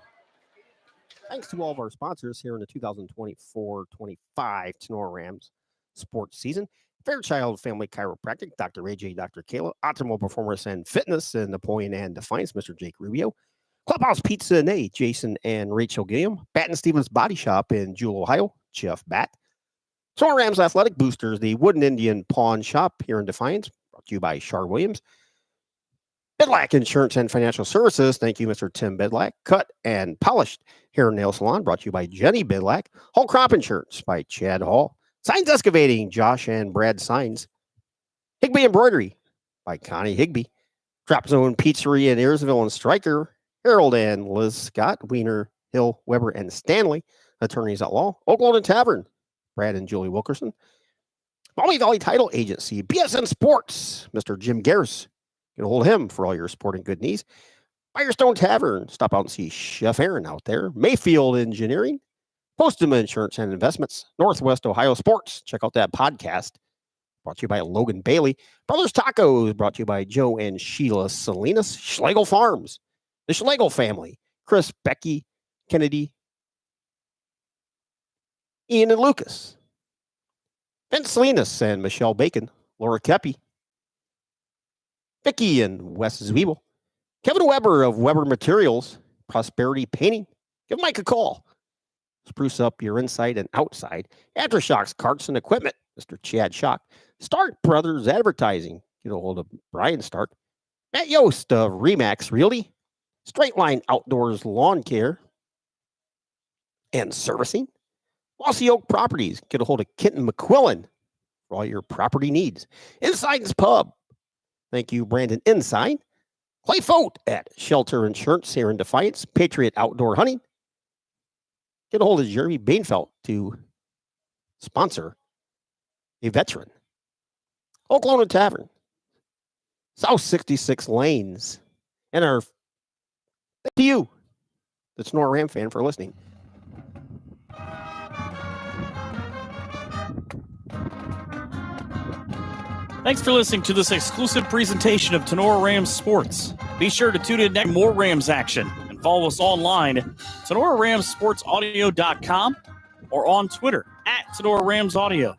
Thanks to all of our sponsors here in the 2024-25 Tinora Rams sports season. Fairchild Family Chiropractic, Dr. AJ, Dr. Kayla, Optimal Performance and Fitness in Napoleon and Defiance, Mr. Jake Rubio. Clubhouse Pizza and A, Jason and Rachel Gilliam. Bat and Stevens Body Shop in Jewel, Ohio, Jeff Bat. Tinora Rams Athletic Boosters, the Wooden Indian Pawn Shop here in Defiance, brought to you by Shar Williams. Bidlack Insurance and Financial Services. Thank you, Mr. Tim Bidlack. Cut and Polished Hair and Nail Salon, brought to you by Jenny Bidlack. Hall Crop Insurance by Chad Hall. Signs Excavating, Josh and Brad Signs. Higbee Embroidery by Connie Higbee. Drop Zone Pizzeria in Ayersville and Stryker. Harold and Liz Scott. Wiener Hill, Weber, and Stanley, attorneys at law. Oklahoma Tavern, Brad and Julie Wilkerson. Maumee Valley Title Agency, BSN Sports, Mr. Jim Garris. Get a hold of him for all your sporting good needs. Firestone Tavern, stop out and see Chef Aaron out there. Mayfield Engineering, Postuma Insurance and Investments, Northwest Ohio Sports. Check out that podcast. Brought to you by Logan Bailey. Brothers Tacos, brought to you by Joe and Sheila Salinas. Schlegel Farms, the Schlegel family. Chris, Becky, Kennedy, Ian, and Lucas. Vince Salinas and Michelle Bacon. Laura Kepi. Vicky and Wes Zwiebel. Kevin Weber of Weber Materials. Prosperity Painting. Give Mike a call. Spruce up your inside and outside. Aftershocks, carts, and equipment. Mr. Chad Shock. Stark Brothers Advertising. Get a hold of Brian Stark. Matt Yost of Remax Realty. Straight Line Outdoors Lawn Care and Servicing. Mossy Oak Properties. Get a hold of Kenton McQuillan for all your property needs. Inside's Pub. Thank you, Brandon Inside. Clay Fote at Shelter Insurance here in Defiance. Patriot Outdoor Hunting. Get a hold of Jeremy Bainfeld to sponsor a veteran. Oklahoma Tavern. South 66 Lanes. And our thank you, the Tinora Ram fan, for listening. Thanks for listening to this exclusive presentation of Tinora Rams Sports. Be sure to tune in next for more Rams action and follow us online at TenoraRamsSportsAudio.com or on Twitter at Tinora Rams Audio.